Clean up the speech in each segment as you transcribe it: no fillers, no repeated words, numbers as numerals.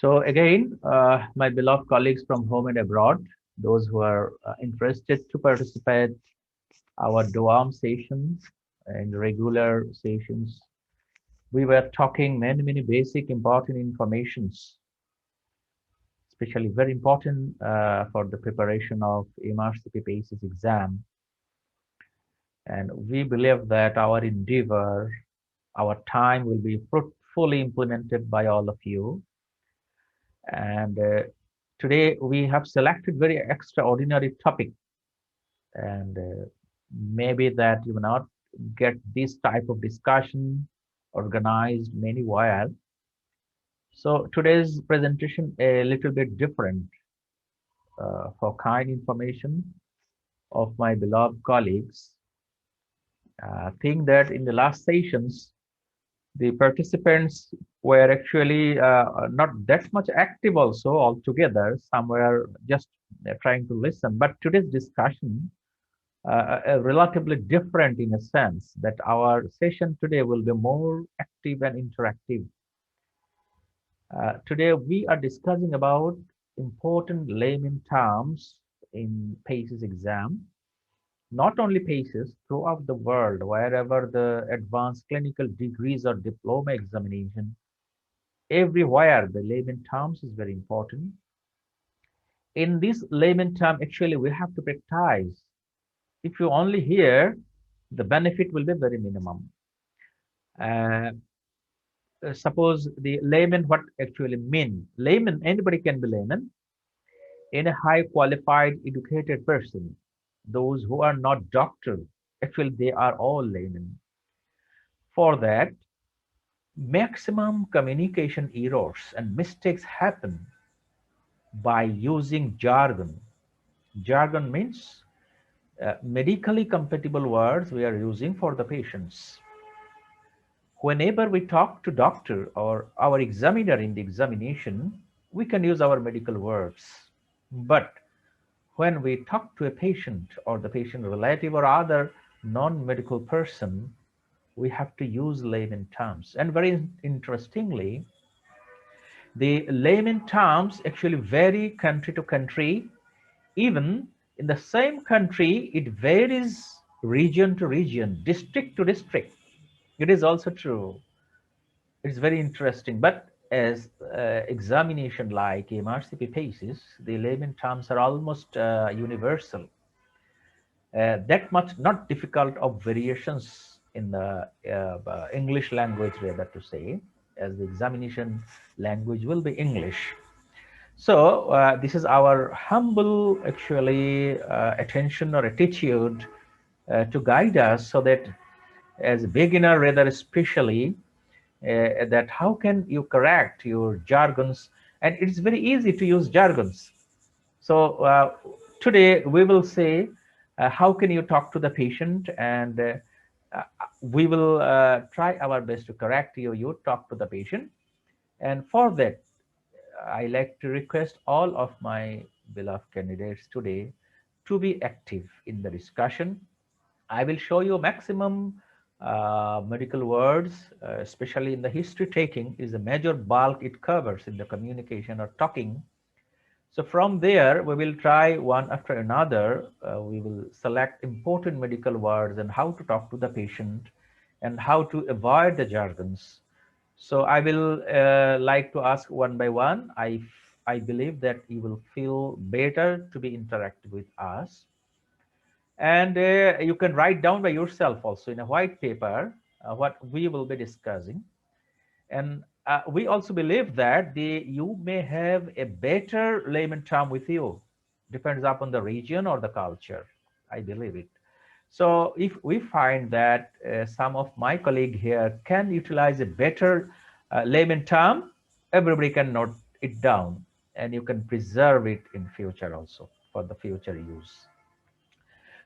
So again, my beloved colleagues from home and abroad, those who are interested to participate our DOAM sessions and regular sessions, we were talking many basic important informations, especially very important for the preparation of MRCP PACES exam. And we believe that our endeavor, our time will be fruitfully implemented by all of you. And today we have selected very extraordinary topic, and maybe that you will not get this type of discussion organized many while. So today's presentation a little bit different for kind information of my beloved colleagues. I think that in the last sessions, the participants were actually not that much active also altogether. Some were just trying to listen. But today's discussion relatively different in a sense that our session today will be more active and interactive. Today we are discussing about important layman terms in PACES exam. Not only PACES, throughout the world, wherever the advanced clinical degrees or diploma examination, everywhere the layman terms is very important. In this layman term, actually, we have to practice. If you only hear, the benefit will be very minimum. Uh, Suppose the layman, what actually mean? Layman, anybody can be layman. In a high qualified, educated person, those who are not doctor, actually they are all laymen. For that, maximum communication errors and mistakes happen by using jargon. Jargon means medically compatible words we are using for the patients. Whenever we talk to doctor or our examiner in the examination, we can use our medical words. But when we talk to a patient or the patient relative or other non-medical person, we have to use layman terms. And very interestingly, the layman terms actually vary country to country. Even in the same country, it varies region to region, district to district. It is also true. It's very interesting. But as examination like MRCP PACES, the layman terms are almost universal. That much not difficult of variations in the English language, rather to say, as the examination language will be English. So this is our humble, actually, attention or attitude to guide us so that as a beginner, rather especially, that how can you correct your jargons? And it's very easy to use jargons. So today we will say, how can you talk to the patient? And we will try our best to correct you. You talk to the patient. And for that, I like to request all of my beloved candidates today to be active in the discussion. I will show you maximum medical words, especially in the history taking is a major bulk it covers in the communication or talking. So from there, we will try one after another. We will select important medical words and how to talk to the patient and how to avoid the jargons. So I will like to ask one by one. I believe that you will feel better to be interactive with us. And you can write down by yourself also in a white paper what we will be discussing. And we also believe that you may have a better layman term with you, depends upon the region or the culture. I believe it. So if we find that some of my colleague here can utilize a better layman term, everybody can note it down and you can preserve it in future also for the future use.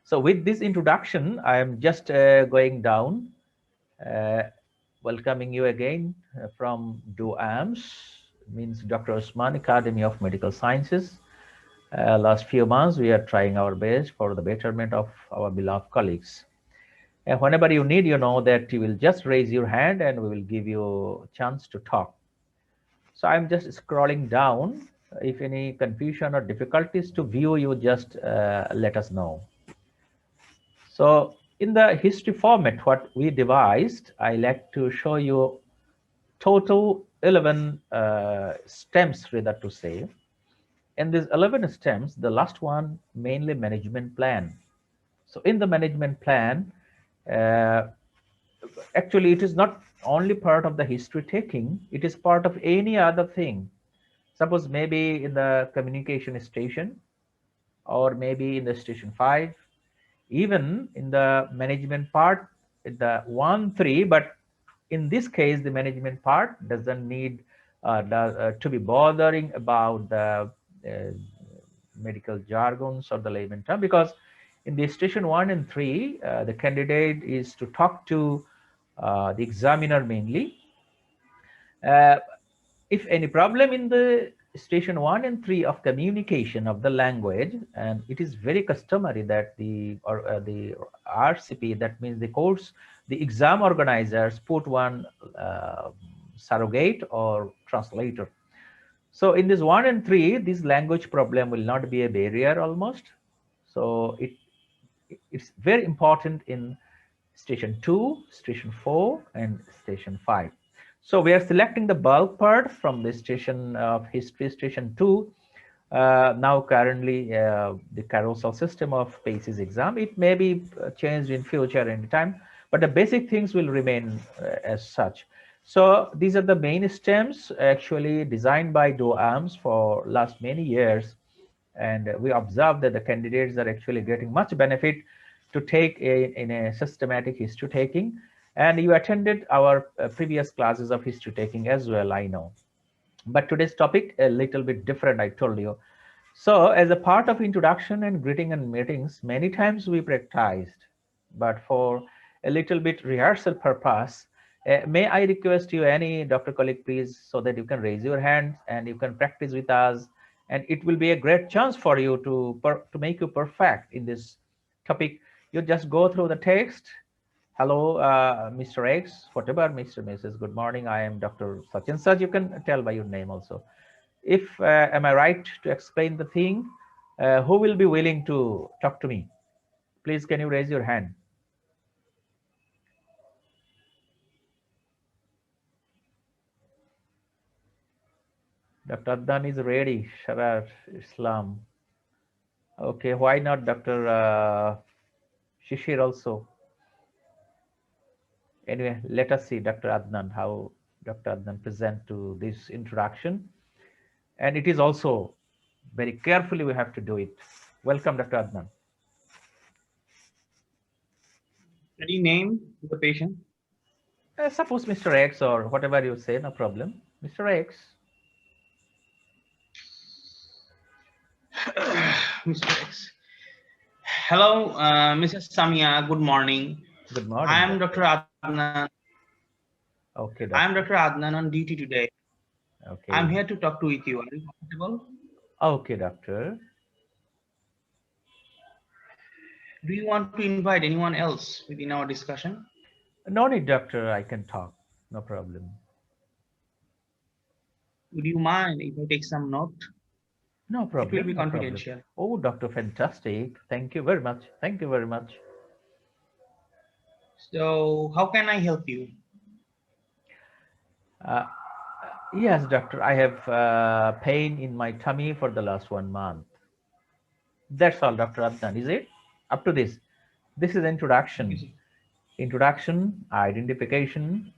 So with this introduction, I am just going down. Uh, Welcoming you again from DOAMS, means Dr. Osman Academy of Medical Sciences. Last few months, we are trying our best for the betterment of our beloved colleagues. And whenever you need, you know that you will just raise your hand and we will give you a chance to talk. So I'm just scrolling down. If any confusion or difficulties to view, you just let us know. So in the history format, what we devised, I like to show you total 11 stems, rather to say. In these 11 stems, the last one mainly management plan. So in the management plan, uh, actually it is not only part of the history taking, it is part of any other thing. Suppose maybe in the communication station, or maybe in the station 5, even in the management part, the 1 3, but in this case the management part doesn't need to be bothering about the uh, medical jargons or the layman term, because in the station 1 and 3 the candidate is to talk to the examiner mainly. uh, if any problem in the station 1 and 3 of communication of the language, and it is very customary that the RCP, that means the course, the exam organizers put one surrogate or translator. So in this 1 and 3, this language problem will not be a barrier almost. So it's very important in station 2, station 4, and station 5. So we are selecting the bulk part from the station of history, station 2. Now currently the carousel system of PACES exam, it may be changed in future anytime, but the basic things will remain as such. So these are the main stems actually designed by DOAMS for last many years, and we observe that the candidates are actually getting much benefit to take in a systematic history taking. And you attended our previous classes of history taking as well, I know. But today's topic a little bit different, I told you. So as a part of introduction and greeting and meetings, many times we practiced, but for a little bit rehearsal purpose, may I request you, any doctor colleague, please, so that you can raise your hand and you can practice with us, and it will be a great chance for you to make you perfect in this topic. You just go through the text. Hello, Mr. X, whatever, Mr. Mrs. Good morning. I am Dr. Such and such. You can tell by your name also. If am I right to explain the thing? Who will be willing to talk to me? Please, can you raise your hand? Dr. Adnan is ready. Sharar Islam. Okay, why not Dr. Shishir also? Anyway, let us see Dr. Adnan, how Dr. Adnan present to this introduction. And it is also very carefully we have to do it. Welcome, Dr. Adnan. Any name to the patient? Suppose Mr. X or whatever you say, no problem. Mr. X. Mr. X. Hello, Mrs. Samia. Good morning. Good I morning, am Dr. doctor. Adnan. Okay, I am doctor. Dr. Adnan on duty today. I'm Okay. here to talk to with you. Are you comfortable? Okay, doctor. Do you want to invite anyone else within our discussion? No need, doctor. I can talk. No problem. Would you mind if I take some note? No It will problem. be No problem. confidential. Oh, doctor, fantastic. Thank you very much. Thank you very much. So, how can I help you? Uh, yes, doctor. I have pain in my tummy for the last 1 month. That's all, Dr. Adnan. Is it? Up to this. This is introduction. Introduction, identification.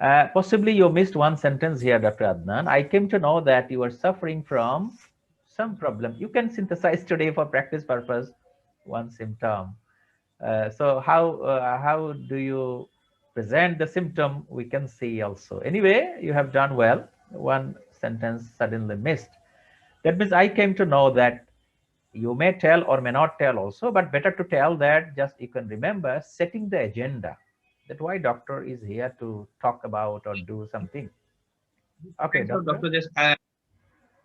Possibly you missed one sentence here, Dr. Adnan. I came to know that you are suffering from some problem. You can synthesize today for practice purpose one symptom. So how do you present the symptom? We can see also. Anyway, you have done well. One sentence suddenly missed. That means I came to know that you may tell or may not tell also, but better to tell that just you can remember setting the agenda. That why doctor is here to talk about or do something. Okay, Thanks for doctor. Dr. Just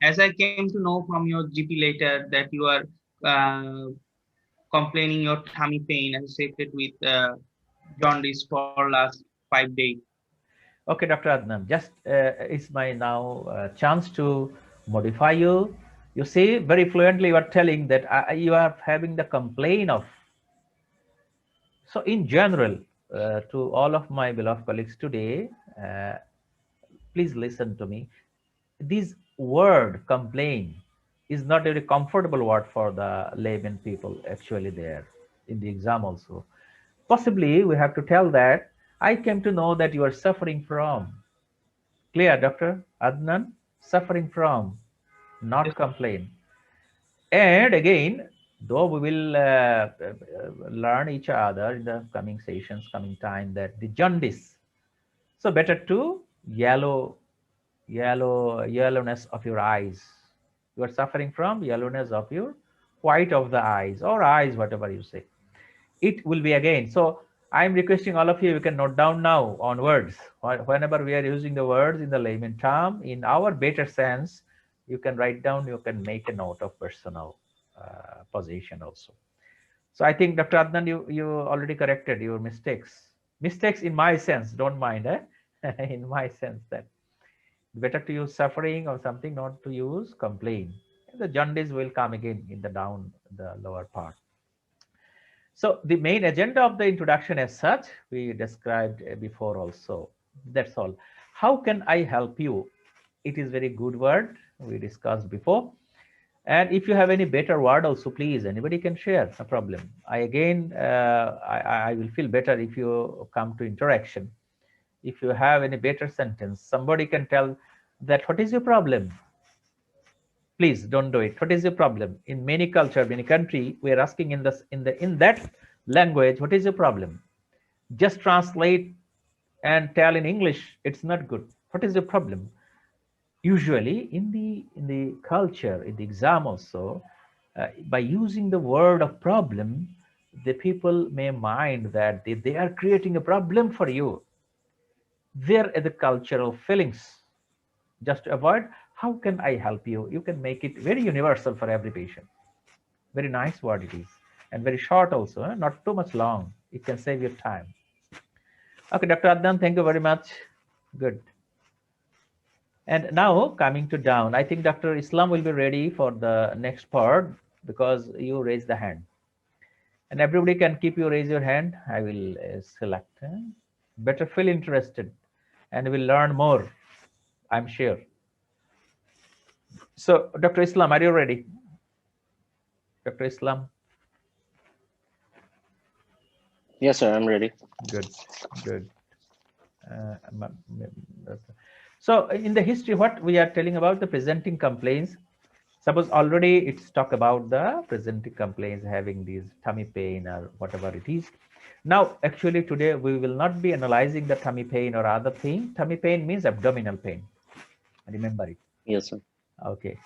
as I came to know from your GP later that you are complaining your tummy pain associated with jaundice for last 5 days. Okay, Dr. Adnan, just it's my now chance to modify you. You see, very fluently you are telling that you are having the complaint of. So in general, to all of my beloved colleagues today, uh, please listen to me. This word complain is not a very comfortable word for the layman people actually there in the exam also. Possibly we have to tell that I came to know that you are suffering from. Clear, Dr. Adnan? Suffering from, Yes, not complain. And again, though we will learn each other in the coming sessions, coming time, that the jaundice. So better to yellowness of your eyes. You are suffering from yellowness of your white of the eyes or eyes, whatever you say. It will be again. So I'm requesting all of you, you can note down now on words. Whenever we are using the words in the layman term, in our better sense, you can write down, you can make a note of personal position also. So I think Dr. Adnan, you already corrected your mistakes. Mistakes in my sense, don't mind, eh? In my sense that better to use suffering or something, not to use complain. The jaundice will come again in the down, the lower part. So the main agenda of the introduction as such, we described before also. That's all. How can I help you? It is very good word we discussed before. And if you have any better word also, please, anybody can share, no problem. I will feel better if you come to interaction. If you have any better sentence, somebody can tell that what is your problem? Please don't do it. What is your problem? In many culture, many country, we are asking in that language, what is your problem? Just translate and tell in English, it's not good. What is your problem? Usually in the culture, in the exam also, by using the word of problem, the people may mind that they are creating a problem for you. There are the cultural feelings. Just to avoid, how can I help you? You can make it very universal for every patient. Very nice word it is. And very short also, not too much long. It can save your time. Okay, Dr. Adnan, thank you very much. Good. And now coming to down, I think Dr. Islam will be ready for the next part because you raise the hand. And everybody can keep you raise your hand. I will select. Better feel interested and we'll learn more, I'm sure. So, Dr. Islam, are you ready? Dr. Islam? Yes, sir, I'm ready. Good, good. So in the history, what we are telling about the presenting complaints, suppose already it's talk about the presenting complaints having these tummy pain or whatever it is. Now, actually today we will not be analyzing the tummy pain or other thing. Tummy pain means abdominal pain. Remember it. Yes, sir. Okay.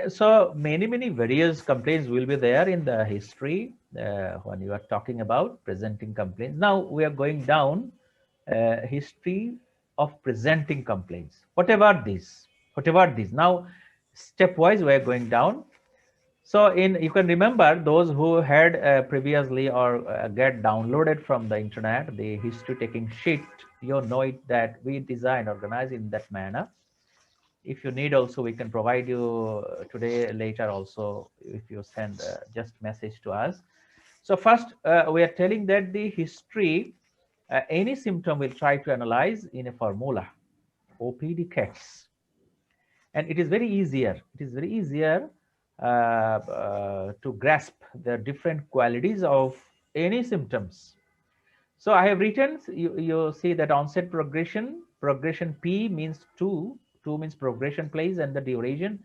So many various complaints will be there in the history when you are talking about presenting complaints. Now we are going down history of presenting complaints. Whatever these. Now stepwise we are going down. So you can remember those who had previously or get downloaded from the internet the history taking sheet. You know it that we design organize in that manner. If you need also, we can provide you today later also if you send just message to us. So first we are telling that the history, any symptom we'll try to analyze in a formula, OPD-CATS. And it is very easier to grasp the different qualities of any symptoms. So I have written, you see that onset progression P means 2 means progression place and the duration.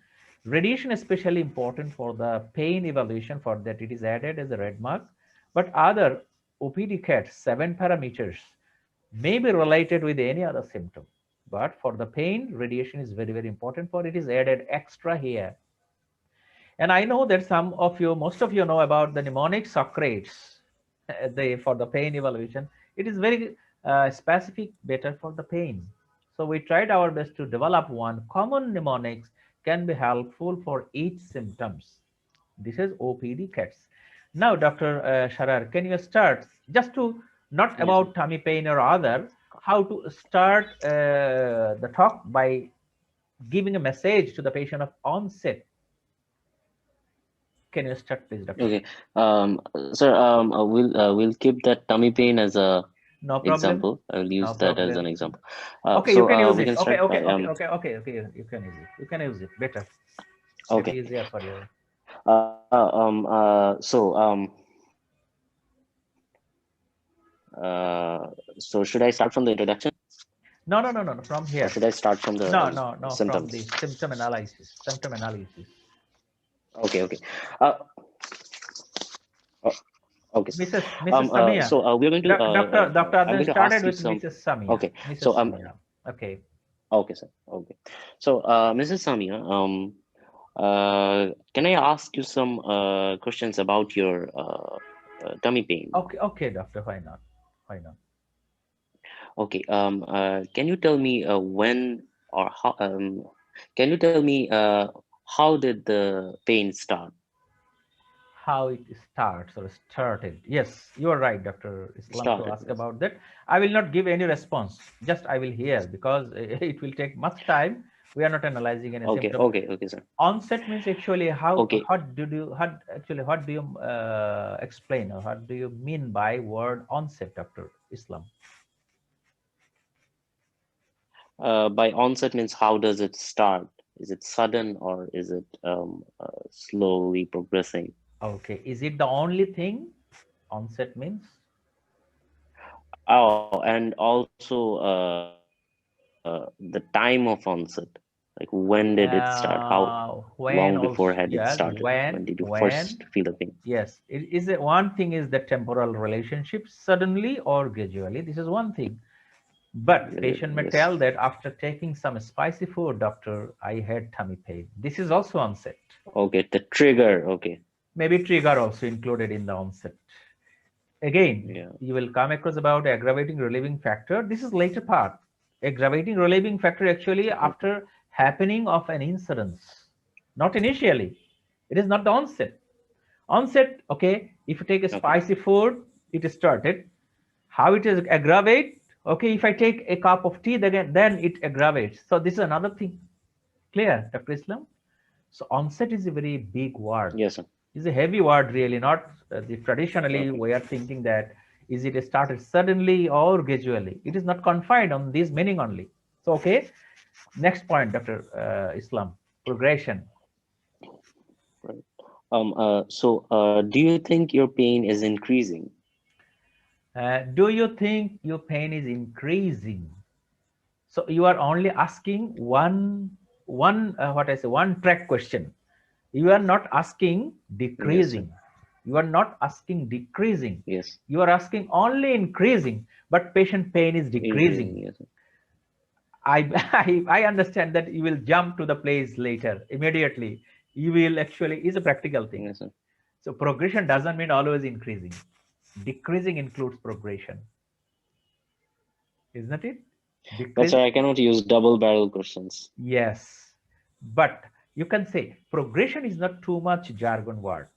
Radiation especially important for the pain evaluation, for that it is added as a red mark. But other OPD-CAT 7 parameters may be related with any other symptom. But for the pain, radiation is very important, for it is added extra here. And I know that most of you know about the mnemonic Socrates. For the pain evaluation, it is very specific, better for the pain. So we tried our best to develop one common mnemonics can be helpful for each symptoms. This is OPD-CATS. Now, Dr. Sharar, can you start just to not Yes, sir. about tummy pain or other, how to start the talk by giving a message to the patient of onset. Can you start, please, doctor? Okay. Sir, we'll keep that tummy pain as a No problem. example. I'll No use that as an problem. example. Okay, you can use We it. can Okay, start okay, by okay, okay, okay, okay. You can use it. You can use it. Better. Maybe okay. easier for you. So should I start from the introduction, No, no, no, no, no. From or here. should I start from the No, no, no. From the symptoms? symptom analysis. Symptom analysis. Okay, okay. Uh, o- okay. Mrs. Samia. So we're going to Dr. I'm Adnan going to started ask you with some. Mrs. Samia. Okay. Mrs. So Samia. Okay. okay, sir. Okay. So Mrs. Samia, can I ask you some questions about your tummy pain? Okay, okay, doctor. Why not? Why not? Okay. Can you tell me when or how? Can you tell me how did the pain start? How it starts or started. Yes, you are right, Dr. Islam, to Started. ask Yes. about that. I will not give any response. Just I will hear because it will take much time. We are not analyzing any Okay. symptom. Okay. Okay, sir. Onset means actually Okay. what do you explain or what do you mean by word onset, Dr. Islam? By onset means how does it start? Is it sudden or is it slowly progressing? Okay, is it the only thing onset means? Oh, and also the time of onset. Like when did it start? How long before had When it also, started? yes, When did you first feel the pain? yes, it is one thing is the temporal relationship suddenly or gradually. This is one thing. But patient may Yes. tell that after taking some spicy food, doctor, I had tummy pain. This is also onset. Okay, the trigger. Okay. Maybe trigger also included in the onset. Again, Yeah. you will come across about aggravating relieving factor. This is later part. Aggravating relieving factor actually Okay. after happening of an incidence, not initially. It is not the onset. Onset, okay, if you take a Okay. spicy food, it started. How it is aggravate? Okay, if I take a cup of tea, then it aggravates. So this is another thing. Clear, Dr. Islam? So onset is a very big word. Yes, sir. It's a heavy word, really. Not the traditionally Okay. we are thinking that is it started suddenly or gradually. It is not confined on this meaning only. So okay, next point, Dr. Islam, progression. Right. Do you think your pain is increasing? Do you think your pain is increasing? So you are only asking one track question. You are not asking Yes, sir. decreasing. You are not asking decreasing. Yes. You are asking only increasing, but patient pain is decreasing. Increasing. Yes, sir. I, I understand that you will jump to the place later immediately. You will actually is a practical thing. Yes, sir. So progression doesn't mean always increasing. Decreasing includes progression, isn't it? But Decrease. sir, I cannot use double barrel questions. Yes, but you can say progression is not too much jargon word.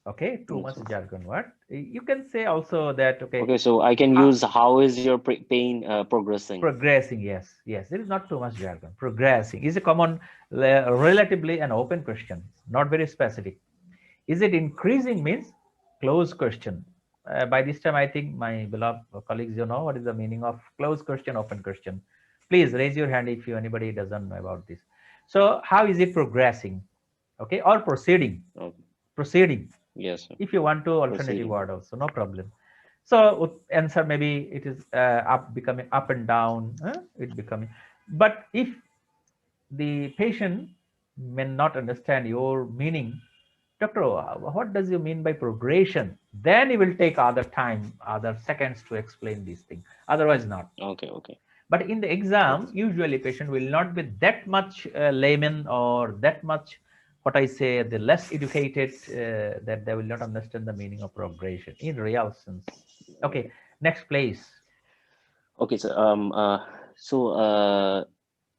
Okay, too Yes, much sir. jargon word. You can say also that okay, Okay, so I can how, use how is your pain progressing? progressing. Yes, yes. There is not too much jargon. Progressing is a common, relatively an open question, not very specific. Is it increasing means close question. By this time, I think my beloved colleagues, you know what is the meaning of close question, open question. Please raise your hand if you anybody doesn't know about this. So how is it progressing? Okay, or proceeding? Okay. Proceeding. Yes, sir. If you want to alternative Proceeding. word also, no problem. So answer maybe it is up becoming up and down. It becoming. But if the patient may not understand your meaning, doctor, what does you mean by progression? Then he will take other time, other seconds to explain this thing. Otherwise, not. Okay, okay. But in the exam, Okay. usually patient will not be that much layman or that much, what I say, the less educated that they will not understand the meaning of progression in real sense. Okay, Okay. next place. Okay, so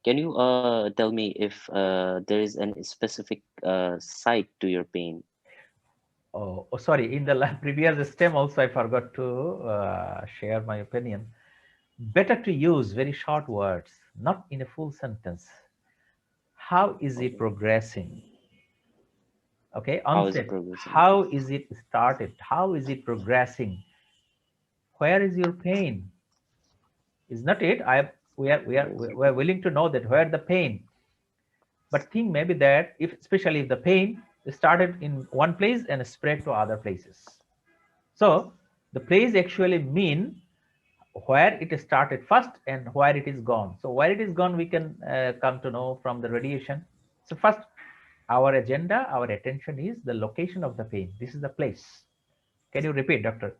can you tell me if there is any specific site to your pain? Oh, sorry. In the previous stem also, I forgot to share my opinion. Better to use very short words, not in a full sentence. How is it Okay. progressing? Okay, How is it onset. progressing? Okay. How is it started? How is it progressing? Where is your pain? Is not it? Where is it? We are willing to know that where the pain. But think maybe that if especially if the pain started in one place and spread to other places. So the place actually mean where it started first and where it is gone. So where it is gone, we can come to know from the radiation. So first, our agenda, our attention is the location of the pain. This is the place. Can you repeat, Dr.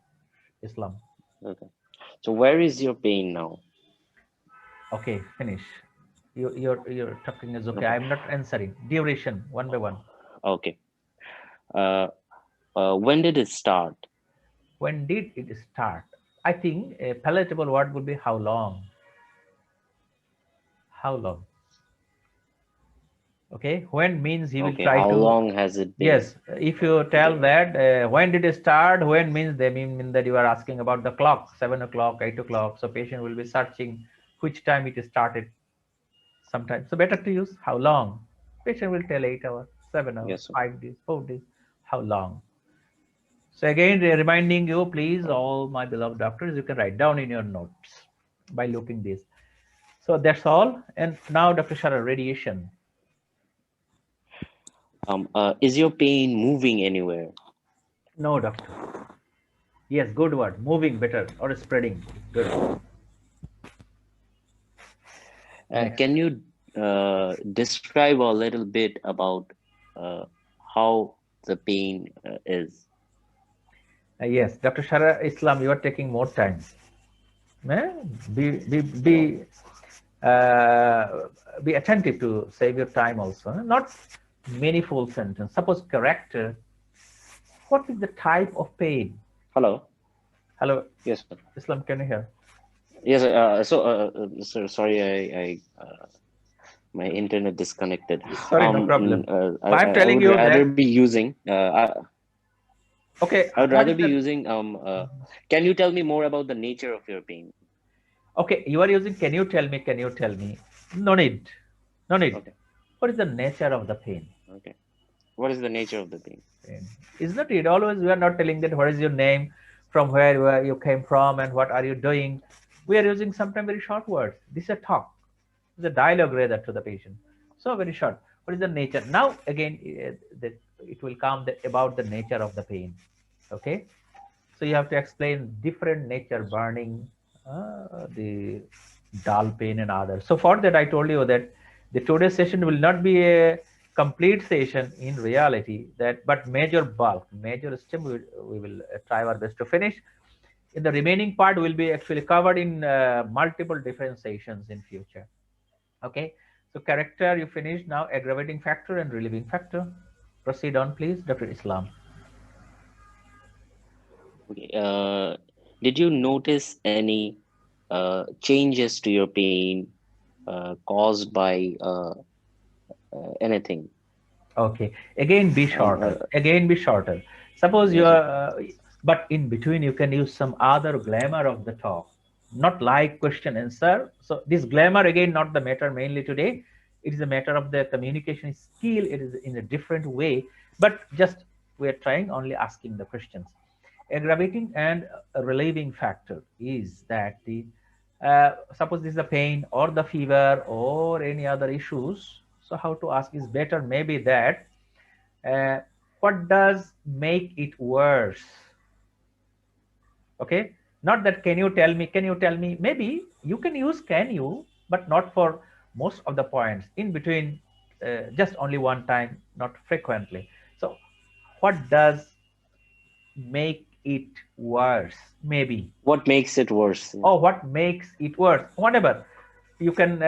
Islam? Okay. So where is your pain now? Okay, finish. Your talking is okay. Okay. I'm not answering. Duration, one by one. Okay. Uh, when did it start? When did it start? I think a palatable word would be how long. How long? Okay, when means he will Okay. try How to. long has it been Yes, if you tell there? that when did it start, when means they mean that you are asking about the clock, 7 o'clock, 8 o'clock. So patient will be searching which time it started. Sometimes, so better to use how long. Patient will tell 8 hours, 7 hours, Yes, sir. 5 days, 4 days. How long? So again, reminding you, please, Okay. all my beloved doctors, you can write down in your notes by looking this. So that's all. And now, Dr. Shara, radiation. Is your pain moving anywhere? No, doctor. Yes, good word. Moving better or spreading. Good. Next. Can you describe a little bit about uh, how the pain is? Yes, Dr. Shara Islam, you are taking more time. Eh? Be be Hello. be uh, be attentive to save your time also. Not many full sentence. Suppose character. What is the type of pain? Hello. Hello, Yes, sir. Islam, can you hear? Yes. Sir, sorry, I my internet disconnected. Sorry, no problem. So I'm I telling would you rather that. be using. Okay, I would what rather is be the. using. Can you tell me more about the nature of your pain? Okay, you are using. Can you tell me? Can you tell me? No need. No need. Okay. What is the nature of the pain? Okay. What is the nature of the pain? And is not it always we are not telling that what is your name, from where you came from, and what are you doing? We are using sometimes very short words. This is a talk. It's a dialogue rather to the patient. So very short. What is the nature? Now again, that it will come about the nature of the pain. Okay. So you have to explain different nature, burning, the dull pain and others. So for that, I told you that the today's session will not be a complete session in reality. That but major bulk, major stem, we will try our best to finish. In the remaining part will be actually covered in multiple different sessions in future. Okay. So character you finished now. Aggravating factor and relieving factor. Proceed on, please, Dr. Islam. Okay. Did you notice any changes to your pain caused by anything? Okay. Again, be Uh, shorter. Again, be shorter. Suppose you yes, sir. are, but in between you can use some other glamour of the talk, not like question answer. So this glamour again, not the matter mainly today. It is a matter of the communication skill. It is in a different way, but just we are trying only asking the questions. Aggravating and relieving factor is that the suppose this is the pain or the fever or any other issues. So how to ask is better maybe that uh, what does make it worse? Okay, not that can you tell me, maybe you can use can you, but not for most of the points in between, just only one time, not frequently. So what does make it worse, maybe, What makes it worse? Yeah. or what makes it worse, whatever. You can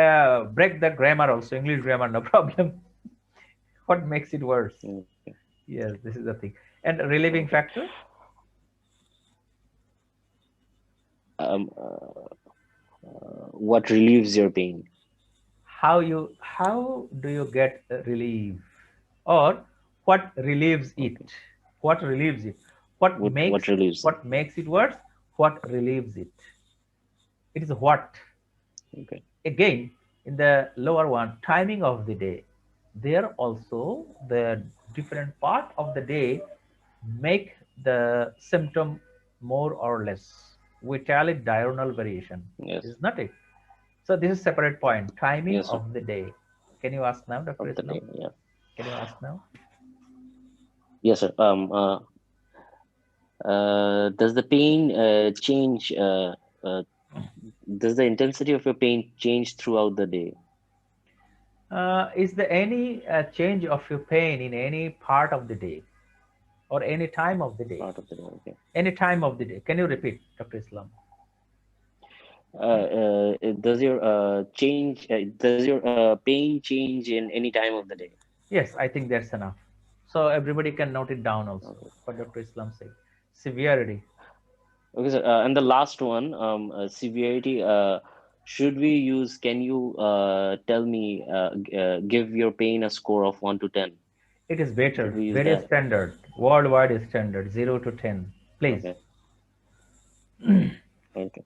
break the grammar also, English grammar, no problem. What makes it worse? Okay. Yes, this is the thing. And relieving Okay. factor. Um, uh, what relieves your pain? How do you get relief, or what relieves it? Okay. What relieves it? what What makes relieves it? what makes it worse? What relieves it? It is what? Okay. Again, in the lower one, timing of the day. There also the different part of the day make the symptom more or less. We call it diurnal variation, Yes. is not it? So this is separate point. Timing Yes, sir. of the day. Can you ask now, Dr. Of the Islam? day. Yeah. Can you ask now? Yes, sir. Does the pain change? Does the intensity of your pain change throughout the day? Is there any change of your pain in any part of the day or any time of the day? Part of the day. Okay. Any time of the day. Can you repeat, Dr. Islam? Does your change? Does your pain change in any time of the day? Yes, I think that's enough. So everybody can note it down also. Okay. What Dr. Islam said. Severity. Okay, sir. And the last one, severity. Should we use? Can you tell me? Give your pain a score of 1 to 10. It is Should better. we use Very that? standard. Worldwide is standard. 0 to 10. Please. Okay. Okay.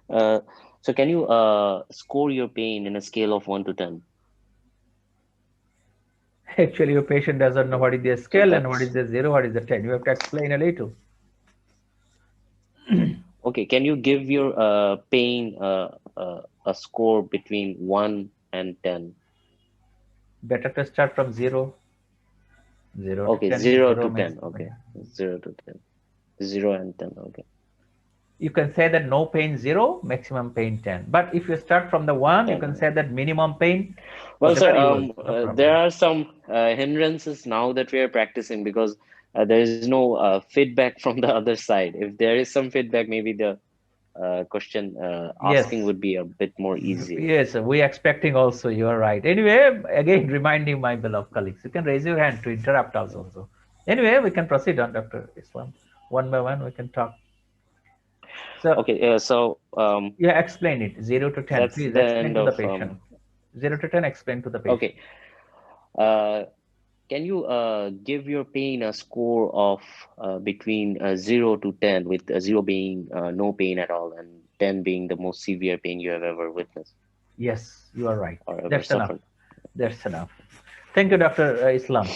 Uh, so can you score your pain in a scale of 1 to 10? Actually, your patient doesn't know what is the So scale and what is that's the 0, what is the 10. You have to explain a little. okay. Can you give your pain a score between 1 and 10? Better to start from 0. 0 to Okay, 10. zero 0 to means ten. Okay, 0 to 10. 0 and 10. Okay. you can say that no pain 0, maximum pain 10. But if you start from the 1, you 10. can say that minimum pain, Well, sir, whatever you use, no there problem. are some hindrances now that we are practicing because there is no feedback from the other side. If there is some feedback, maybe the question Yes, asking would be a bit more easier. yes, we expecting also, you are right. Anyway, again, reminding my beloved colleagues, you can raise your hand to interrupt us also. Anyway, we can proceed on Dr. Islam. One by one, we can talk. So, Okay, so yeah, explain it, 0 to 10. that's Please the end explain to the of patient. 0 to 10, explain to the patient. okay. Uh, can you give your pain a score of between 0 to 10, with 0 being no pain at all and 10 being the most severe pain you have ever witnessed Yes, you are right. or ever That's enough. suffered? That's enough. Thank you, Dr. Islam,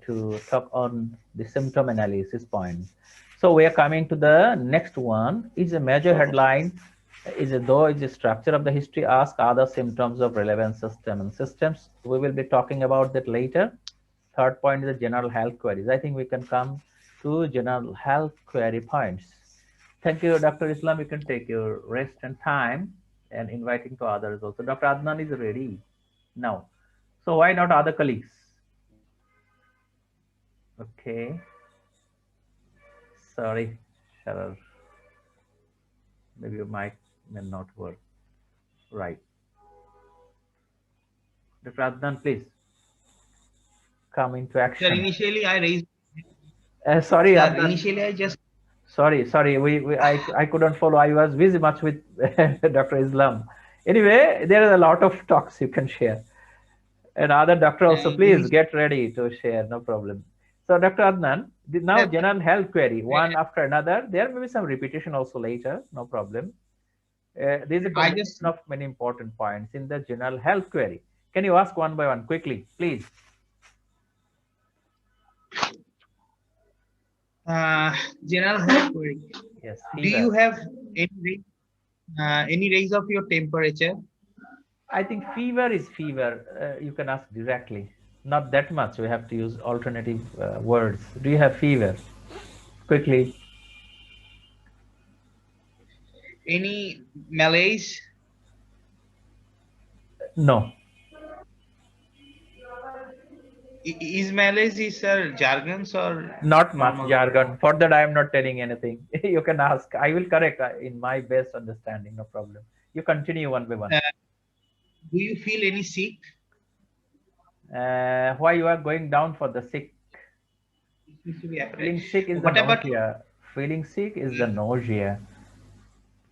to talk on the symptom analysis point. So we are coming to the next one. Is a major Sure. headline. Is the structure of the history ask other symptoms of relevant system and systems. We will be talking about that later. Third point is the general health queries. I think we can come to general health query points. Thank you, Dr. Islam. You can take your rest and time and inviting to others also. Dr. Adnan is ready now. So why not other colleagues? Okay. Sorry, Sharar. Maybe your mic may not work. Right. Dr. Adnan, please come into Sir, action. initially I raised. Sorry, Sir, Adnan. initially I just. Sorry. I couldn't follow. I was busy much with Dr. Islam. Anyway, there are a lot of talks you can share. And other doctor also, Thank you, please get ready to share, no problem. So Dr. Adnan, now sir. general health query, one after another. There may be some repetition also later, no problem. There is a I just. combination of many important points in the general health query. Can you ask one by one quickly, please? Uh, General health query. Yes, Do you fever. have any raise of your temperature? I think fever is fever. You can ask directly. Not that much. We have to use alternative words. Do you have fever? Quickly. Any malaise? No. Is malaise jargons or Not much normal? jargon. For that, I am not telling anything. You can ask. I will correct in my best understanding. No problem. You continue one by one. Uh, do you feel any sick? Why you are going down for the sick? Seems to be appetite. Feeling sick is the What about you? nausea. Feeling sick is the nausea.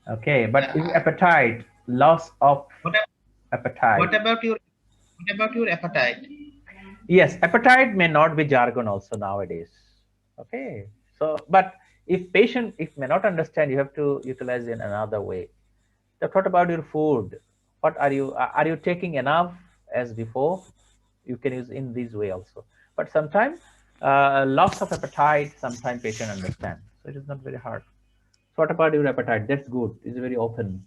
Okay, but if appetite, loss of What, ab- appetite. what about your appetite? Yes, appetite may not be jargon also nowadays. Okay, so but if patient if may not understand, you have to utilize in another way. What about your food? What are you taking enough as before? You can use in this way also. But sometimes loss of appetite, sometimes patient understand. So it is not very hard. So what about your appetite? That's good. It's very open.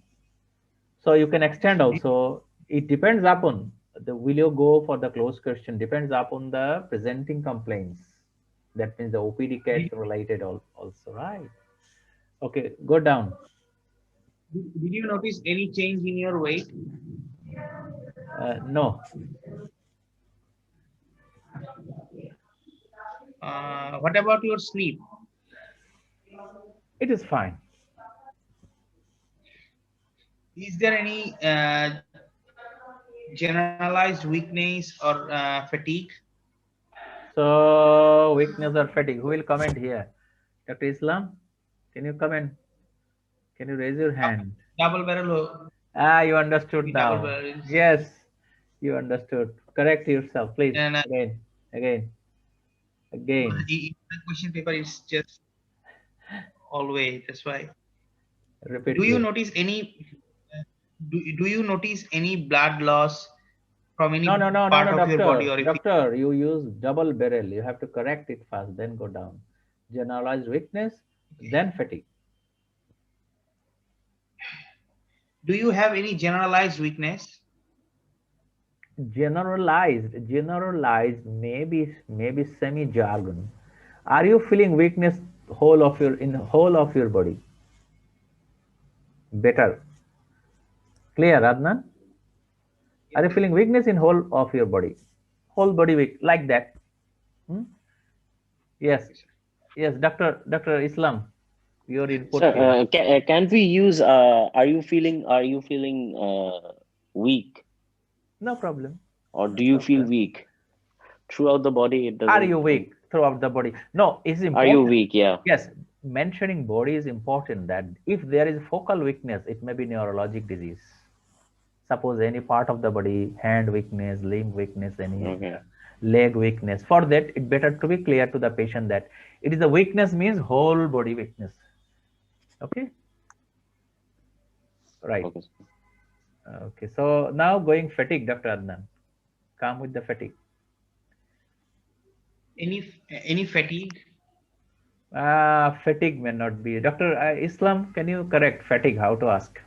So you can extend Do, also. It depends upon the will you go for the closed question depends upon the presenting complaints. That means the did, OPD-CATS related also, right? Okay, go down. did you notice any change in your weight? No, What about your sleep? it is fine. Is there any generalized weakness or fatigue? So weakness or fatigue. Who will comment here? Dr. Islam, can you comment? Can you raise your hand? Double barrel, Ah, you understood maybe double now. barrels. Yes, you understood. Correct yourself, please. And Again, again, again. the question paper is just always. That's why. Repeat, Do you please. notice any? Do you notice any blood loss from No, any no, no, no, part no, of your body, doctor. or if you, Doctor, you use double barrel. You have to correct it first, then go down. Generalized weakness, then fatigue. do you have any generalized weakness? Generalized, maybe semi jargon. Are you feeling weakness whole of your body? Better. Clear, Adnan? Are you Yes. feeling weakness in whole of your body? Whole body weak, like that? Hmm? Yes, Okay, sir. yes, Doctor Islam, your input So, here. can we use are you feeling weak, No problem, or no do you feel problem. weak throughout the body? It Are you doesn't. weak throughout the body? No, it's Are you important. weak? Yeah. Yes, mentioning body is important. That if there is focal weakness, it may be neurologic disease. Suppose any part of the body, hand weakness, limb weakness, any Okay. leg weakness. For that, it better to be clear to the patient that it is a weakness means whole body weakness. Okay, right. Okay. Okay, so now going fatigue, Dr. Adnan. Come with the fatigue. Any fatigue? Fatigue may not be. Dr. Islam, can you correct fatigue? How to ask?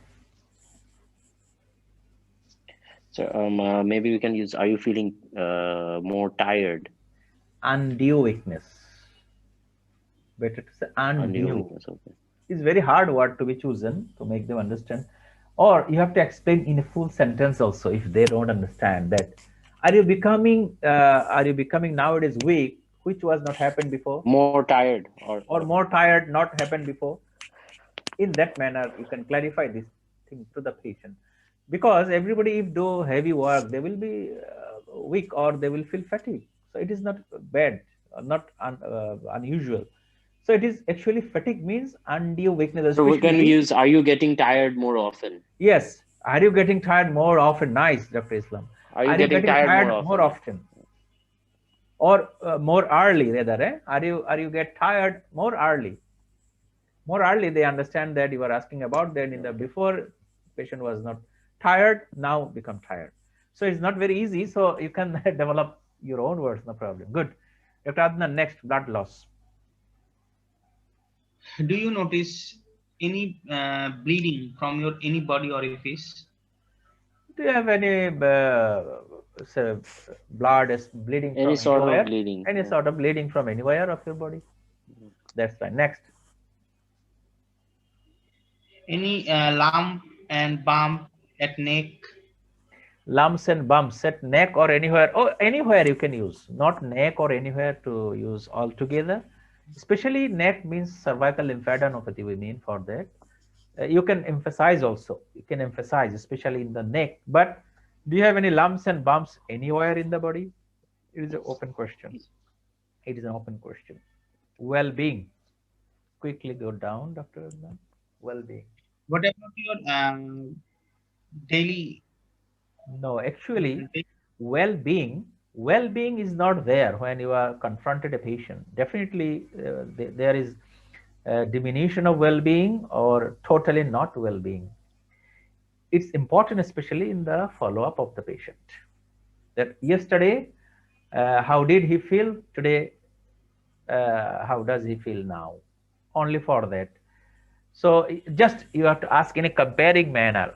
So maybe we can use. Are you feeling more tired? Undue weakness. Better to say Undue undue. weakness. Okay. It's very hard word to be chosen to make them understand. Or you have to explain in a full sentence also if they don't understand that. Are you becoming nowadays weak, which was not happened before? More tired, Or more tired, not happened before? In that manner, you can clarify this thing to the patient. Because everybody, if do heavy work, they will be weak or they will feel fatigue. So it is not bad, not unusual. So it is actually fatigue means undue weakness, so we can especially. use. Are you getting tired more often? Yes. Are you getting tired more often? Nice, Dr. Islam. Are you Are you getting getting tired more tired more often? Yeah. often? Or more early rather, eh? Are you get tired more early? More early, they understand that you are asking about that in the Okay. before patient was not tired, now become tired. So it's not very easy. So you can develop your own words, no problem. Good. Dr. Adnan, next, blood loss. Do you notice any bleeding from your any body orifice? Do you have any say, blood is bleeding Any from sort of anywhere? bleeding? Any Yeah. sort of bleeding from anywhere of your body? That's fine. Next, Any lump and bump at neck? lumps and bumps at neck or anywhere. Oh, anywhere you can use, not neck or anywhere to use altogether. Especially neck means cervical lymphadenopathy. We mean for that. You can emphasize also. You can emphasize, especially in the neck. But do you have any lumps and bumps anywhere in the body? It is an open question. It is an open question. Well-being. Quickly go down, Dr. Adnan. Well-being. What about your daily? No, actually, well-being is not there when you are confronted a patient. Definitely, there is a diminution of well-being or totally not well-being. it's important, especially in the follow-up of the patient. That yesterday, how did he feel? Today, how does he feel now? Only for that. So just you have to ask in a comparing manner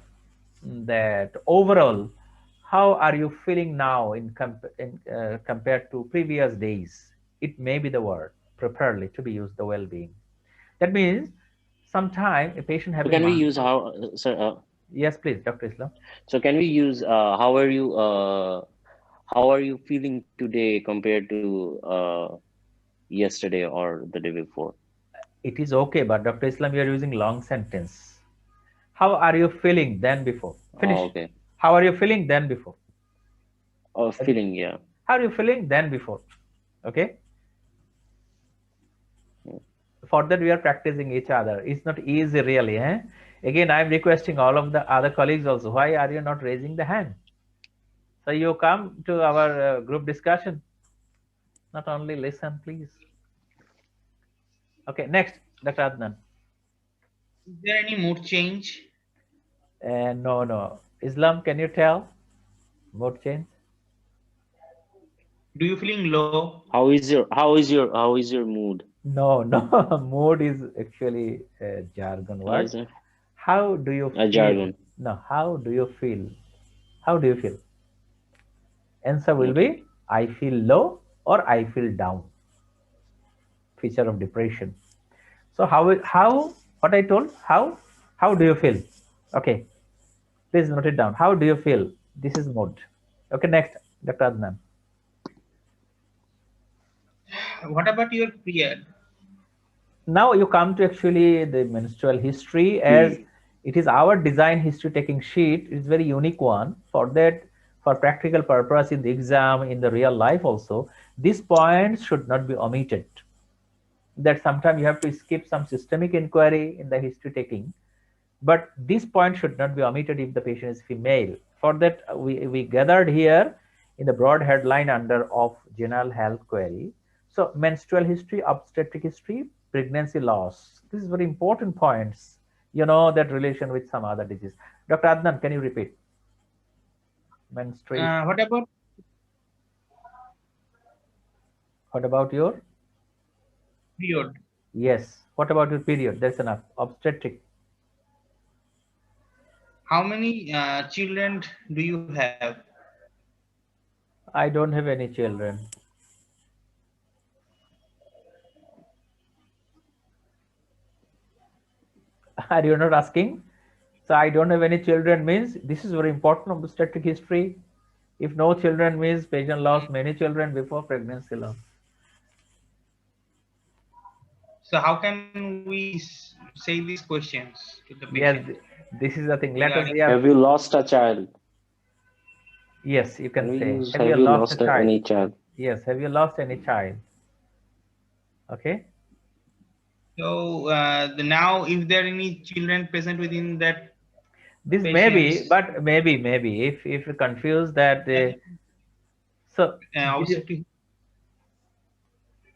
that overall, how are you feeling now compared to previous days? It may be the word properly to be used, the well-being. That means sometime a patient So having can we use how, sir? yes, please, Dr. Islam. So can we use how are you feeling today compared to yesterday or the day before? It is okay, but Dr. Islam, you are using long sentence. How are you feeling then before? Oh, Finish. okay. How are you feeling then before? Oh, feeling, yeah. How are you feeling then before? Okay. Yeah. For that, we are practicing each other. It's not easy, really. Eh? Again, I'm requesting all of the other colleagues also. Why are you not raising the hand? So you come to our group discussion. Not only listen, please. Okay, next, Dr. Adnan. Is there any mood change? No, no. Islam, can you tell? Mood change? Do you feeling low? How is your mood? No, no. Mood is actually a jargon How word. is it? How do you A feel? jargon. No, how do you feel? How do you feel? Answer will Okay. be I feel low or I feel down. Feature of depression. So how what I told? How do you feel? Okay, please note it down. How do you feel? This is mood. Okay, next, Dr. Adnan. What about your period? Now you come to actually the menstrual history, as Hmm. it is our design history taking sheet. It's very unique one. For that, for practical purpose in the exam, in the real life also, these points should not be omitted. That sometimes you have to skip some systemic inquiry in the history taking, but this point should not be omitted if the patient is female. For that, we gathered here in the broad headline under of general health query. So menstrual history, obstetric history, pregnancy loss. This is very important points. You know that relation with some other disease. Dr. Adnan, can you repeat? Menstruation. What about What about your? period? Yes. What about your period? That's enough. Obstetric. How many children do you have? I don't have any children. Are you not asking? So I don't have any children means this is very important obstetric history. If no children means patient lost many children before pregnancy loss. So how can we say these questions to the patient Yes, this is the thing. Let us regarding? hear. Have you lost a child? Yes, you Can can we say. use Have you have you lost a lost child? any child? Yes, have you lost any child? Okay. So now, if there are any children present within that This may be, patients, but maybe if you confuse that. So did you? obstetric.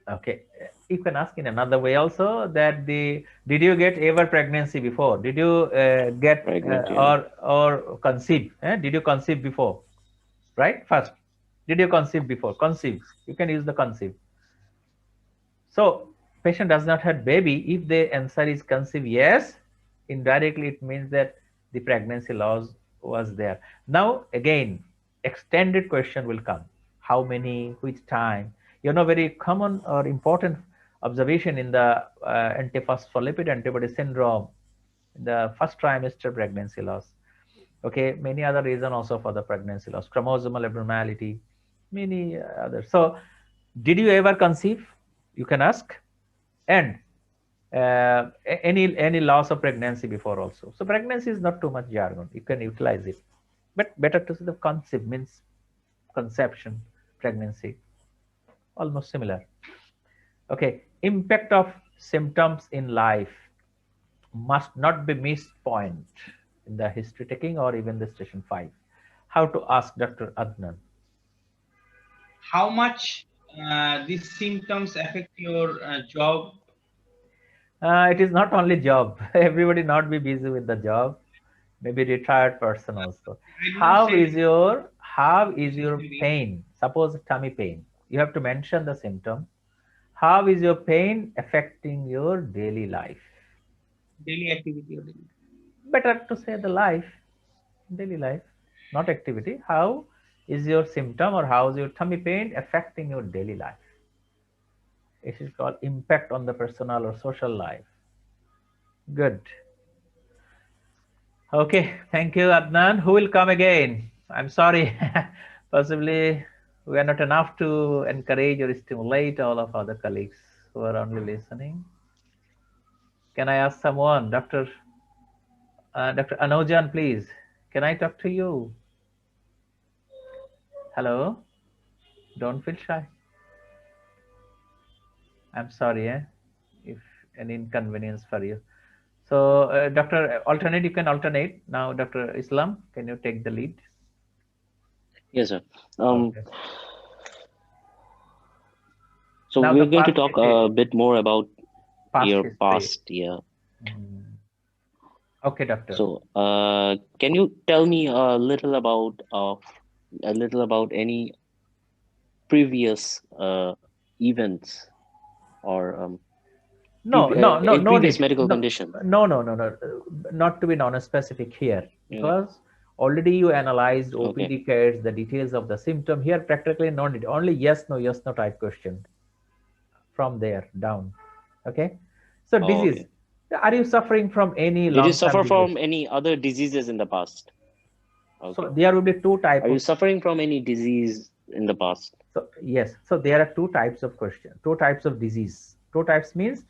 Okay, you can ask in another way also that the did you get ever pregnancy before? Did you get Pregnant, yeah. or conceive? Did you conceive before? Right? First, did you conceive before? Conceive. You can use the conceive. So patient does not have baby. If the answer is conceive, yes, indirectly it means that the pregnancy loss was there. Now again, extended question will come. How many, which time? You know, very common or important observation in the antiphospholipid antibody syndrome, the first trimester pregnancy loss. Okay, many other reason also for the pregnancy loss, chromosomal abnormality, many others. So did you ever conceive? You can ask. And any loss of pregnancy before also. So pregnancy is not too much jargon. You can utilize it, but better to see the concept means conception, pregnancy, almost similar. Okay, impact of symptoms in life must not be missed point in the history taking or even the station 5. How to ask Dr. Adnan? How much these symptoms affect your job? It is not only job. Everybody not be busy with the job. maybe retired person also. I do not say How is your like pain? Suppose tummy pain. You have to mention the symptom. How is your pain affecting your daily life? daily activity or daily. Better to say the life, daily life, not activity. How is your symptom or how is your tummy pain affecting your daily life? It is called impact on the personal or social life. Good. Okay, thank you, Adnan. Who will come again? I'm sorry. Possibly we are not enough to encourage or stimulate all of other colleagues who are only listening. Can I ask someone? Dr. Anojan, please. Can I talk to you? Hello? Don't feel shy. I'm sorry if any inconvenience for you. So, Dr. Alternate, you can alternate. Now, Dr. Islam, can you take the lead? Yes, sir. Okay. So Now, we're the going to past talk history. a bit more about Past your history. past year. Mm. Okay, doctor. So, can you tell me a little about any previous events or No, no, no, a no previous need. medical No, condition? no, no, no, no. Not to be non-specific here Yeah. because already you analyzed Okay. OPD-CATS, the details of the symptom. Here, practically no need. Only yes, no type question from there down. Okay. So, Oh, disease. okay. Are you suffering from any Did you long-term suffer disease? from any other diseases in the past? So, Okay. there will be two Are type you of. suffering from any disease in the past? So, yes. So, there are two types of question. Two types of disease. Two types means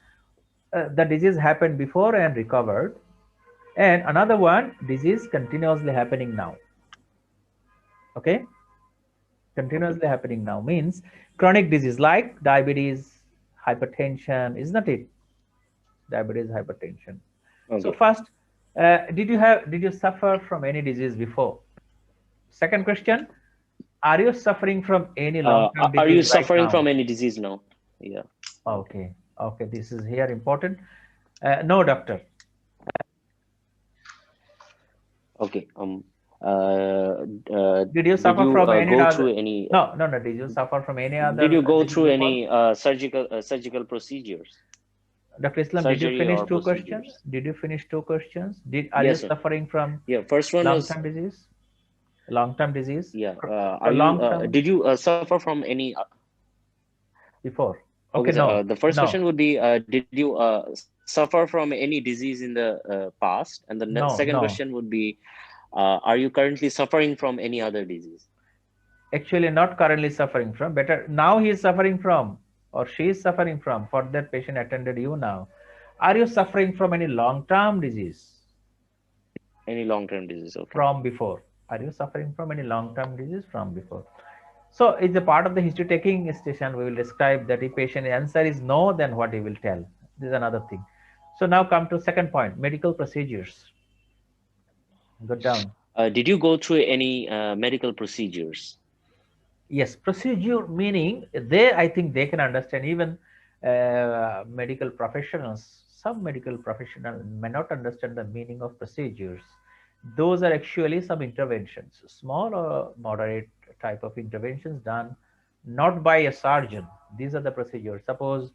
the disease happened before and recovered, and another one disease continuously happening now. Okay, Okay. continuously happening now means chronic disease like diabetes, hypertension, isn't it? Diabetes, hypertension. So Okay. first, did you suffer from any disease before? Second question, are you suffering from any long-term Are you disease right suffering now? from any disease now? Yeah. Okay, okay, this is here important. No, doctor. Okay. Uh, Did you did suffer you from any go other? through any? No. Did you suffer from any Did other you go disease through before? any surgical procedures, Dr. Islam, did you surgery finish or two questions? procedures? Did you finish two questions? Are you Yes, sir. suffering from Yeah. First one was, long-term disease? Long-term disease? yeah. So Are you? long-term Did you suffer from any? before? Okay, Okay, sir. no, The first no, question would be, did you suffer from any disease in the past? And the no, second no. question would be, are you currently suffering from any other disease? Actually, not currently suffering from. Better now he is suffering from, or she is suffering from. For that patient attended you now. Are you suffering from any long-term disease Any long-term disease? Okay. from before? Are you suffering from any long-term disease from before? So it's a part of the history taking station. We will describe that if patient answer is no, then what he will tell. This is another thing. So now come to second point, medical procedures. Go down. Did you go through any medical procedures? Yes, procedure meaning they, I think they can understand even medical professionals. Some medical professional may not understand the meaning of procedures. Those are actually some interventions, small or moderate type of interventions done not by a surgeon. These are the procedures. Suppose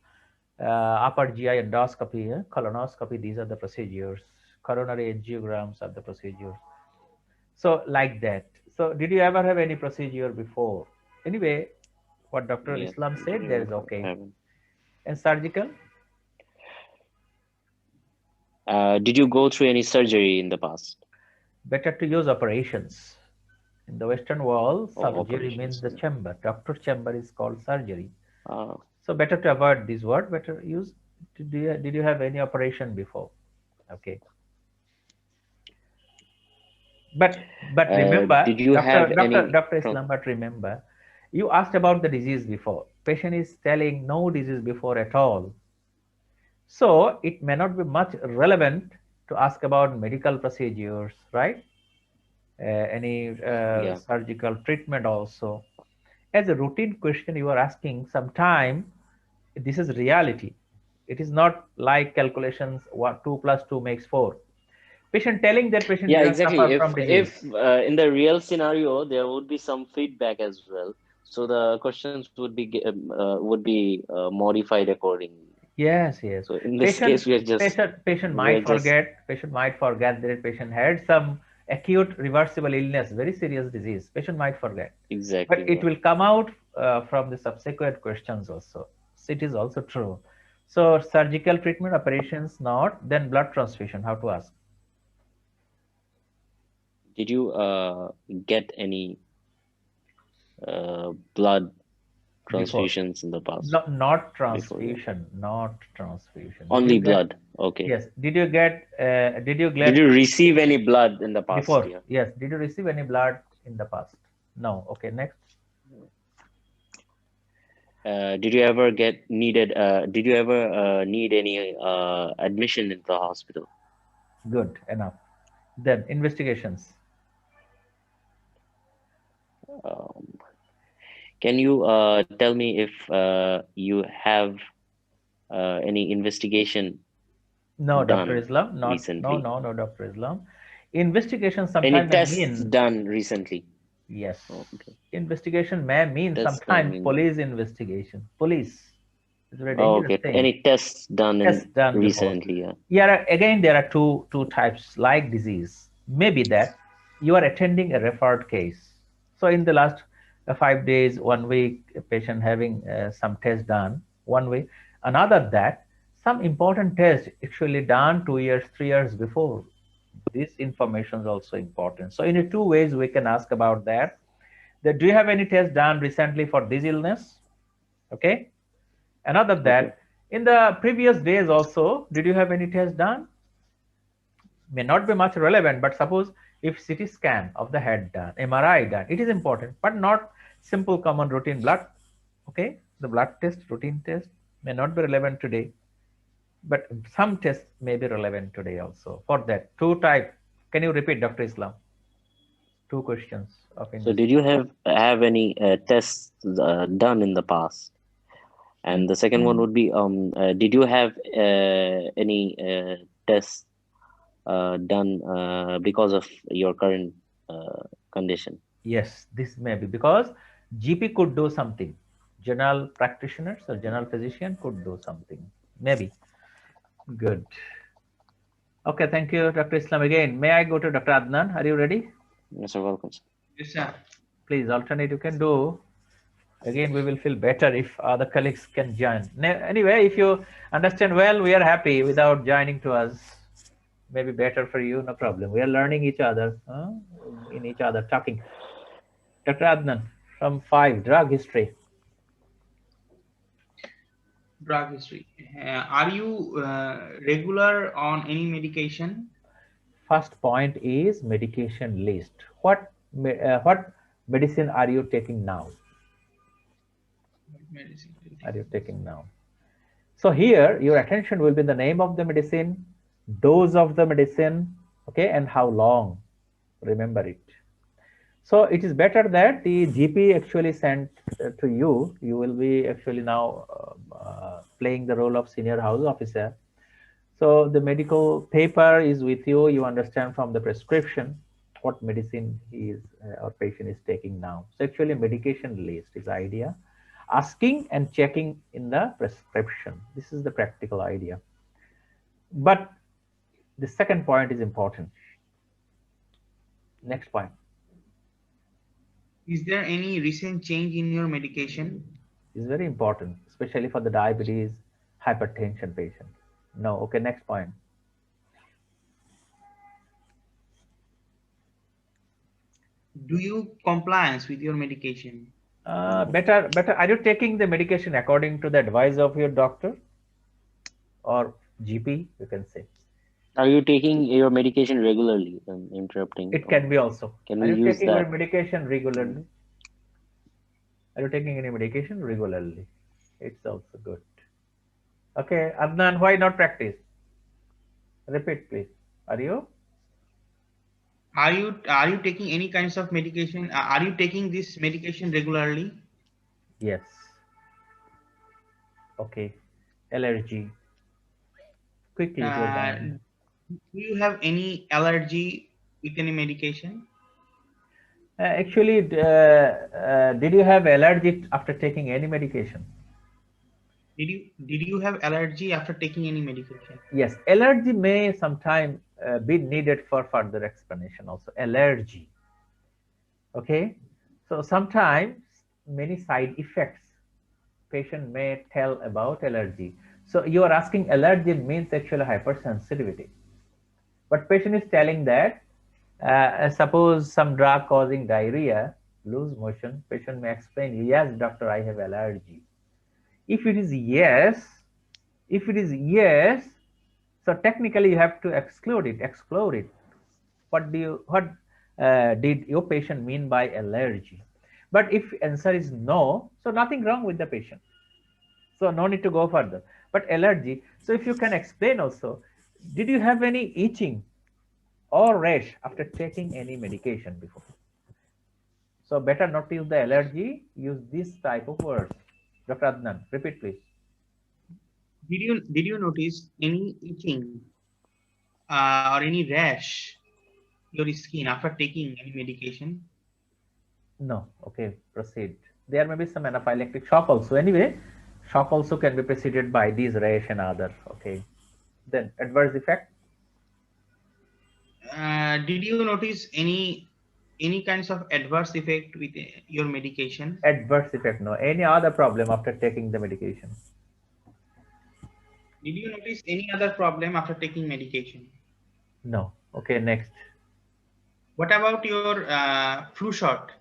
upper GI endoscopy, colonoscopy, these are the procedures. Coronary angiograms are the procedures. So like that. So did you ever have any procedure before? Anyway, what Dr. Yeah. Islam said, there You is okay. haven't. And surgical, Did you go through any surgery in the past? better to use operations. In the Western world, Oh, surgery means operations. the Yeah. chamber. Doctor chamber is called surgery. Uh, So better to avoid this word. Better use. Did you have any operation before? Okay. But remember, did you have any Doctor from? Islam. But remember, you asked about the disease before. Patient is telling no disease before at all. So it may not be much relevant to ask about medical procedures, right? Any Yeah. surgical treatment also. As a routine question you are asking, sometime this is reality. It is not like calculations, what 2 plus 2 makes 4. Patient telling that patient Yeah, didn't exactly. suffer from disease. If in the real scenario there would be some feedback as well, so the questions would be modified accordingly. Yes, yes. So in this Patient, case, patient we're might just forget. Patient might forget that patient had some acute reversible illness, very serious disease. Patient might forget, but exactly, it yeah. will come out from the subsequent questions also. So it is also true. So surgical treatment, operations not, then blood transfusion. How to ask? Did you get any blood Before. transfusions in the past Not before? Yeah, transfusion, not transfusion. Did you only get? blood. Okay. Yes. Did you get? Did you Did get you receive any blood in the past? before? Yeah. Yes. Did you receive any blood in the past? No. Okay. Next. Did you ever get needed? Did you ever need any admission into the hospital? Good enough. Then investigations. Um, can you tell me if you have any investigation No, Dr. done Islam. Not. No. recently? No. No, Dr. Islam. Investigation Any sometimes may tests mean done recently? yes. Oh, okay. Investigation may mean Tests done sometimes in. police investigation. Police is a very Oh, dangerous okay. thing. Any tests done Tests in done before. recently? Yeah. Yeah, again, there are two types like disease. Maybe that you are attending a referred case. So in the last 5 days, 1 week, a patient having some test done 1 week. Another that some important test actually done 2 years, 3 years before. This information is also important. So in two ways we can ask about that. That do you have any test done recently for this illness? Okay. Another Okay. that in the previous days also, did you have any test done? May not be much relevant, but suppose if CT scan of the head done, MRI done, it is important, but not simple common routine blood. Okay, the blood test, routine test may not be relevant today, but some tests may be relevant today also. For that, two type. Can you repeat, Dr. Islam? Two questions of So did you investigation. have any tests done in the past? And the second one Mm, would be did you have any tests done because of your current condition? yes, this may be because GP could do something. General practitioners or general physician could do something. Maybe. Good. Okay, thank you, Dr. Islam. Again, may I go to Dr. Adnan? Are you ready? Yes, you're welcome, sir. Yes, sir. Please, alternate you can do. Again, we will feel better if other colleagues can join. Anyway, if you understand well, we are happy without joining to us. Maybe better for you, no problem. We are learning each other, in each other, talking. Dr. Adnan, from 5, drug history. Drug history. Are you regular on any medication? First point is medication list. What medicine are you taking now? Medicine. Are you taking now? So here your attention will be the name of the medicine, dose of the medicine, okay, and how long. Remember it. So it is better that the GP actually sent to you. You will be actually now playing the role of senior house officer. So the medical paper is with you. You understand from the prescription what medicine he is or patient is taking now. So actually medication list is idea. Asking and checking in the prescription. This is the practical idea. But the second point is important. Next point Is there any recent change in your medication? is very important, especially for the diabetes, hypertension patient. No, okay, next point. Do you compliance with your medication? Better. Are you taking the medication according to the advice of your doctor or GP? You can say Are you taking your medication regularly? I'm interrupting. it can be also. Can Are we you use taking your that? medication regularly? Are you taking any medication regularly? It's also good. Okay, Adnan, why not practice? Repeat, please. Are you? Are you taking any kinds of medication? Are you taking this medication regularly? Yes. Okay. Allergy. Quickly go Uh, down. Do you have any allergy with any medication? Actually, did you have allergy after taking any medication? Did you have allergy after taking any medication? Yes, allergy may sometime be needed for further explanation also. Allergy. Okay. So sometimes many side effects patient may tell about allergy. So you are asking allergy means actually hypersensitivity. But patient is telling that suppose some drug causing diarrhea, loose motion, patient may explain, yes, doctor, I have allergy. If it is yes, if it is yes, so technically you have to exclude it, explore it. What did your patient mean by allergy? But if answer is no, so nothing wrong with the patient. So no need to go further. But allergy, so if you can explain also, did you have any itching or rash after taking any medication before? So better not to use the allergy, use this type of words. Dr. Adnan, repeat please. Did you notice any itching or any rash your skin after taking any medication? No. Okay, proceed. There may be some anaphylactic shock also. Anyway, shock also can be preceded by these rash and other. Okay. Then adverse effect. Did you notice any kinds of adverse effect with your medication? Adverse effect. No. Any other problem after taking the medication? Did you notice any other problem after taking medication? No. Okay. Next. What about your flu shot?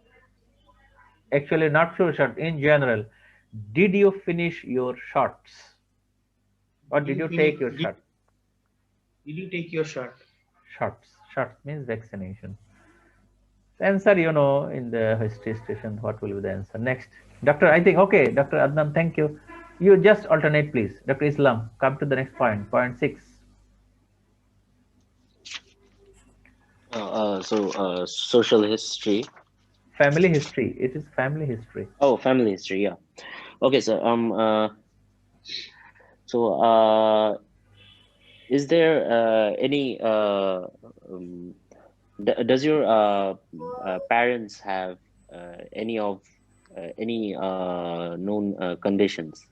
Actually, not flu shot. In general, did you finish your shots or Did did you you finish? take your shot? Did you take your shot? Shots. Shots means vaccination. Answer, you know, in the history station, what will be the answer? Next. Doctor, I think, okay, Dr. Adnan, thank you. You just alternate, please. Dr. Islam, come to the next point, point 6. Social history. Family history. It is family history. Oh, family history. Yeah. Okay. Is there any does your parents have any known conditions?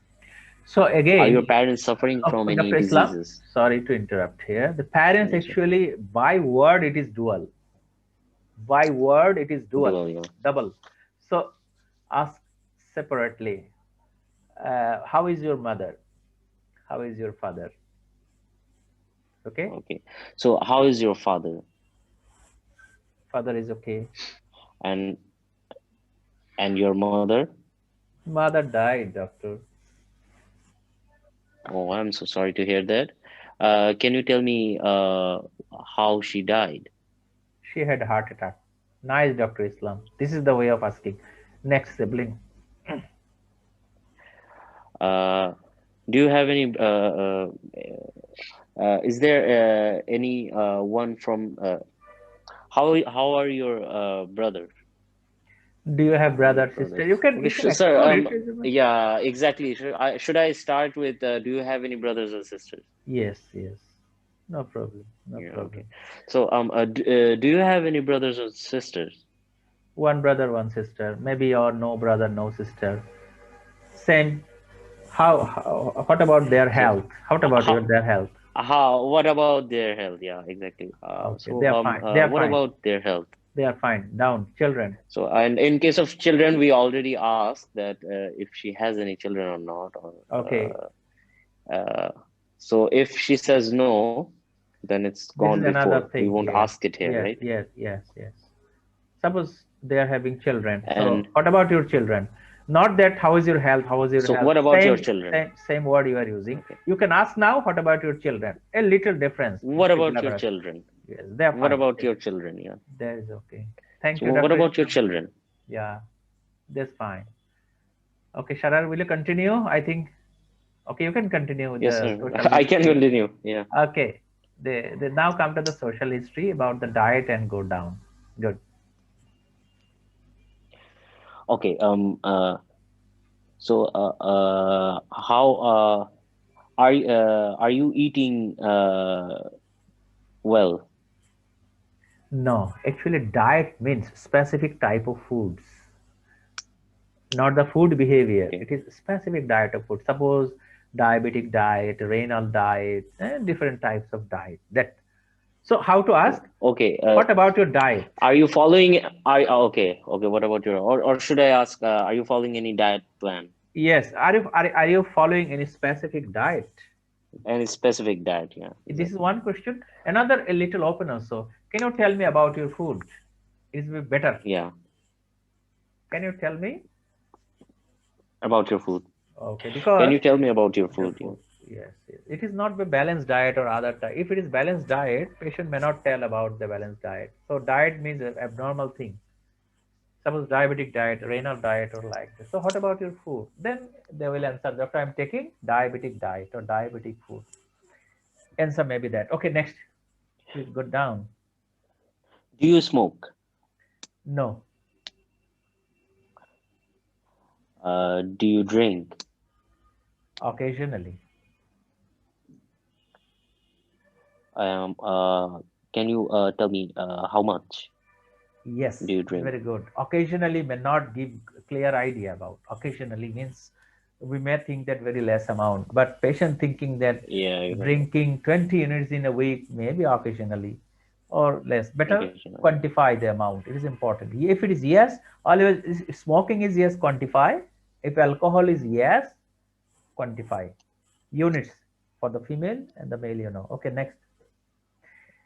So Are your again, parents suffering from any Dr. Islam, diseases? sorry to interrupt here. The parents Yes, sir. actually, by word, it is dual. By word, it is dual, Dual, yeah. double. So ask separately. How is your mother? How is your father? Okay, Okay. So how is your father? father is okay. And your mother? Mother died, doctor. Oh, I'm so sorry to hear that. Can you tell me how she died? She had a heart attack. Nice, Dr. Islam. This is the way of asking. Next sibling. Do you have any is there any one from how are your brothers? Do you have Your brother, sister? brothers. You can Okay, you can sir. explore it. Yeah, exactly. Should I start with do you have any brothers or sisters? Yes, yes. No problem. No Yeah, okay. problem. So do you have any brothers or sisters? One brother, one sister. Maybe or no brother, no sister. Same. How what about their So health? How about your how their health? what about their health? Yeah, exactly. Okay, they are fine. They are What fine. about their health? They are fine. Down. Children. So, and in case of children, we already asked that if she has any children or not. Or Okay. so if she says no, then it's This gone is before. another We thing won't here. ask it here, Yes, right? yes, yes, yes. Suppose they are having children. And So what about your children? Not that how is your health, how is your so, health. what about your children? Same word you are using. Okay. You can ask now, what about your children? A little difference. What about your children? Yes, they are What fine. about your children? Yeah. That is okay. Thank So, you, what Dr. about your Islam. children? Yeah, that's fine. Okay, Sharar, will you continue? I think, okay, you can continue with Yes, the sir. social I can history. continue. Yeah. Okay, they now come to the social history about the diet and go down. Good. Okay. So, how are you eating well? No, actually diet means specific type of foods, not the food behavior. Okay. It is specific diet of food. Suppose diabetic diet, renal diet, and different types of diet. That. So how to ask? Okay. What about your diet? Are you following? Okay. Okay. What about your? Or should I ask? Are you following any diet plan? Yes. Are you following any specific diet? Any specific diet? Yeah. This is Exactly. one question. Another a little open also. Can you tell me about your food? It will be better. Yeah. Can you tell me? About your food. Okay, Can because you tell me about your your food? Yeah. food. Yes, yes. It is not a balanced diet or other diet. If it is balanced diet, patient may not tell about the balanced diet. So diet means an abnormal thing. Suppose diabetic diet, renal diet, or like this. So what about your food? Then they will answer, doctor, I'm taking diabetic diet or diabetic food. Answer maybe that. Okay, next. Please go down. Do you smoke? No, Do you drink? occasionally. Can you tell me how much Yes, do you it's drink? very good. Occasionally may not give clear idea about. Occasionally means we may think that very less amount, but patient thinking that Yeah. You heard that. drinking 20 units in a week, maybe occasionally or less. Better Occasionally. quantify the amount. It is important. If it is yes, always if smoking is yes, quantify. If alcohol is yes, quantify. Units for the female and the male, you know. Okay, next.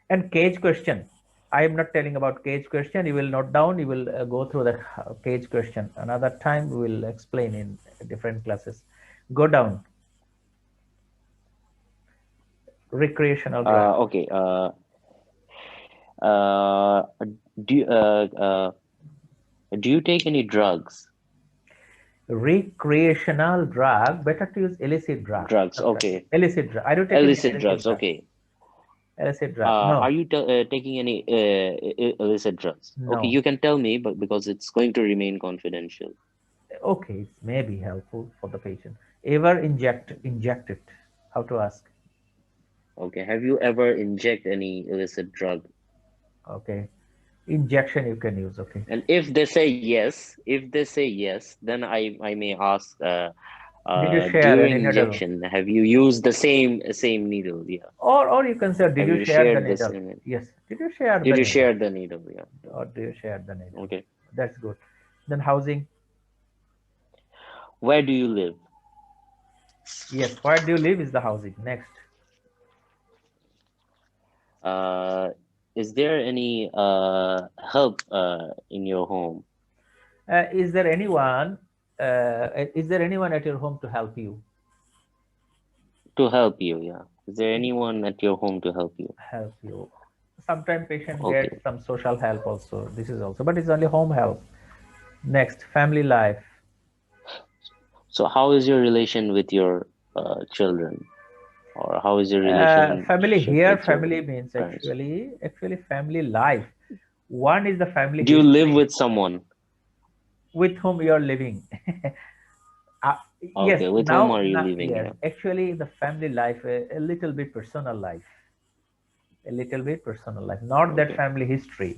And cage question. I am not telling about cage question. You will note down. You will go through the cage question. Another time we will explain in different classes. Go down. Recreational drug. Okay. Uh, do you, uh, uh, do you take any drugs? Recreational drug. Better to use illicit drug. Drugs. Doctor. Okay. Illicit drug. I don't take any Illicit illicit drugs. drug. Okay. Illicit drug. No. Are you taking any illicit drugs? Okay, No. you can tell me, but because it's going to remain confidential. Okay. It may be helpful for the patient. Ever inject it? How to ask? Okay. Have you ever inject any illicit drug? Okay. Injection you can use. Okay. And if they say yes, then I may ask Did you share any during needle? injection, have you used the same needle? Yeah. Or you can say, did Have you you share the shared the needle? same? Yes. Did you share Did the you needle? share the needle? Yeah. Or do you share the needle? Okay. That's good. Then housing. Where do you live? Yes. Where do you live is the housing. Next. Uh, is there any help in your home? Is there anyone? Is there anyone at your home to help you? To help you, yeah. Is there anyone at your home to help you? Help you. Sometimes patient Okay. gets some social help also. This is also, but it's only home help. Next, family life. So how is your relation with your children, or how is your Family relationship here. with your Family means parents? actually family life. One is the family Do you live history with someone? with whom you are living. Uh, yes, Okay, with whom now, are you living? yes, Yeah. actually the family life, a little bit personal life, a little bit personal life, not that Okay. family history.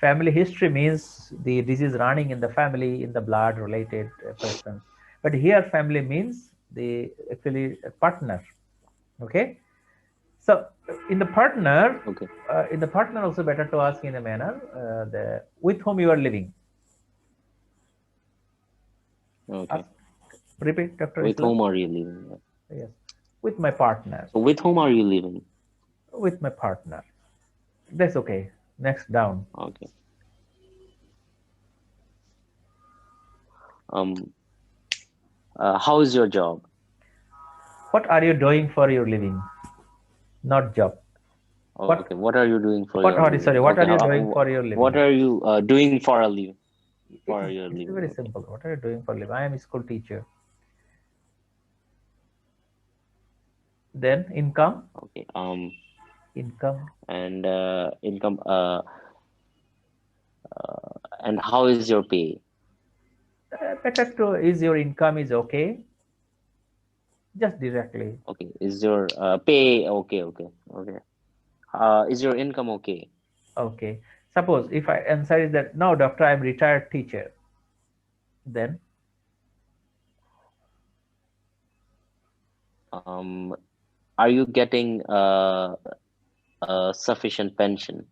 Family history means the disease running in the family, in the blood related persons. But here family means the actually partner. Okay. So Okay. in the partner also better to ask in a manner, the with whom you are living. Okay. Ask, repeat, Dr. With Islam. whom are you living? Yeah. Yes, with my partner. So with whom are you living? With my partner. That's okay. Next down. Okay. Um. How is your job? What are you doing for your living? Not job. Oh, What? okay. What are you doing for What? your Sorry, living? sorry. What Okay. are you doing for your What living? are you doing for a living? It For is. your It's living. very Okay. simple. What are you doing for living? I am a school teacher. Then income. Okay. Income. And income. And how is your pay? Better to is your income is okay. Just directly. Okay. Is your pay okay? Okay. Okay. Is your income okay? Okay. Suppose if I answer is that no, doctor, I'm retired teacher, then Um, are you getting sufficient pension?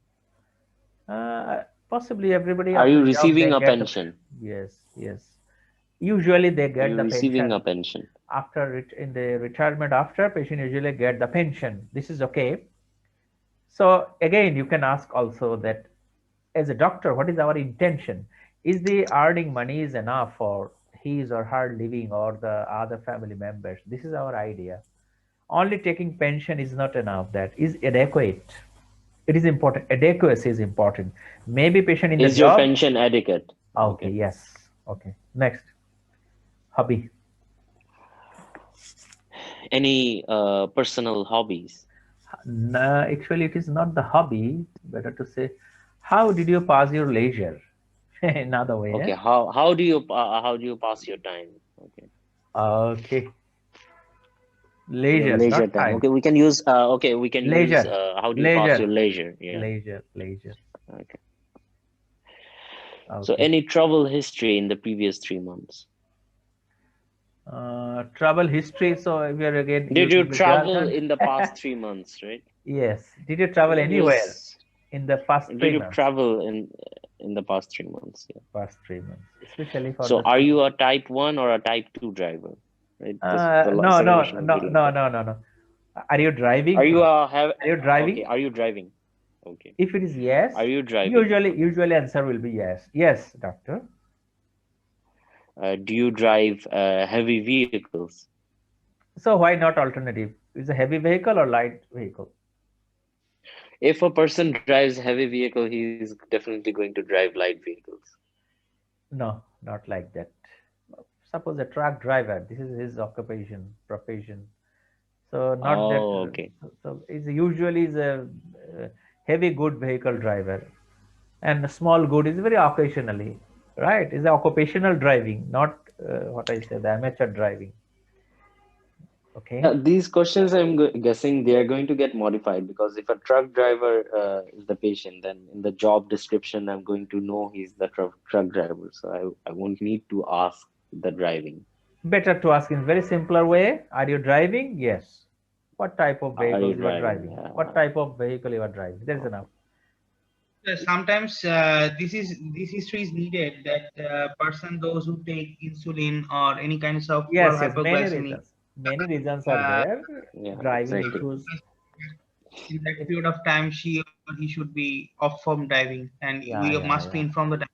possibly everybody Are you after job they receiving a get the pension? yes, yes. Usually they Are get you the receiving a pension pension? after in the retirement after patient usually get the pension. This is okay. So again, you can ask also that as a doctor, what is our intention? Is the earning money is enough for his or her living or the other family members? This is our idea. Only taking pension is not enough. That is adequate. It is important. Adequacy is important. Maybe patient in the Is your job. pension adequate? Okay, Okay. yes. Okay. Next. Hobby. Any personal hobbies? No, actually, it is not the hobby. Better to say, how did you pass your leisure? Another way, eh? Okay. How do you pass your time? Okay. Okay. Your Leisure, leisure not time. time. Okay, we can use Leisure. how do you pass your Leisure. leisure? Yeah. Leisure. Leisure. Okay. So Okay. any travel history in the previous 3 months? Travel history. So we are again Did you using the travel jargon. in the past 3 months, right? Yes. Did you We travel can anywhere use in the past did three you months? travel in the past 3 months? Yeah. Past 3 months, especially for So the are three. you a type 1 or a type 2 driver? Right? This No, second no, question will be no, like no, that. no, no, no. Are you Are driving you first? have Are you okay, driving? are you driving? Okay. If it is yes, Are you driving? usually answer will be yes. Yes, doctor. Do you drive heavy vehicles? So why not alternative? Is a heavy vehicle or light vehicle? If a person drives heavy vehicle, he's definitely going to drive light vehicles. No, not like that. Suppose a truck driver. This is his occupation, profession. So not that. Oh, okay. So is usually is a heavy good vehicle driver, and a small good is very occasionally, right? Is occupational driving, not what I say the amateur driving. Okay. These questions guessing they are going to get modified because if a truck driver is the patient, then in the job description, I'm going to know he's the truck driver. So I won't need to ask the driving. Better to ask in very simpler way. Are you driving? Yes. What type of Are you vehicles you are driving? driving? What type of vehicle you are driving? There is Okay. enough. Sometimes this history is needed that person those who take insulin or any kinds of for Yes, yes. Many hypoglycemic reasons. Many reasons are uh, there. Yeah, Driving exactly. issues. in that It, period of time she or he should be off from driving and yeah, we yeah, must yeah. inform the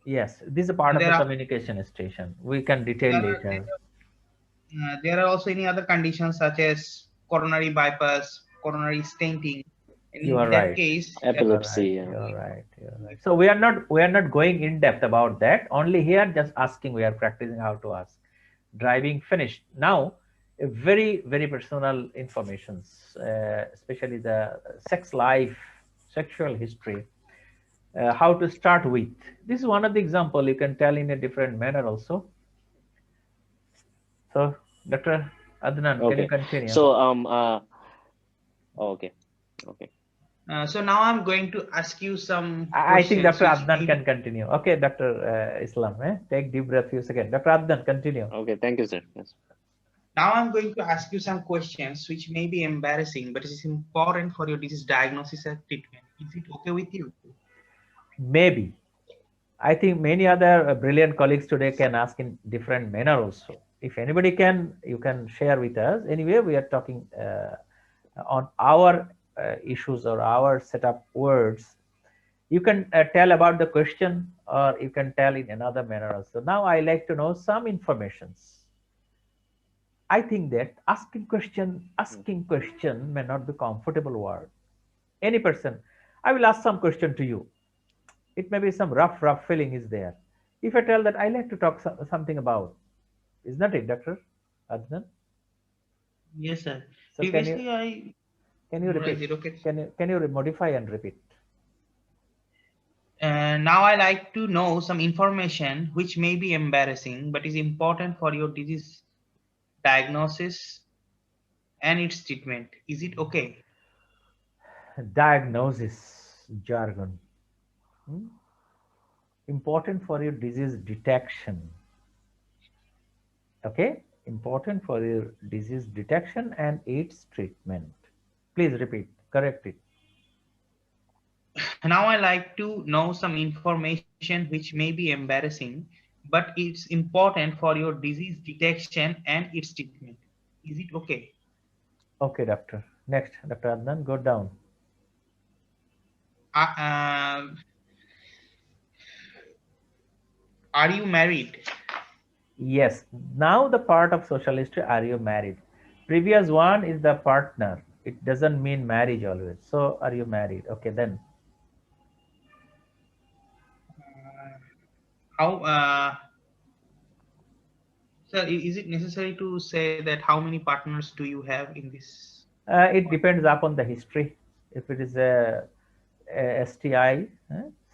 Yes, this is a part and of the communication station. We can detail later. there are also any other conditions such as coronary bypass, coronary stenting. And You in are that right. case, You are Epilepsy. right. Yeah. You are right. You are right. So we are not going in depth about that. Only here, just asking. We are practicing how to ask. Driving finished. Now, a very personal informations, especially the sex life, sexual history. How to start with. This is one of the example you can tell in a different manner also. So, Dr. Adnan, can you Okay. continue? So okay. Okay. so now I'm going to ask you some I think questions Dr. which Adnan maybe can continue. Okay, Dr. Islam, take deep breath few seconds. Dr. Adnan, continue. Okay. Thank you, sir. Yes. now I'm going to ask you some questions which may be embarrassing, but it is important for your disease diagnosis and treatment. Is it okay with you? Maybe. I think many other brilliant colleagues today can ask in different manner also. If anybody can, you can share with us. Anyway, we are talking on our issues or our setup words. You can tell about the question or you can tell in another manner also. Now I like to know some informations. I think that asking question may not be comfortable word. Any person, I will ask some question to you. It may be some rough feeling is there. If I tell that I like to talk something about, is not it, Doctor Adnan? Yes, sir. So Previously, I can you memorize repeat? it. Okay. Can you modify and repeat? Now I like to know some information which may be embarrassing but is important for your disease diagnosis and its treatment. Is it okay? Diagnosis jargon. Hmm? Important for your disease detection. Okay, important for your disease detection and its treatment. Please repeat, correct it. Now I like to know some information which may be embarrassing, but it's important for your disease detection and its treatment. Is it okay? Okay, doctor. Next, Dr. Adnan, go down. Uh, uh, are you married? Yes, now the part of social history, are you married? Previous one is the partner. It doesn't mean marriage always. So, are you married? Okay, then. How? Sir, is it necessary to say that how many partners do you have in this? It depends upon the history. If it is a STI,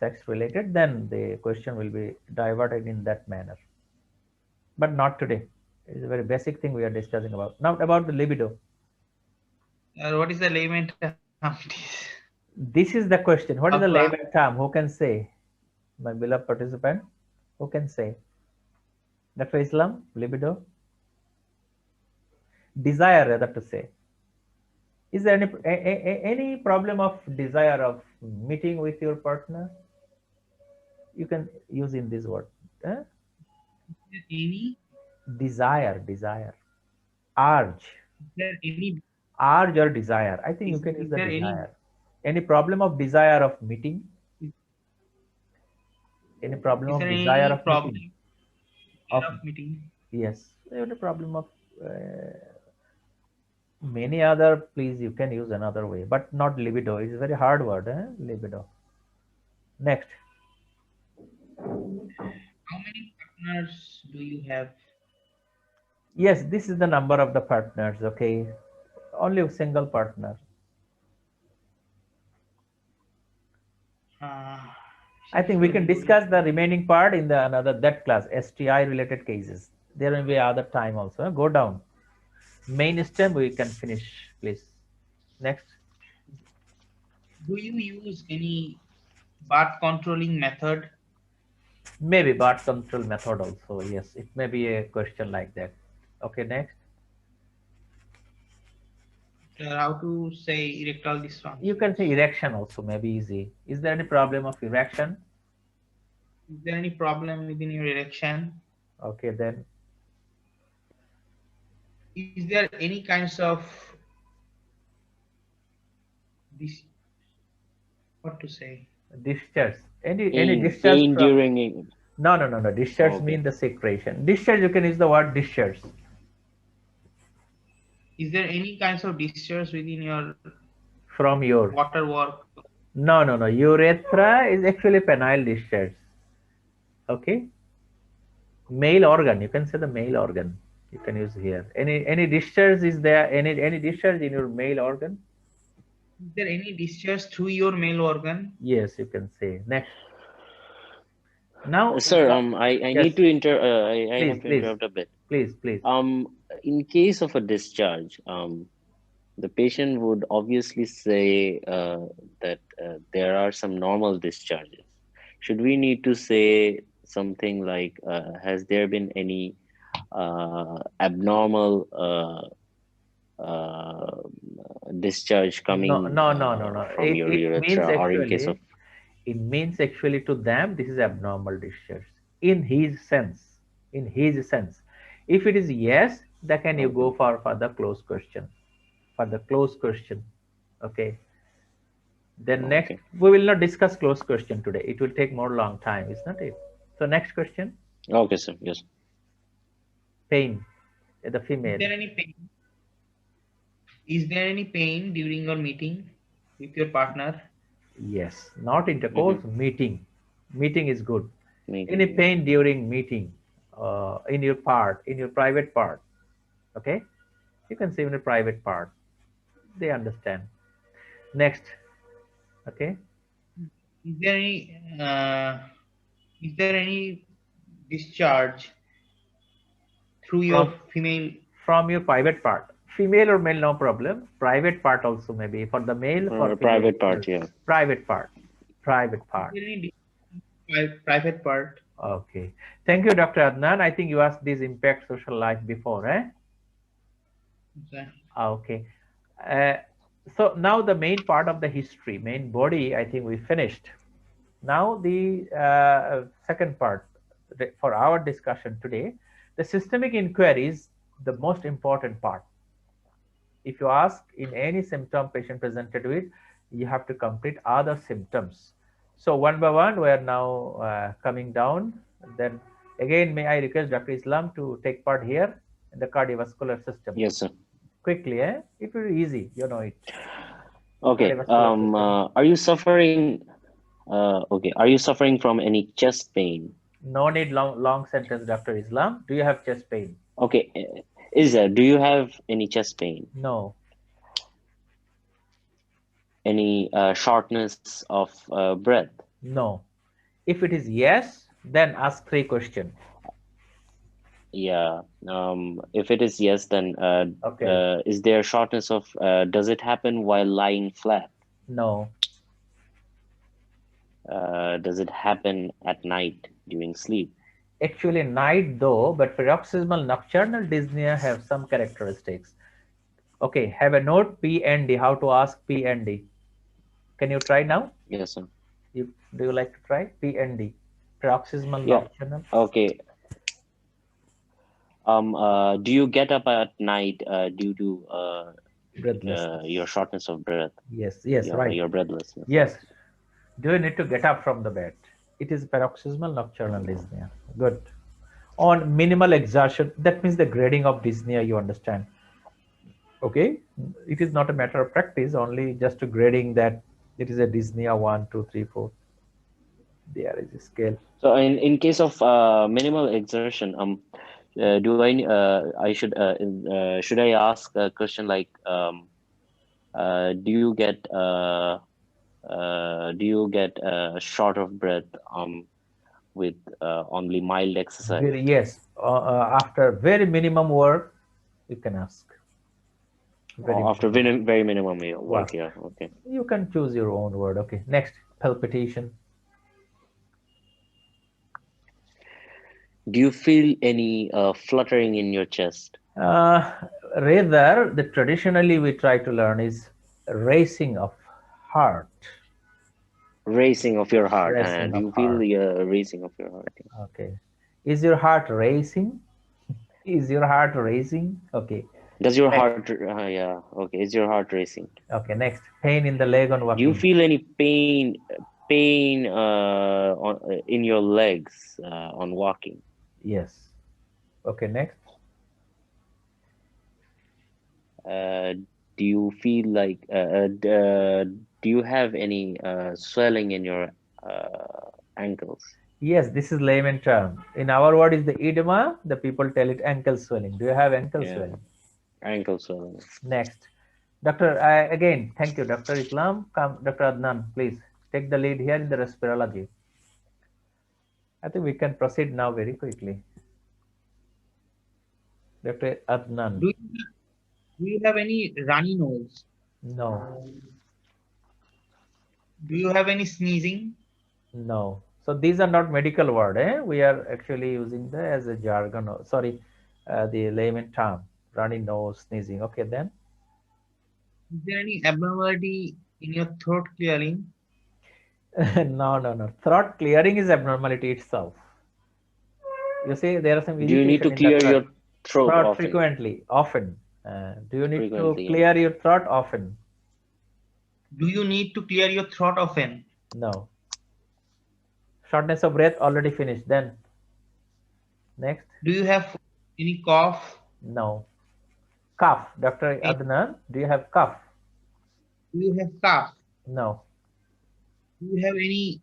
sex related, then the question will be diverted in that manner. But not today. It is a very basic thing we are discussing about. Now, about the libido. What is the layman term? This is the question. What is the Of, layman term? Who can say? My beloved participant, who can say? Dr. Islam, libido? Desire, rather to say. Is there any problem of desire of meeting with your partner? You can use in this word. any? Desire, urge. Is there any? Urge or desire. I think you can use Is the there any? desire. Any problem of desire of meeting? Any problem Is of there desire any of problem meeting? Of of meeting? yes, any problem of many other. Please, you can use another way, but not libido. It's a very hard word. Libido. Next. How many partners do you have? Yes, this is the number of the partners. Okay, only a single partner. Uh, I think we can discuss the remaining part in the another that class, STI related cases. There will be other time also. Go down. Main stem we can finish, please. Next. Do you use any birth controlling method? Maybe birth control method also. Yes, it may be a question like that. Okay, next. How to say erectile You dysfunction? can say erection also, maybe easy. Is there any problem of erection? Is there any problem within your erection? Okay, then. Is there any kinds of this? What to say? Discharge. Any Pain, discharge pain from? during. No. Discharge Okay. mean the secretion. Discharge, you can use the word discharge. Is there any kinds of discharge within your From your. water work? No. Urethra is actually penile discharge. Okay. Male organ. You can say the male organ. You can use here. Any discharge is there? Any discharge in your male organ? Is there any discharge through your male organ? Yes, you can say. Next. Now, Sir, I need yes, to I please, have to please, interrupt a bit. please. In case of a discharge, the patient would obviously say that there are some normal discharges. Should we need to say something like, has there been any abnormal uh, discharge coming No. from your urethra, or in case of? It means actually to them this is abnormal discharge in his sense. In his sense, if it is yes, then can you Okay. go for the close question? For the close question, okay. Then next, Okay. we will not discuss close question today. It will take more long time, is not it? So next question, Okay, sir. Yes. pain, the Is female. there any pain? Is there any pain during your meeting with your partner? Yes, not Mm-hmm. intercourse, meeting. Meeting is good. Any Meeting. pain during meeting, in your private part, okay? You can say in your private part. They understand. Next, okay? Is there any is there any discharge through your From female? from your private part. Female or male, no problem. Private part also maybe for the male, for female. Private part, yeah. Private part. Private Is part. there any private part? Okay. Thank you, Dr. Adnan. I think you asked this impact social life before, eh? Okay. Okay. Uh, so now the main part of the history, main body, I think we finished. Now the second part for our discussion today, the systemic inquiry is the most important part. If you ask in any symptom patient presented with, you have to complete other symptoms. So one by one, we are now coming down. Then again, may I request Dr. Islam to take part here in the cardiovascular system? Yes, sir. Quickly, eh? It will be easy, you know it. Okay. Cardiovascular system. Are you suffering? Okay. Are you suffering from any chest pain? No need long sentence, Dr. Islam. Do you have chest pain? Okay. Do you have any chest pain? No. Any shortness of breath? No. If it is yes, then ask 3 questions. Yeah. If it is yes, then Okay. is there shortness of? Does it happen while lying flat? No. Does it happen at night during sleep? Actually, night though, but paroxysmal nocturnal dyspnea have some characteristics. Okay, have a note P and D, how to ask P and D. Can you try now? Yes, sir. Do you like to try P and D? Paroxysmal Yeah. nocturnal. Okay. Do you get up at night due to Breathlessness. your shortness of breath? Yes, right. Your breathlessness. Yes. Do you need to get up from the bed? It is paroxysmal nocturnal dyspnea. Good. On minimal exertion, that means the grading of dyspnea, you understand. Okay, it is not a matter of practice, only just to grading that it is a dyspnea 1, 2, 3, 4. There is a scale. So in case of minimal exertion, should I ask a question like do you get short of breath with only mild exercise? Yes, after very minimum work, you can ask. After very minimum work, Wow. yeah. Okay. You can choose your own word. Okay, next, palpitation. Do you feel any fluttering in your chest? Rather, the traditionally we try to learn is racing of heart. Racing of your heart. Racing Do of you feel heart. the racing of your heart? Okay. Is your heart racing? Is your heart racing? Okay. Does your Next. heart? Yeah. Okay. Is your heart racing? Okay. Next, pain in the leg on Do walking. you feel any pain in your legs on walking? Yes. Okay. Next. Do you feel like do you have any swelling in your ankles? Yes, this is layman term. In our word is the edema. The people tell it ankle swelling. Do you have ankle swelling? Ankle swelling. Next, Doctor. Again, thank you, Dr. Islam. Come, Dr. Adnan, please take the lead here in the respirology. I think we can proceed now very quickly. Dr. Adnan. Do you have any runny nose? No. Do you have any sneezing? No. So these are not medical word. We are actually using the as a jargon. Sorry, the layman term. Runny nose, sneezing. Okay, then. Is there any abnormality in your throat clearing? No. Throat clearing is abnormality itself. You see, there are some Do you need to irritation in the clear your throat throat often? frequently, often. Do you need to Frequently, clear your throat often? Do you need to clear your throat often? No. Shortness of breath already finished. Then next. Do you have any cough? No. Cough. Dr. Adnan, do you have cough? Do you have cough? No. Do you have any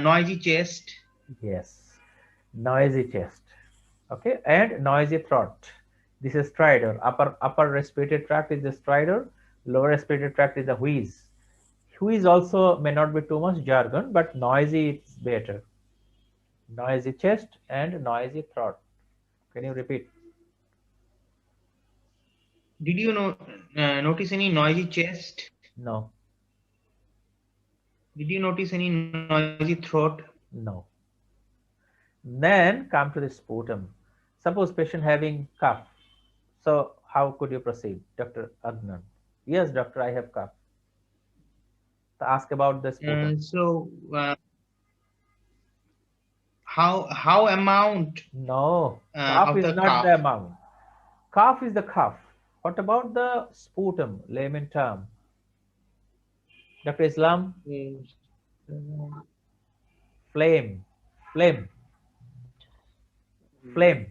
noisy chest? Yes. Noisy chest. Okay, and noisy throat. This is stridor. Upper respiratory tract is the stridor. Lower respiratory tract is the wheeze. Wheeze also may not be too much jargon, but noisy is better. Noisy chest and noisy throat. Can you repeat? Did you notice any noisy chest? No, Did you notice any noisy throat? no. Then come to the sputum. Suppose patient having cough. So how could you proceed, Dr. Adnan? Yes, doctor, I have cough. So ask about the sputum. How amount No, cough of is the not cough? the amount. Cough is the cough. What about the sputum, layman term? Dr. Islam, Is, flame, flame, flame.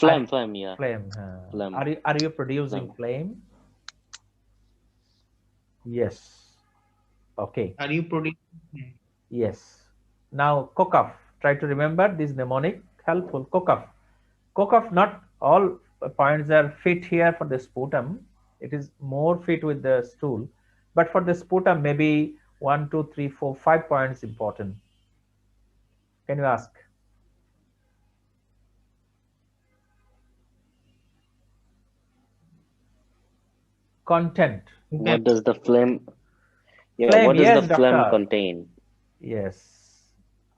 Are, Phlegm, yeah. flame. Phlegm, Are you producing phlegm. flame? Yes. Okay. are you producing? Yes. Now cough. Try to remember this mnemonic. Helpful. Cough. Cough. Not all points are fit here for the sputum. It is more fit with the stool, but for the sputum, maybe 1, 2, 3, 4, 5 points important. Can you ask? Content. What does the phlegm? Yeah, Flame. what does the Yes, phlegm doctor. contain? Yes.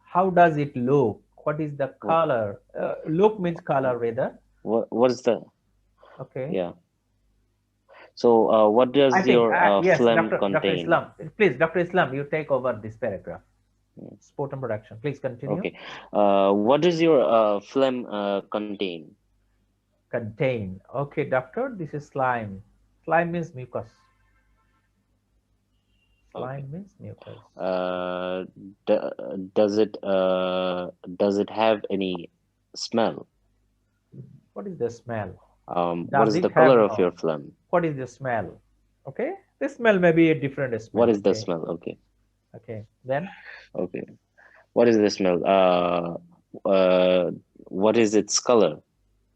How does it look? What is the What color? Look means color, rather. what is the Okay. yeah? So what I does think, your yes, phlegm Dr. contain? Islam. Please, Dr. Islam, you take over this paragraph. Sputum production. Please continue. Okay. What does your phlegm contain? Contain. Okay, doctor, this is slime. Slime means mucus. Okay. Slime means mucus. Uh, d does it have any smell? What is the smell? What Does is the it color have of your no? phlegm? What is the smell? Okay, the smell may be a different What smell. is the Okay, smell? Okay. okay. Then, Okay. What is the smell? What is its color?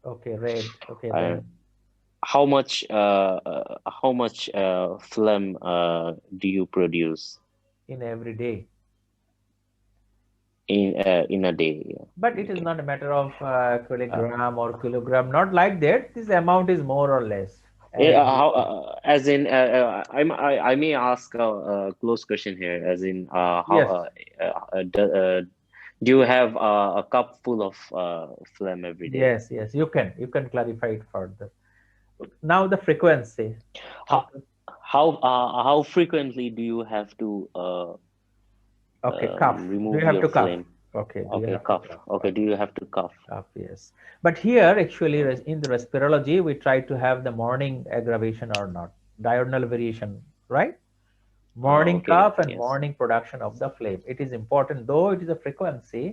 okay, red. Okay, Uh, then how much phlegm do you produce in every day. in a day? Yeah. But it is Okay. not a matter of Uh, kilogram or kilogram. Not like that. This amount is more or less yeah, as you how, see. as in, I may ask a close question here, as in, Yes, do you have a cup full of phlegm every day? yes, yes. You can clarify it further. Now the frequency. How How to, how frequently do you have to okay, cough. Do remove you have your to cough? phlegm? Okay, do you Okay, have to cough. cough? Okay, do Okay, you have to cough? cough, yes. But here, actually, Okay. in the respirology, we try to have the morning aggravation or not, diurnal variation, right? Morning Okay. cough and Yes. morning production of the flame. It is important, though it is a frequency.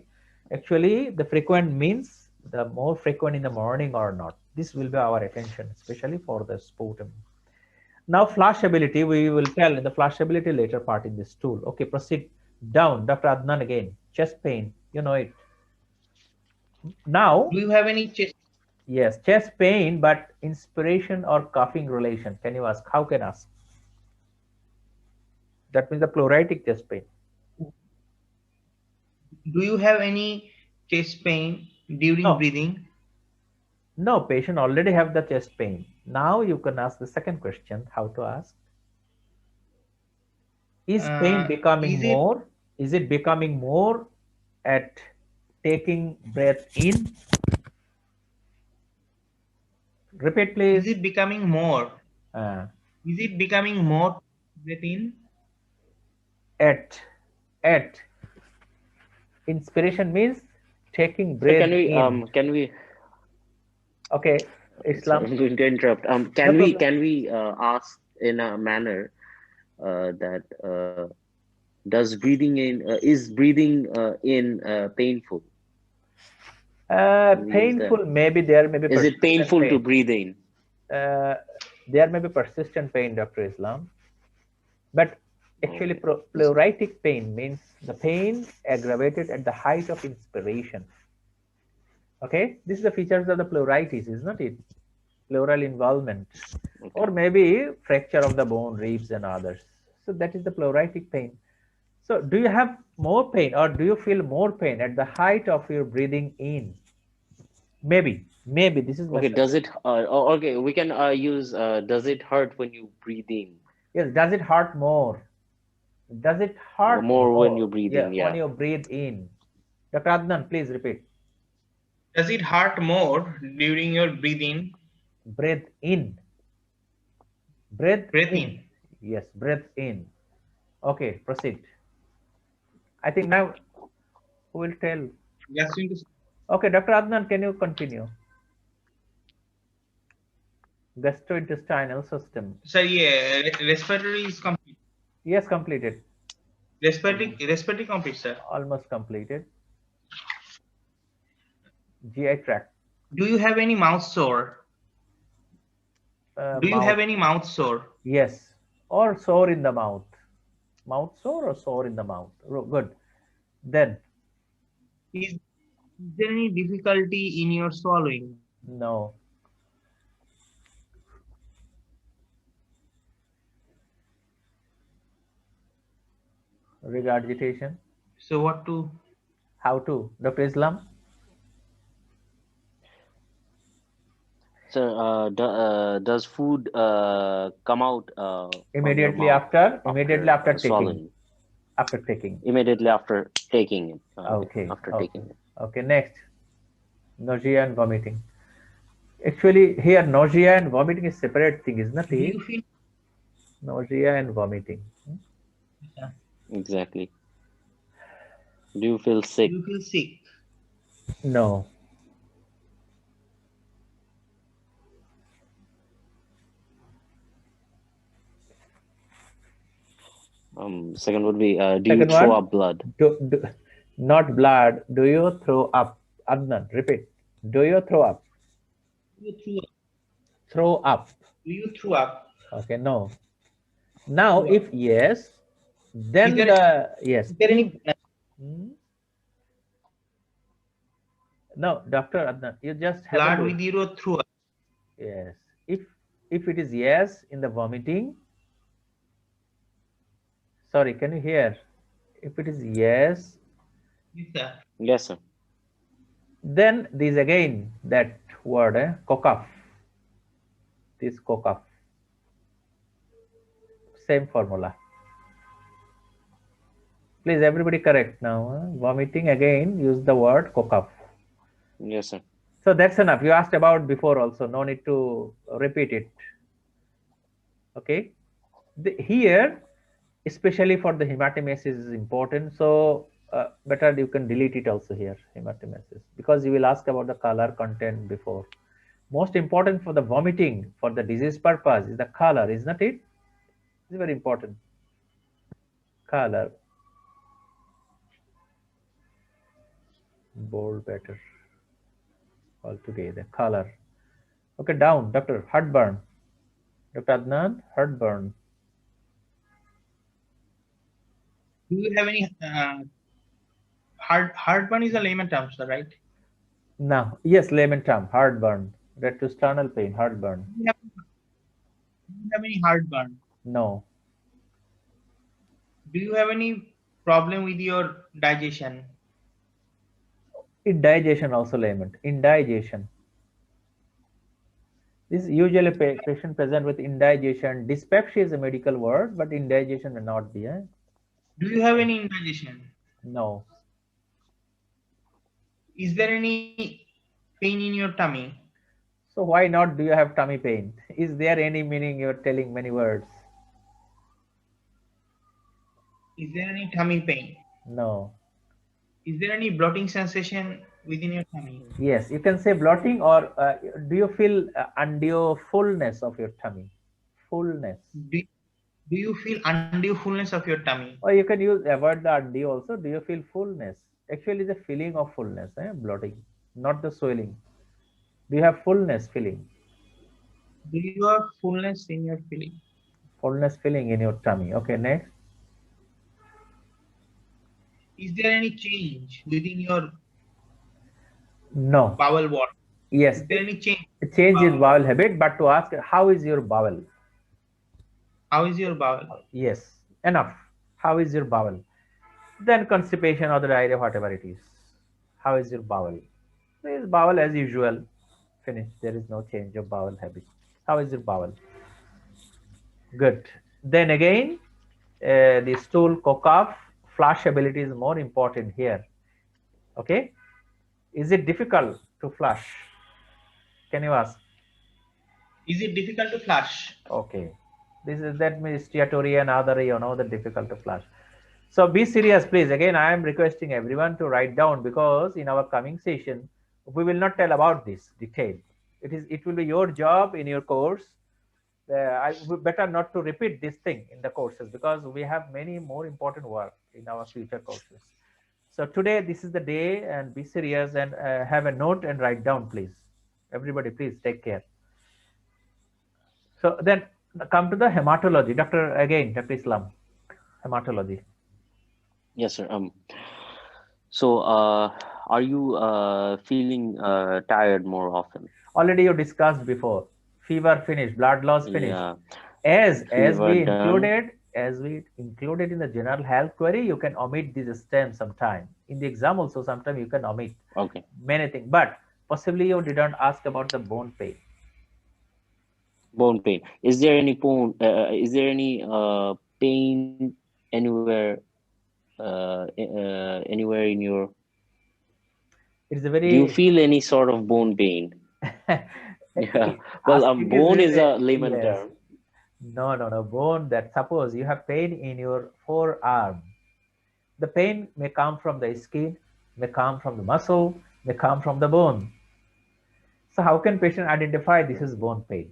Actually, the frequent means the more frequent in the morning or not. This will be our attention, especially for the sputum. Now, flashability, we will tell in the flashability later part in this tool. Okay, proceed down. Dr. Adnan again. Chest pain, you know it. Now, Do you have any chest? yes, chest pain, but inspiration or coughing relation. Can you ask? How can ask? That means the pleuritic chest pain. Do you have any chest pain during No, breathing? no, patient already have the chest pain. Now you can ask the second question, how to ask. Is pain becoming Is it more? Is it becoming more at taking breath in? Repeat, is please. it becoming more? Uh, Is it becoming more within? at, at. Inspiration means taking So breath in. can we Okay, sorry, Islam. I'm going to interrupt. No problem. Can we ask in a manner that does breathing in is breathing in painful? Can we use that? Painful, maybe there may be Is it persistent painful to pain. breathe in? Uh, there may be persistent pain, Dr. Islam. But actually, Okay. pleuritic pain means the pain aggravated at the height of inspiration. Okay, this is the features of the pleuritis, isn't it? Pleural involvement, or Okay. maybe fracture of the bone, ribs, and others. So that is the pleuritic pain. So, do you have more pain, or do you feel more pain at the height of your breathing in? Maybe this is my Okay, suggestion. does it? Okay, we can use. Does it hurt when you breathe in? Yes, does it hurt more? Does it hurt More when you more? breathe Yeah, in. when Yeah. you breathe in. Dr. Adnan, please repeat. Does it hurt more during your breathing? Breathe in. Breathe Breath in. in. Yes, breathe in. Okay, proceed. I think now who will tell? Just going to, Okay, Dr. Adnan, can you continue? Gastrointestinal system. sir, yeah, respiratory is complete. Yes, completed. Respiratory complete, sir. Almost completed. GI tract. Do you have any mouth sore? Do you Mouth. have any mouth sore? Yes. Or sore in the mouth. Mouth sore or sore in the mouth. Good. Then, Is there any difficulty in your swallowing? no. Regurgitation. So what to? How to? Dr. Islam? So, does food come out from your Immediately mouth after? Immediately after after taking. swallowing? After taking. Immediately after taking it. Okay, Okay. after Okay. taking it. Okay. Next. Nausea and vomiting. Actually, here nausea and vomiting is separate thing, isn't Do it? you feel? Nausea and vomiting. Exactly. Do you feel Do sick? you feel sick? No. Second would be, do you Second throw one, up blood? not blood. Do you throw up? Adnan, repeat. Do you throw up? Do you throw up? Throw up. Do you throw up? Okay, no. Now, Throw up. if yes, Is then there the yes. is there If any hmm, no, Doctor Adnan, you just have a blood look. with your throw up? Yes. If it is yes in the vomiting, sorry, can you hear? If it is yes, Yes, sir. Yes, sir. then this again that word, cough. This cough. Same formula. Please, everybody correct now. Vomiting again, use the word cough. Yes, sir. So that's enough. You asked about before also. No need to repeat it. Okay. Here, especially for the hematemesis is important. So better you can delete it also here, hematemesis, because you will ask about the color content before. Most important for the vomiting, for the disease purpose, is the color, isn't it? It's very important. Color. Bold better. Altogether. Color. Okay, down. Doctor, heartburn. Dr. Adnan, heartburn. Do you have any heartburn is a layman term, sir, right? Now, yes, layman term, heartburn. Retrosternal pain, heartburn. Do you have any heartburn? No. Do you have any problem with your digestion? Indigestion also layman. Indigestion. This is usually a patient present with indigestion. Dyspepsia is a medical word, but indigestion may not be. Do you have any indigestion? No. Is there any pain in your tummy? So why not do you have tummy pain? Is there any meaning you're telling many words? Is there any tummy pain? No. Is there any bloating sensation within your tummy? Yes, you can say bloating, or do you feel undue fullness of your tummy? Fullness. Do, do you feel undue fullness of your tummy? Or you can use avoid the undue also. Do you feel fullness? Actually, the feeling of fullness, bloating, not the swelling. Do you have fullness feeling? Do you have fullness in your feeling? Fullness feeling in your tummy. Okay, next. Is there any change within your No. bowel wall? Yes. Is there any change? Change is bowel habit, but to ask how is your bowel? How is your bowel? Yes, enough. How is your bowel? Then constipation or the diarrhea, whatever it is. How is your bowel? There is bowel as usual. Finished. There is no change of bowel habit. How is your bowel? Good. Then again, the stool cough flush ability is more important here. Okay. Is it difficult to flush? Can you ask? Is it difficult to flush? Okay. This is that means steatoria and other, the difficult to flush. So be serious, please. Again, I am requesting everyone to write down because in our coming session, we will not tell about this detail. It will be your job in your course. We better not to repeat this thing in the courses because we have many more important work in our future courses. So today, this is the day and be serious and have a note and write down, please. Everybody, please take care. So then come to the hematology. Dr. Islam, hematology. Yes, sir. So, are you feeling tired more often? Already you discussed before. Fever finished, blood loss finished. Yeah, As fever we done. included in the general health query, you can omit this stem sometime. In the exam also, sometime you can omit Okay. many things. But possibly you didn't ask about the bone pain. Bone pain. Is there any bone? Is there any pain anywhere? Anywhere in your? It's a Do you very feel any sort of bone pain? Yeah. Well, asking is bone is really a layman yes. term. No. Bone that suppose you have pain in your forearm. The pain may come from the skin, may come from the muscle, may come from the bone. So how can patient identify this is bone pain?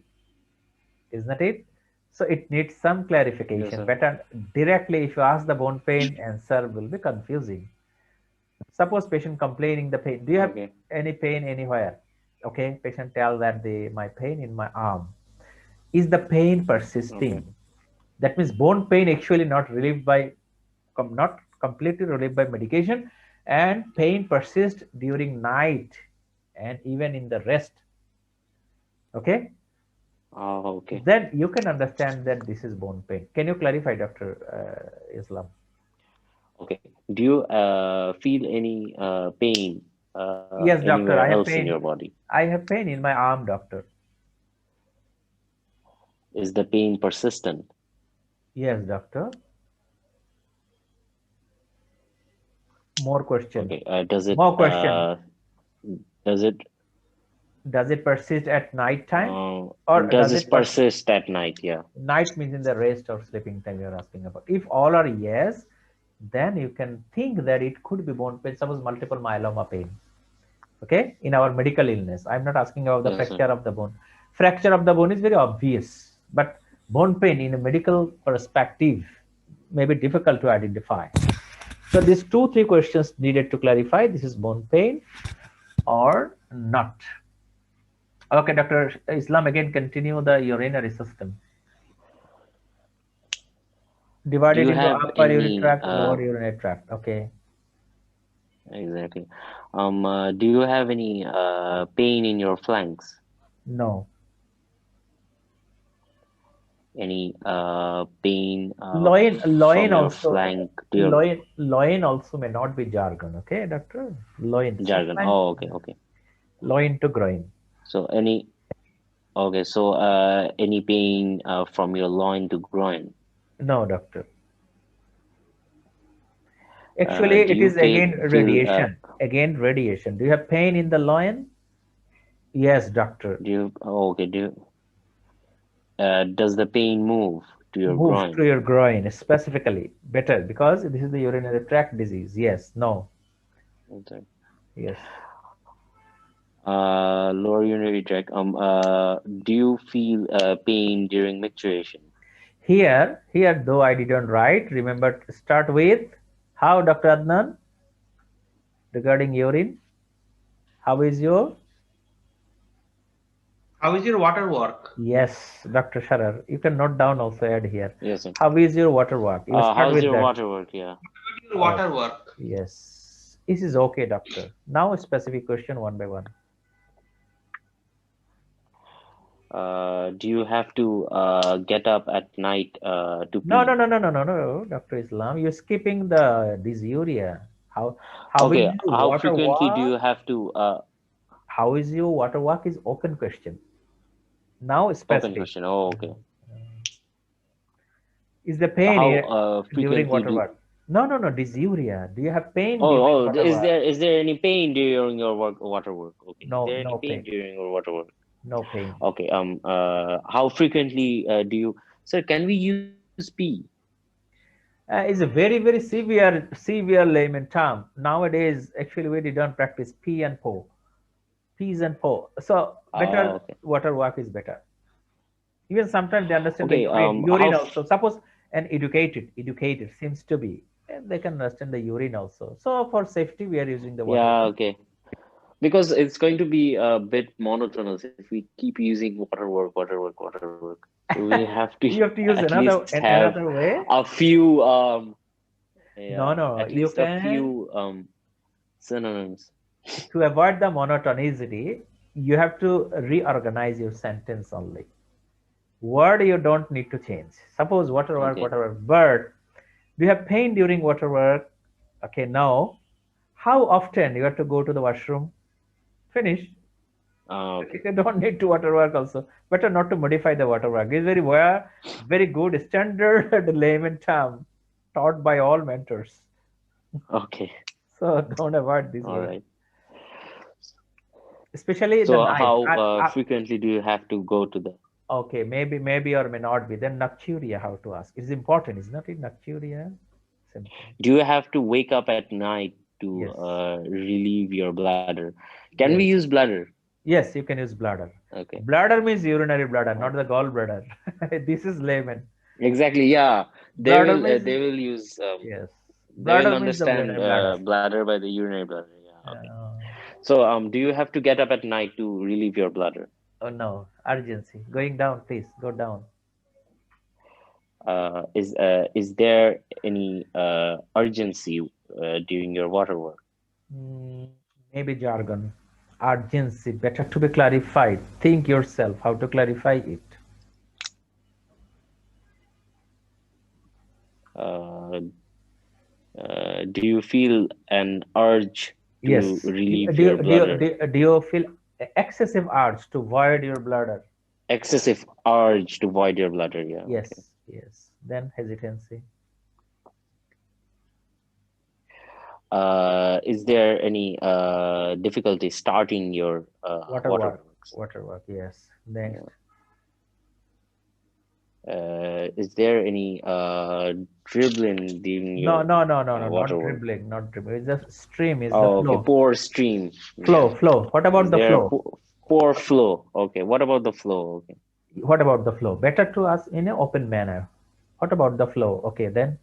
Isn't it? So it needs some Yes, clarification. sir. Better directly if you ask the bone pain, answer will be confusing. Suppose patient complaining the pain. Do you have Okay. any pain anywhere? Okay, patient tell that my pain in my arm. Is the pain Okay. persisting? That means bone pain actually not relieved by not completely relieved by medication, and pain persists during night and even in the rest. Okay, Oh, okay. then you can understand that this is bone pain. Can you clarify, Dr. Islam? Okay. Do you feel any pain Yes, anywhere doctor, I else have in your pain. body? I have pain in my arm, doctor. Is the pain persistent? Yes, doctor. More question. Okay. Does it More question. does it Does it persist at night time, uh, or does does it it persist? persist at night? Yeah. Night means in the rest or sleeping time you're asking about. If all are yes, then you can think that it could be bone pain, suppose multiple myeloma pain. Okay, in our medical illness. I'm not asking about the Yes, sir. fracture of the bone. Fracture of the bone is very obvious, but bone pain in a medical perspective may be difficult to identify. So these 2-3 questions needed to clarify this is bone pain or not. Okay, Dr. Islam, again continue the urinary system. Do Divided you into have upper urinary any tract, lower urinary tract. Okay. exactly? Do you have any pain in your flanks? No. Any pain Loin from your also flank to your loin also may not be jargon. Okay, doctor. Loin. jargon? Sometimes Oh, okay, okay. loin to groin. So any okay, so any pain from your loin to groin? No, doctor. Actually, Do it you is again feel radiation. Again radiation. Do you have pain in the loin? Yes, doctor. do you oh, okay, does the pain move to your Move to groin? your groin specifically. Better because this is the urinary tract disease. Yes. No. Okay. Yes. Lower urinary tract. Do you feel pain during micturition? Here, though I didn't write, remember to start with how, Dr. Adnan, regarding urine. How is your? How is your water work? Yes, Dr. Sharar. You can note down also add here. Yes, sir. How is your water work? You start How's with your that. water work? Yeah. What about your Oh, water work? yes. This is okay, doctor. Now a specific question one by one. Do you have to get up at night to No, no, pee? no, no, no, no, no, Dr. Islam. You're skipping the dysuria. How is Okay. your How water frequently do work? you have to? How is your water work is open question. Now Open specific. question. Oh, okay. Is the So pain how here during frequently water do? work? No, no, no. Dysuria. Do you have pain Oh, during oh, water work? is there any pain during your water work? Okay. Is No, there any no pain pain. during your water work? No pain. Okay. How frequently do you? Sir, can we use P? It's a very, very severe layman term. Nowadays, actually, we don't practice P and PO. P's and PO. So Oh, better okay. water work is better. Even sometimes they understand the Okay. urine also. Suppose an educated seems to be, and they can understand the urine also. So for safety, we are using the water Yeah. work. Okay. Because it's going to be a bit monotonous if we keep using water work. So we have to You have to use at least have another way. a few No, yeah, no, at you least a can. few synonyms. To avoid the monotonicity, you have to reorganize your sentence only. Word you don't need to change. Suppose water work, Okay. whatever. Bird. Do you have pain during water work? Okay, now how often you have to go to the washroom? Finish. Okay. You don't need to water work also. Better not to modify the water work. It's very good standard layman term taught by all mentors. Okay. So don't avoid this All word. right. Especially the So night. how frequently do you have to go to the? Okay, maybe or may not be. Then nocturia, how to ask? It's important, is not it? Nocturia symptom. Do you have to wake up at night to Yes, relieve your bladder? Can we yes, use bladder? yes. You can use bladder. Okay. Bladder means urinary bladder, not Okay. the gallbladder. This is layman. Exactly. Yeah. Bladder means They will use yes. they will Bladder means the understand urinary bladder. bladder by the urinary bladder. Yeah. Okay. Uh, So do you have to get up at night to relieve your bladder? oh no, urgency. Going down, please. Go down. Is there any urgency during your water work? Mm, maybe jargon. Urgency. Better to be clarified. Think yourself how to clarify it. Uh, do you feel an urge to Yes. relieve your bladder? Do you feel excessive urge to void your bladder? Excessive urge to void your bladder. Yeah. Okay. Yes, yes. Then hesitancy. Is there any difficulty starting your water Waterwork. works? Waterwork, yes. Next. Yeah. Is there any dribbling during No, your no, no, no, no. water Not work? dribbling, not dribbling. It's the stream, is the Oh, okay. flow. Poor stream. Yeah. Flow. What about Is the there a flow? poor flow? Okay. What about the flow? Okay. What about the flow? Better to ask in an open manner. What about the flow? Okay, then.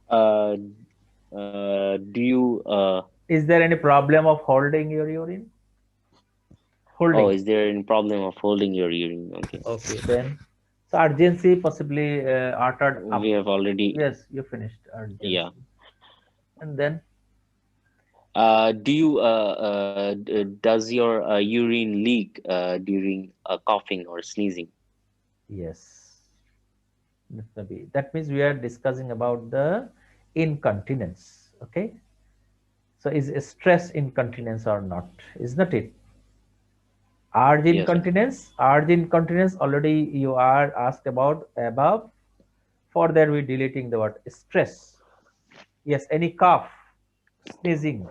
Uh, do you Is there any problem of holding your urine? oh, Holding. is there any problem of holding your urine? Okay. Okay, then. So urgency possibly uttered We up. have already, Yes, you finished yeah. urgency. And then, Do you does your urine leak during coughing or sneezing? yes. That means we are discussing about the incontinence. Okay. So is stress incontinence or not? Is not it? Yes, sir. Urge incontinence already you are asked about above. For that we deleting the word stress. Yes, any cough, sneezing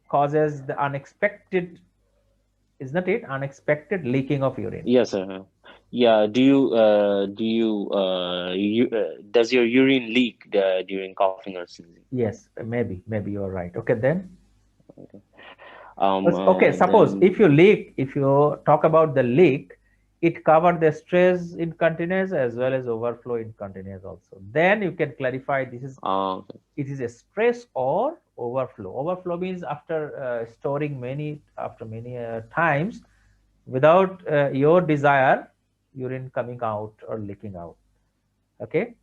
causes the unexpected, is not it? Unexpected leaking of urine. Yes, sir. Yeah. Does your urine leak during coughing or sneezing? Yes, maybe you are right. Okay, then. Okay. Okay, suppose Then if you leak, if you talk about the leak, it covered the stress incontinence as well as overflow incontinence also. Then you can clarify this is okay. it is a stress or overflow. Overflow means after storing after many times without your desire, urine coming out or leaking out. Okay.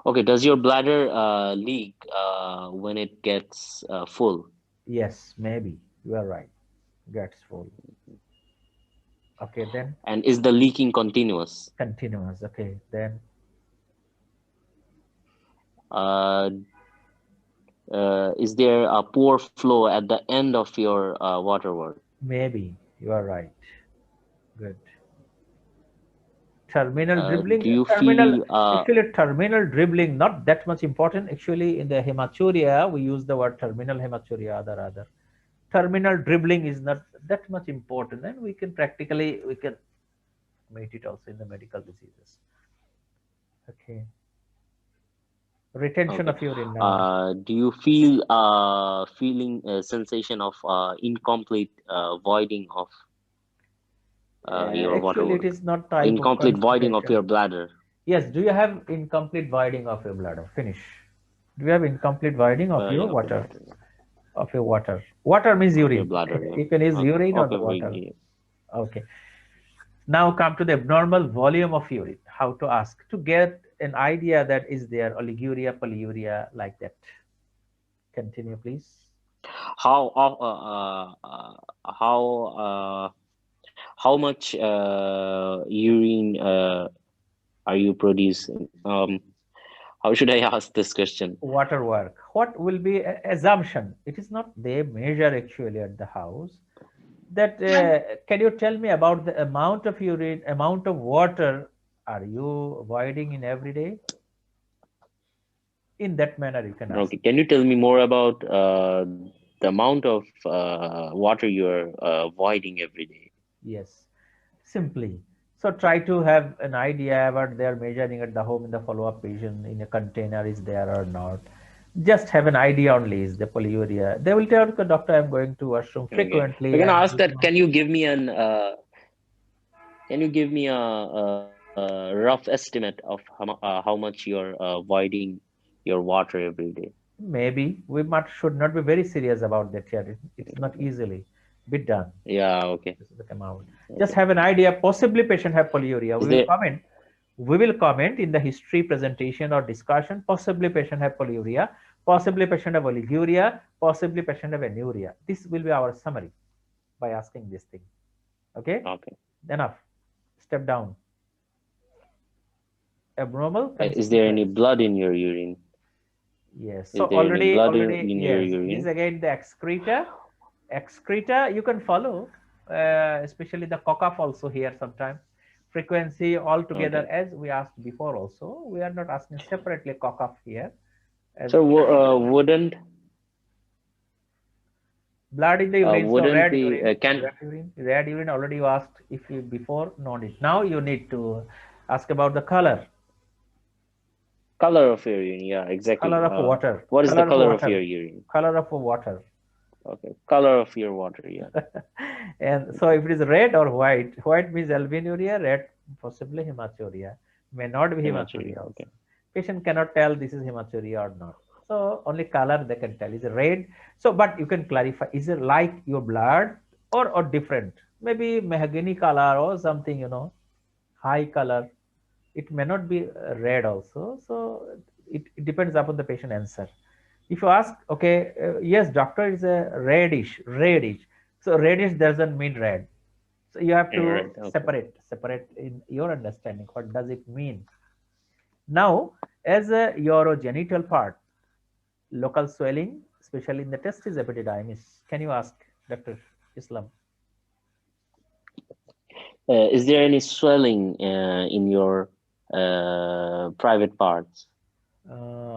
Okay. Does your bladder leak when it gets full? Yes, maybe you are right. Gets full. Okay, then And is the leaking continuous? continuous. Okay, then Uh, Is there a poor flow at the end of your water work? Maybe you are right. Good. Terminal dribbling, Do you terminal, feel actually terminal dribbling, not that much important. Actually, in the hematuria, we use the word terminal hematuria, other. Terminal dribbling is not that much important, and we can meet it also in the medical diseases. Okay. Retention okay? of urine now. Do you feel feeling a sensation of incomplete voiding of your water Actually, it work? is not type of Incomplete voiding of constipation. your bladder? Yes, do you have incomplete voiding of your bladder? Finish. Do you have incomplete voiding of your Yeah, of your water? bladder. Of your water. Water means Of your urine. bladder, yeah. You can use Okay, urine or the okay, water. Okay. Now come to the abnormal volume of urine. How to ask to get an idea that is there oliguria, polyuria, like that. Continue, please. how how how much urine are you producing? How should I ask this question? Water work. What will be assumption? It is not they measure actually at the house. That can you tell me about the amount of urine, amount of water are you avoiding in every day? In that manner, you can ask. Okay, can you tell me more about the amount of water you're voiding every day? Yes, simply. So try to have an idea what they are measuring at the home in the follow-up patient in a container is there or not. Just have an idea only is the polyuria. They will tell the doctor I'm going to washroom Okay, frequently we're gonna and ask that. Can you give me a rough estimate of how much you're voiding your water every day? maybe we might should not be very serious about that yet. It's not easily be done. Yeah. Okay. This is the amount. Just Okay. have an idea. Possibly patient have polyuria. Is there? We will comment in the history presentation or discussion. Possibly patient have polyuria. Possibly patient have oliguria. Possibly patient have anuria. This will be our summary by asking this thing. Okay. Okay. Enough. Step down. Abnormal Is there any constituents. blood in your urine? Yes. So Is there any blood already in your yes. This urine? again the excreta. Excreta you can follow, especially the cough also here sometimes. Frequency altogether Okay. as we asked before also. We are not asking separately cough here. As So wouldn't blood in the urine, so wouldn't red the urine, can red urine already you asked if you before no need. Now you need to ask about the color. color of your urine? Yeah, exactly. Color of water. What is the Color of color of your water. urine? Color of water. Okay, color of your water. Yeah. And so if it is red or white means albinuria, red possibly hematuria, may not be Hematuria. hematuria also. Okay. Patient cannot tell this is hematuria or not. So only color they can tell is red. So but you can clarify is it like your blood or different? Maybe mahogany color or something, high color. It may not be red also. So it depends upon the patient answer. If you ask, okay, yes, doctor is a reddish. So reddish doesn't mean red. So you have to Right. Okay. separate in your understanding. What does it mean? Now, as a urogenital part, local swelling, especially in the testis epididymis. Can you ask, Dr. Islam? Is there any swelling in your private parts?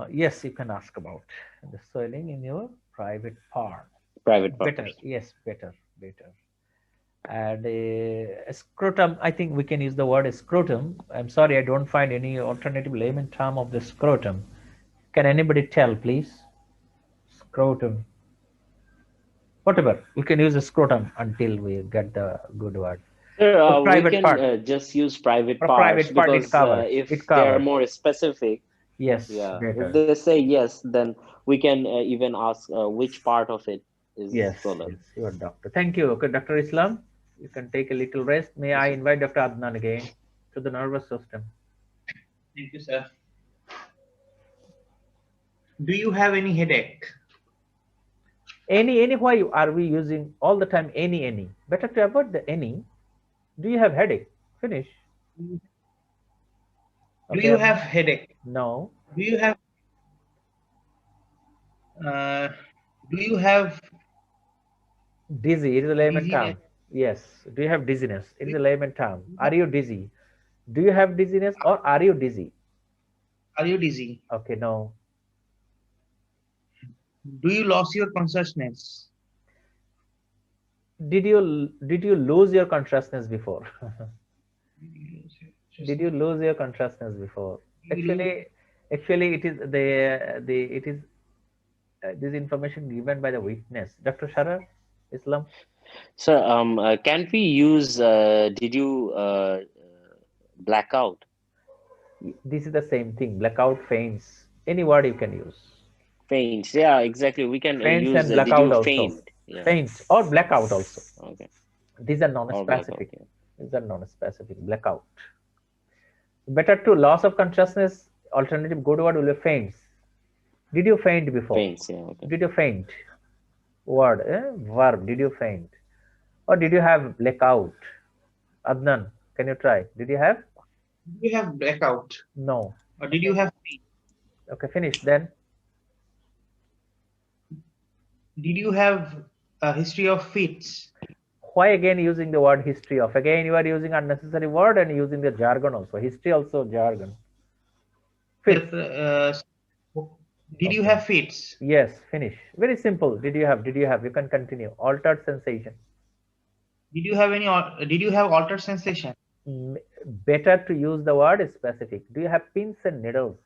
Yes, you can ask about the swelling in your private part. Private Better, parts. yes, better. And a scrotum, I think we can use the word scrotum. I'm sorry, I don't find any alternative layman term of the scrotum. Can anybody tell, please? Scrotum. Whatever, we can use a scrotum until we get the good word. Sure, For we private can part, just use private for parts private part, it because covers. if It they are covers. more specific, Yes, yeah, if better. they say yes, then we can even ask which part of it is Yes, swollen. you are doctor. Thank you. Okay, Dr. Islam, you can take a little rest. May I Yes, sir. invite Dr. Adnan again to the nervous system? Thank you, sir. Do you have any headache? Any, why are we using all the time any? Better to avoid the any. Do you have headache? Finish. Do Okay, you have Adnan? headache? No. Do you have Do you have Dizzy, it is a layman dizziness? term. Yes. Do you have dizziness? It is a layman term. Are you dizzy? Do you have dizziness or are you dizzy? Are you dizzy? Okay, no. Do you lose your consciousness? Did you lose your consciousness before? Did you lose your consciousness before? Do you lose? Actually, it is the it is this information given by the witness. Dr. Sharar, Islam. So, can we use, did you black out? This is the same thing. Blackout, faints. Any word you can use. Faints. Yeah, exactly. We can Faints use, and did blackout you also. faint? Yeah. Faint or blackout also. Okay. These are Or blackout. non-specific. Yeah. These are non-specific. Blackout. Better to loss of consciousness. Alternative good word will be faints. Did you faint before? Faints. Yeah. Okay. Did you faint? Word, verb. Did you faint? Or did you have blackout? Adnan, can you try? Did you have? Did you have blackout? No. Or did you have pain? Okay, finish then. Did you have a history of fits? Why again using the word history of? Again, you are using unnecessary word and using the jargon also. History also jargon. Fits. Did you Okay. have fits? Yes, finish. Very simple. Did you have? Did you have? You can continue. Altered sensation. Did you have any? Did you have altered sensation? Better to use the word specific. Do you have pins and needles?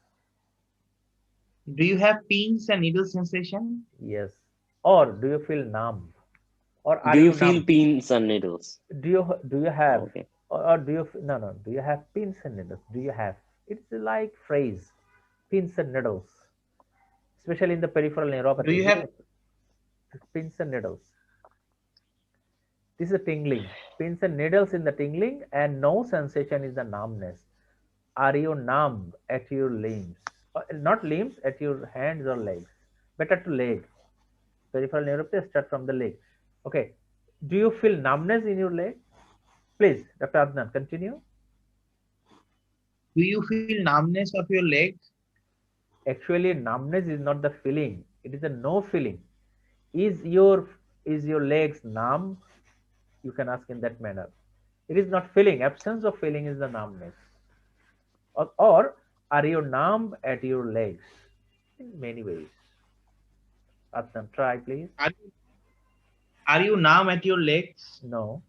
Do you have pins and needle sensation? Yes. Or do you feel numb? Or are Do you you feel numb? pins and needles? Do you have? Okay. Or do you no no? Do you have pins and needles? Do you have? It's like phrase, pins and needles, especially in the peripheral Do neuropathy. you have? Pins and needles. This is a tingling. Pins and needles in the tingling, and no sensation is the numbness. Are you numb at your limbs? Not limbs, at your hands or legs. Better to leg. Peripheral neuropathy start from the leg. Okay. Do you feel numbness in your leg? Please, Dr. Adnan, continue. Do you feel numbness of your leg? Actually, numbness is not the feeling. It is a no feeling. Is your legs numb? You can ask in that manner. It is not feeling. Absence of feeling is the numbness. Or are you numb at your legs? In many ways. Adnan, try please. Are you numb at your legs? No.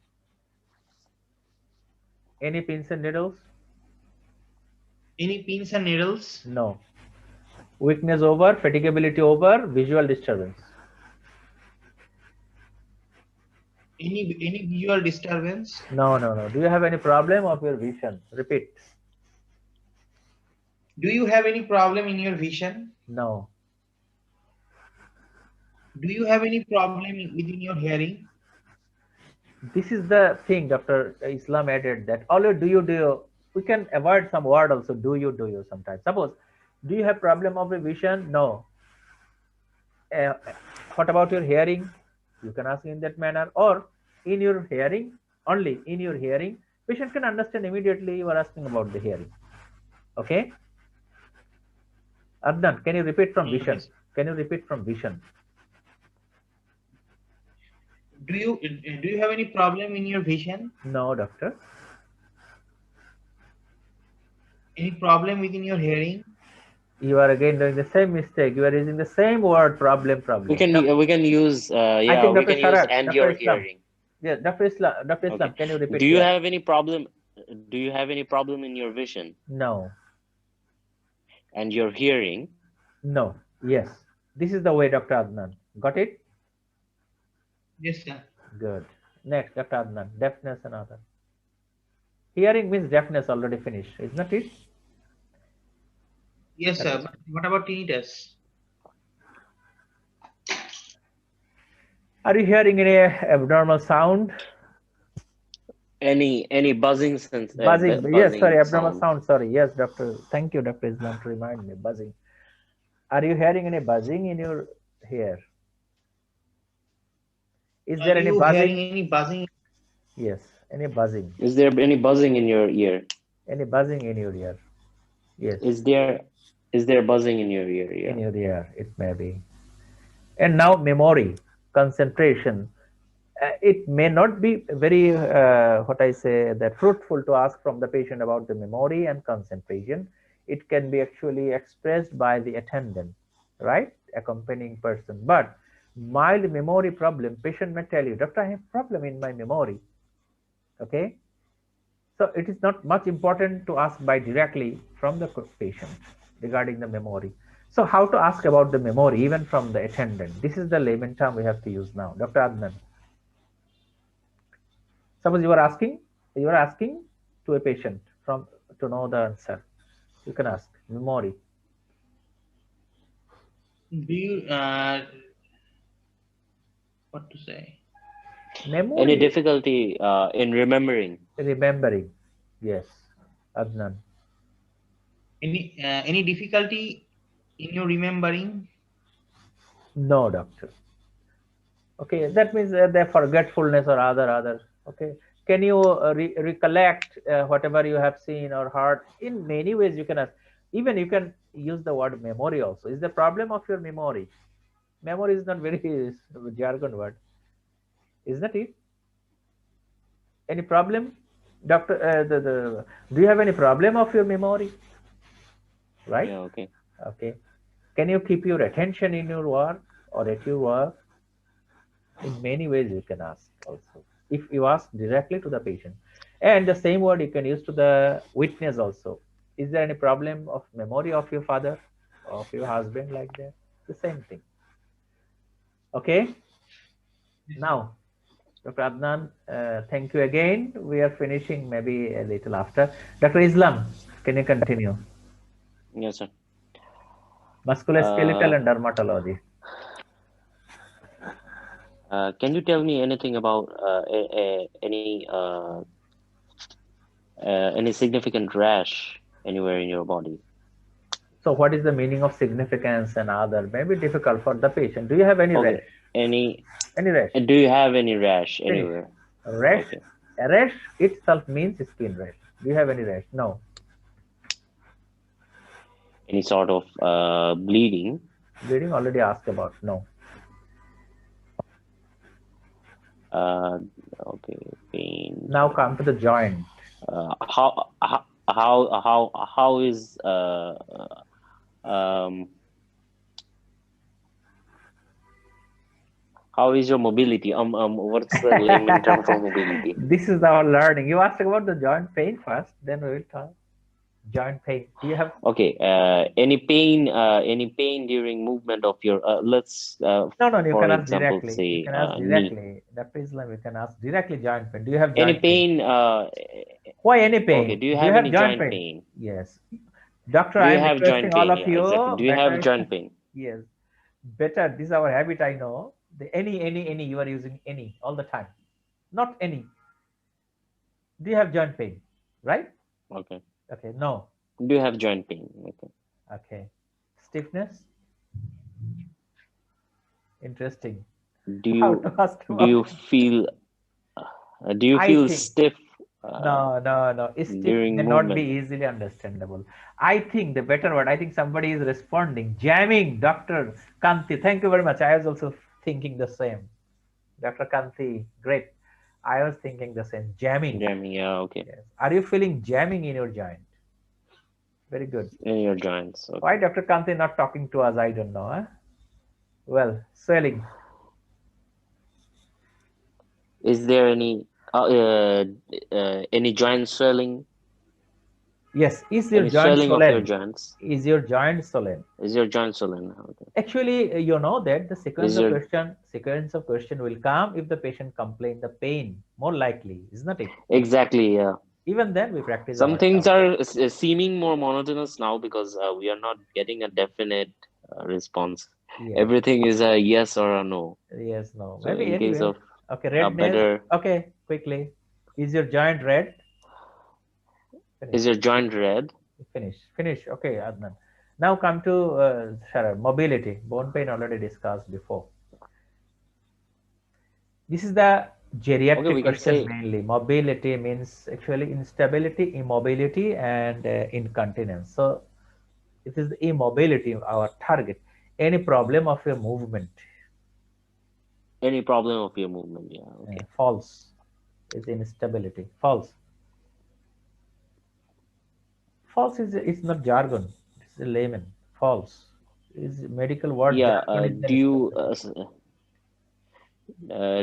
Any pins and needles? Any pins and needles? No. Weakness over, fatigability over, visual disturbance. Any visual disturbance? No, no, no. Do you have any problem of your vision? Repeat. Do you have any problem in your vision? No. Do you have any problem within your hearing? This is the thing Dr. Islam added, that always do you. We can avoid some word also, do you sometimes. Suppose, do you have problem of the vision? No. What about your hearing? You can ask in that manner. Or in your hearing, only in your hearing, patient can understand immediately you are asking about the hearing. Okay? Adnan, can you repeat from vision? Yes. Can you repeat from vision? Do you have any problem in your vision? No, doctor. Any problem within your hearing? You are again doing the same mistake. You are using the same word, problem. We can use I yeah, think we Dr. can use Sharat, and Dr. your Islam. hearing. Yeah, Dr. Islam, Okay. can you repeat? Do you here? have any problem? Do you have any problem in your vision No. and your hearing? No. Yes. This is the way, Dr. Adnan. Got it? Yes, sir. Good. Next, Dr. Adnan. Deafness and other. Hearing means deafness already finished, is not it? Yes, sir. But what about tinnitus? Are you hearing any abnormal sound? Any buzzing sense? Buzzing. Yes, Buzzing sorry, abnormal sound. sound. Sorry. Yes, doctor. Thank you, Dr. Islam, to remind me. Buzzing. Are you hearing any buzzing in your ear? Is there any buzzing? Hearing any buzzing? Yes, any buzzing. Is there any buzzing in your ear? Any buzzing in your ear? Yes. Is there buzzing in your ear? Yeah. In your ear, it may be. And now memory, concentration. It may not be very, what I say, that fruitful to ask from the patient about the memory and concentration. It can be actually expressed by the attendant, right? Accompanying person. But mild memory problem, patient may tell you, doctor, I have problem in my memory. Okay. So it is not much important to ask by directly from the patient regarding the memory. So how to ask about the memory even from the attendant? This is the layman term we have to use now. Dr. Adnan. Suppose you are asking to a patient from to know the answer. You can ask memory. Do you what to say? Any Memory, difficulty in remembering? remembering. Yes, Adnan. Any difficulty in your remembering? No, doctor. Okay, that means their forgetfulness or other. Okay, can you recollect whatever you have seen or heard? In many ways, you can ask. Even you can use the word memory also. Is the problem of your memory? Memory is not very jargon word, isn't it? Any problem, doctor? Do you have any problem of your memory? Right? Yeah, okay. Okay. Can you keep your attention in your work or at your work? In many ways you can ask also. If you ask directly to the patient. And the same word you can use to the witness also. Is there any problem of memory of your father, of your husband, like that? The same thing. Okay. Now, Dr. Adnan, thank you again. We are finishing maybe a little after. Dr. Islam, can you continue? Yes, sir. Musculoskeletal Uh, and dermatology. can you tell me anything about any significant rash anywhere in your body? So what is the meaning of significance and other? Maybe difficult for the patient. Do you have any Okay. rash? Any? Any rash? Do you have any rash Finish. anywhere? Rash. Okay. A rash itself means skin rash. Do you have any rash? No. Any sort of bleeding? Bleeding already asked about. No. Uh, okay. Pain. Now come to the joint. How is um how is your mobility? What's the layman term for mobility? This is our learning. You asked about the joint pain first, then we will talk. Joint pain. Do you have? Okay. Any pain during movement of your let's No, no. You for can ask example directly. You say can ask knee. directly. Dr. Islam, you can ask directly joint pain. Do you have Any joint pain? pain? Why any Okay. pain? Do you Do you have have any joint joint pain? pain? Yes. Doctor, Do I you am have requesting joint all pain? of Yeah, exactly. you Do you have better. joint pain? Yes. Better. This is our habit, I know. The any, you are using any all the time. Not any. Do you have joint pain? Right? Okay. Okay. No. Do you have joint pain? Okay. Okay. Stiffness? Interesting. Do How you to ask do about you it? feel do you I feel think. stiff No. Stiff may during not be movement? easily understandable. I think the better word, I think somebody is responding. Jamming, Dr. Kanti. Thank you very much. I was also thinking the same. Dr. Kanti, great. I was thinking the same. Jamming. Jamming, yeah, okay. Yes. Are you feeling jamming in your joint? Very good. In your joints, Why okay. Dr. Kanti not talking to us? I don't know. Huh? Well, swelling. Is there any joint swelling? Yes. Is your Any joint swelling of your swollen? joints? Is your joint swollen? Is your joint swollen? Okay. Actually, you know that the Is your sequence of question will come if the patient complain the pain. More likely, isn't it? exactly, yeah. Even then, we practice Some things ourselves. are seeming more monotonous now because we are not getting a definite response. Yes. Everything is a yes or a no. Yes. No. So Maybe in case anyway. of Okay. a Redness. better, Okay. Quickly. Is your joint red? Finish. is your joint red? Finish. Okay, Adnan. Now come to Sharar, mobility. Bone pain already discussed before. This is the Okay, geriatric we can questions say mainly. Mobility means actually instability, immobility, and incontinence. So it is the immobility our target. Any problem of your movement. Any problem of your movement, yeah, okay. False is instability. False. False is it's not jargon. It's a layman. False is medical word. Yeah, Jargon is instability.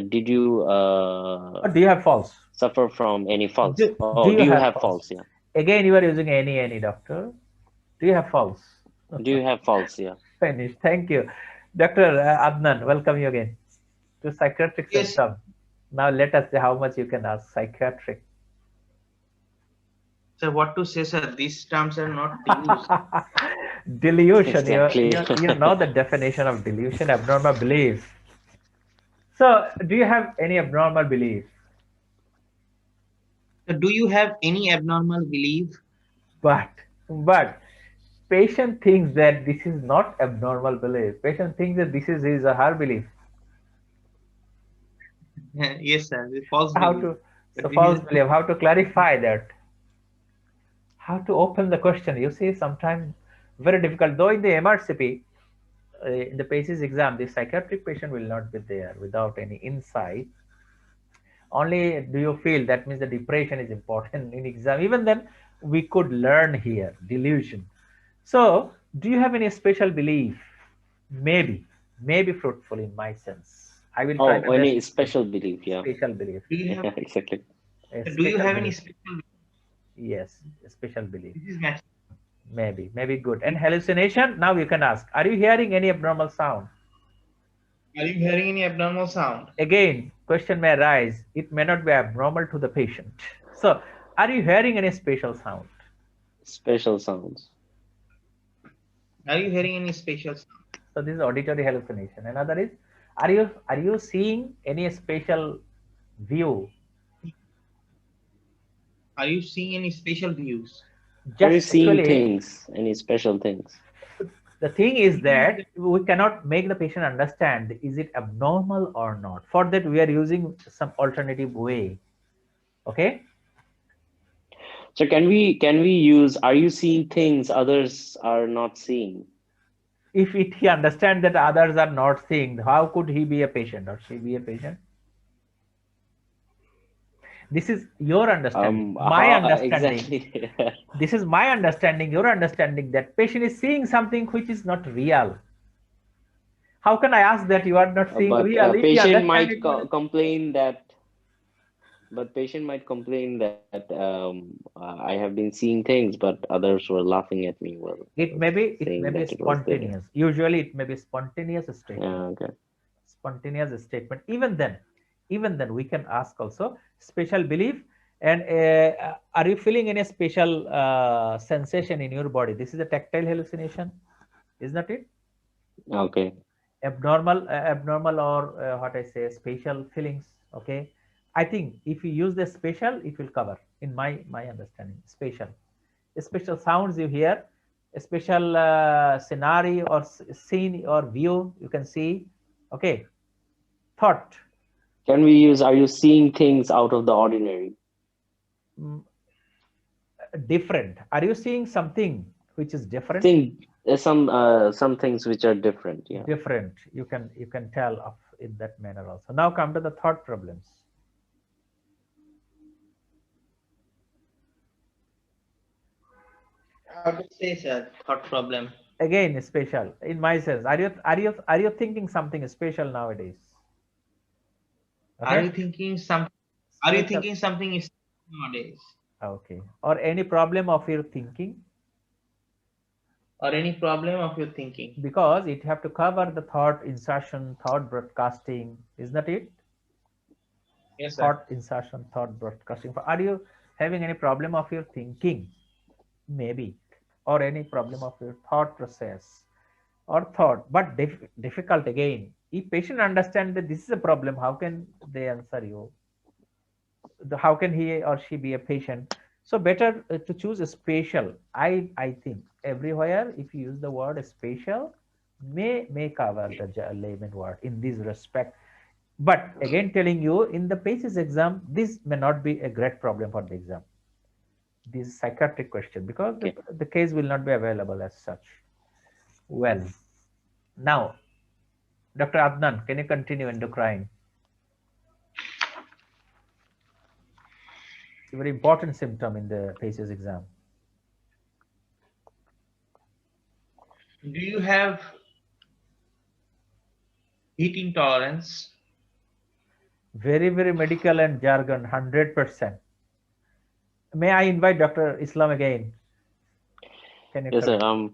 did you Or do you have false? suffer from any false? Oh, Do do you you have have false? false? Yeah. Again, you are using any doctor. Do you have false? Do you have false? Yeah. Finished. Thank you. Dr. Adnan, welcome you again to psychiatric Yes, symptom. Now let us see how much you can ask psychiatric. sir. What to say, sir? These terms are not used. Delusion. Exactly. You know the definition of delusion, abnormal belief. So, do you have any abnormal belief? So do you have any abnormal belief? But patient thinks that this is not abnormal belief. Patient thinks that this is his or her belief. Yes, sir. The false How belief. to But so this is false belief? How to clarify that? How to open the question? You see, sometimes very difficult. Though in the MRCP, in the PACES exam, the psychiatric patient will not be there without any insight. Only do you feel that means the depression is important in exam. Even then, we could learn here delusion. So, do you have any special belief? Maybe fruitful in my sense. I will try Oh, my best any to explain. special belief? Yeah. Special belief. do you have Yeah, exactly. A do you special have any belief. special? Yes, a special belief. This is match. Maybe good. And hallucination, now you can ask, are you hearing any abnormal sound? Are you hearing any abnormal sound? Again, question may arise. It may not be abnormal to the patient. So, are you hearing any special sound? Special sounds. Are you hearing any special sound? So this is auditory hallucination. Another is, are you seeing any special view? Are you seeing any special views? Are you Just seeing actually, things? Any special things? the thing is that we cannot make the patient understand is it abnormal or not. For that, we are using some alternative way. Okay. So can we use? Are you seeing things others are not seeing? If he understands that others are not seeing, how could he be a patient or she be a patient? This is your understanding. My How understanding. exactly? This is my understanding, your understanding that patient is seeing something which is not real. How can I ask that you are not seeing But real if you patient understand might it? What is complain that. But patient might complain that I have been seeing things, but others were laughing at me while I it was may saying be that it was there. spontaneous. Usually it may be spontaneous statement. Okay. Spontaneous statement. Even then we can ask also special belief. And are you feeling any special sensation in your body? This is a tactile hallucination, is not it? Okay. Abnormal or what I say, spatial feelings. Okay, I think if you use the spatial, it will cover. In my understanding, spatial sounds you hear, a special scenario or scene or view you can see. Okay, thought. Can we use, are you seeing things out of the ordinary? mm, Different. Are you seeing something which is different? Think some things which are different. Yeah. Different. You can tell of in that manner also. Now come to the thought problems. How to say, sir? Thought problem. Again, special in my sense. Are you thinking something special nowadays? Are Okay, you thinking some? Are you special. thinking something is nowadays? Okay, or any problem of your thinking, Or any problem of your thinking? because it have to cover the thought insertion, thought broadcasting, is not it? Yes, sir. Thought insertion, thought broadcasting. Are you having any problem of your thinking? Maybe, or any problem of your thought process or thought, but difficult again. If patient understand that this is a problem, how can they answer you? How can he or she be a patient? So better to choose a spatial. I think everywhere if you use the word spatial, may cover the layman word in this respect. But again, telling you in the PACES exam, this may not be a great problem for the exam. This is psychiatric question because Okay. the case will not be available as such. Well, now Dr. Adnan, can you continue endocrine? It's a very important symptom in the PACES exam. Do you have heat intolerance? Very, very medical and jargon, 100%. May I invite Dr. Islam again? Can you Yes, sir. correct?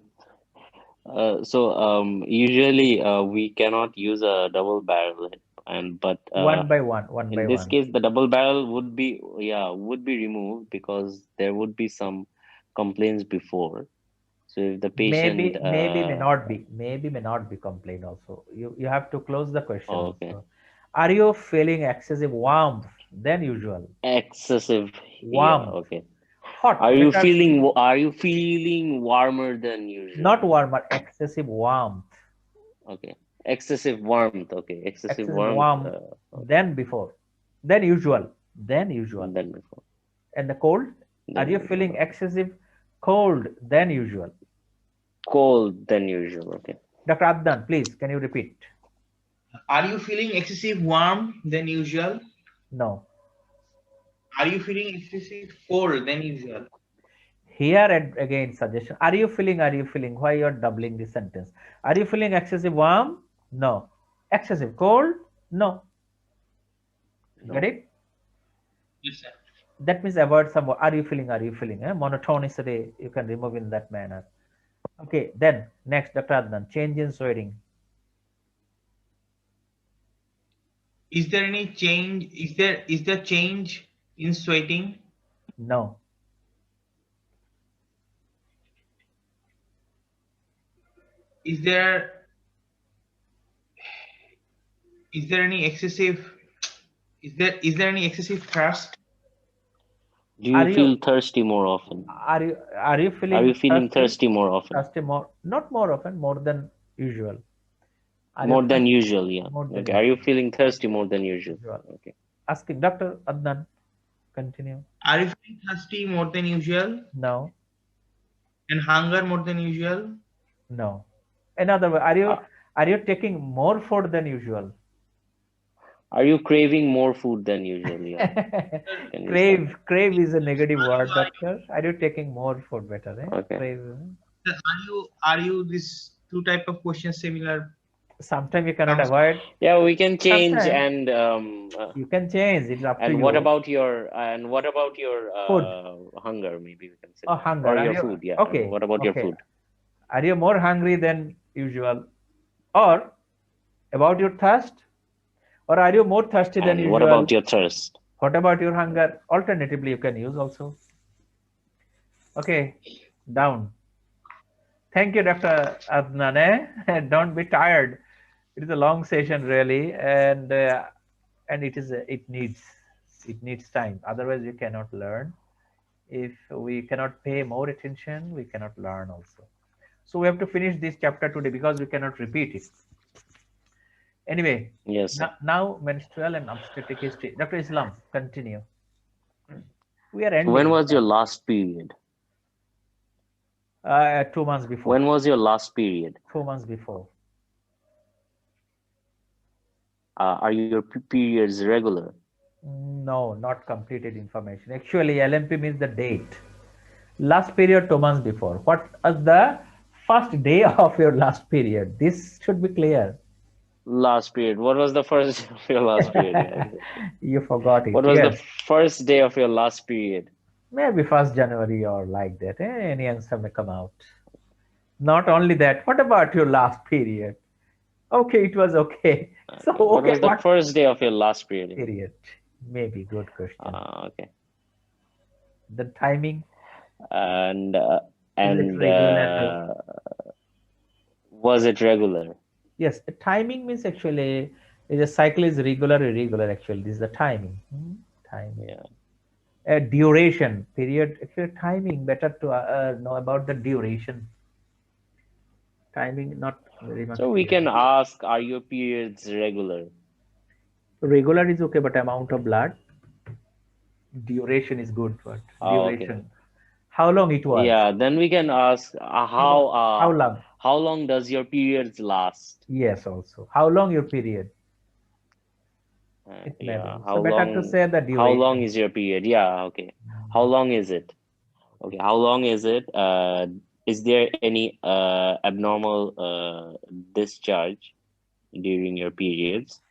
Usually we cannot use a double barrel, but One by one, one in by this one. case, the double barrel would be removed because there would be some complaints before. So if the patient, Maybe may not be complaint also. You have to close the question okay, also. Are you feeling excessive warmth than usual? excessive, yeah, Warmth, okay. hot, better, Are you feeling warmer than usual? not warmer, excessive warmth, Okay, excessive warmth. Okay, excessive excessive warmth. warmth Okay, than before, than usual, than usual. than before, And the cold, are than you usual. feeling excessive cold than usual? Cold than usual. Okay. Dr. Adnan, please, can you repeat? Are you feeling excessive warm than usual? No. Are you feeling excessive cold than usual? Here again suggestion. Are you feeling? Are you feeling? Why you are doubling the sentence? Are you feeling excessive warm? No. Excessive cold? No. Get No. it? Yes, sir. That means avoid some. Are you feeling? Are you feeling? Monotonicity you can remove in that manner. Okay. Then next, Dr. Adnan. Change in sweating. Is there any change? Is there change in sweating? No. Is there any excessive? Is there any excessive thirst? Do you Are you feel thirsty more often? are you Are you feeling feeling thirsty? thirsty more often? Thirsty more? Not more often. More than usual. Are you More than thirsty? usual, yeah. More than Okay. Are you usual. feeling thirsty more than usual? Usual. Okay. Asking Dr. Adnan. Continue. Are you feeling thirsty more than usual No. and hunger more than usual? No. In other words, Uh, are you taking more food than usual? are you craving more food than usual? Yeah. Can use that. Crave is a negative word, doctor. Are you taking more food better? Okay. Crave. Are you this two type of questions similar? Sometimes you cannot Comes. avoid. Yeah, we can change Sometimes you can change. It's up to and you. what about your Food hunger? Maybe we can say, or hunger. or Are your you food. Yeah. okay? What about your Okay. food? Are you more hungry than usual, or about your thirst, or are you more thirsty than And what usual? about your thirst? What about your hunger? Alternatively, you can use also. Okay, down. Thank you, Dr. Adnan. Don't be tired. It is a long session, really, and it needs time. Otherwise, we cannot learn. If we cannot pay more attention, we cannot learn also. So we have to finish this chapter today because we cannot repeat it. Anyway, Yes, sir. now menstrual and obstetric history. Dr. Islam, continue. We are So when ending. was your last period? 2 months before. When was your last period? 4 months before. Are your periods regular? No, not completed information. Actually, LMP means the date. Last period 2 months before. What is the first day of your last period? This should be clear. Last period. What was the first day of your last period? Yeah. You forgot it. What was the Yes. first day of your last period? Maybe 1st January or like that. Any answer may come out. Not only that, what about your last period? Okay, it was okay. So, Okay. What okay, was the what first day of your last period? period? Maybe good question. Okay. The timing, And is it and was it regular? yes, the timing means actually is a cycle is regular, irregular actually. This is the timing. Timing. Yeah. Duration, period, actually timing, better to know about the duration. Timing not very much So we clear. can ask, are your periods regular? Regular is okay, but amount of blood, duration is good, but Okay. duration. How long it was? Yeah, then we can ask How long? how long does your periods last? Yes, also. How long your period? It may Yeah, be. So better to say the how long duration. is your period? Yeah, okay. How long is it? Okay, how long is it? Is there any abnormal discharge during your periods?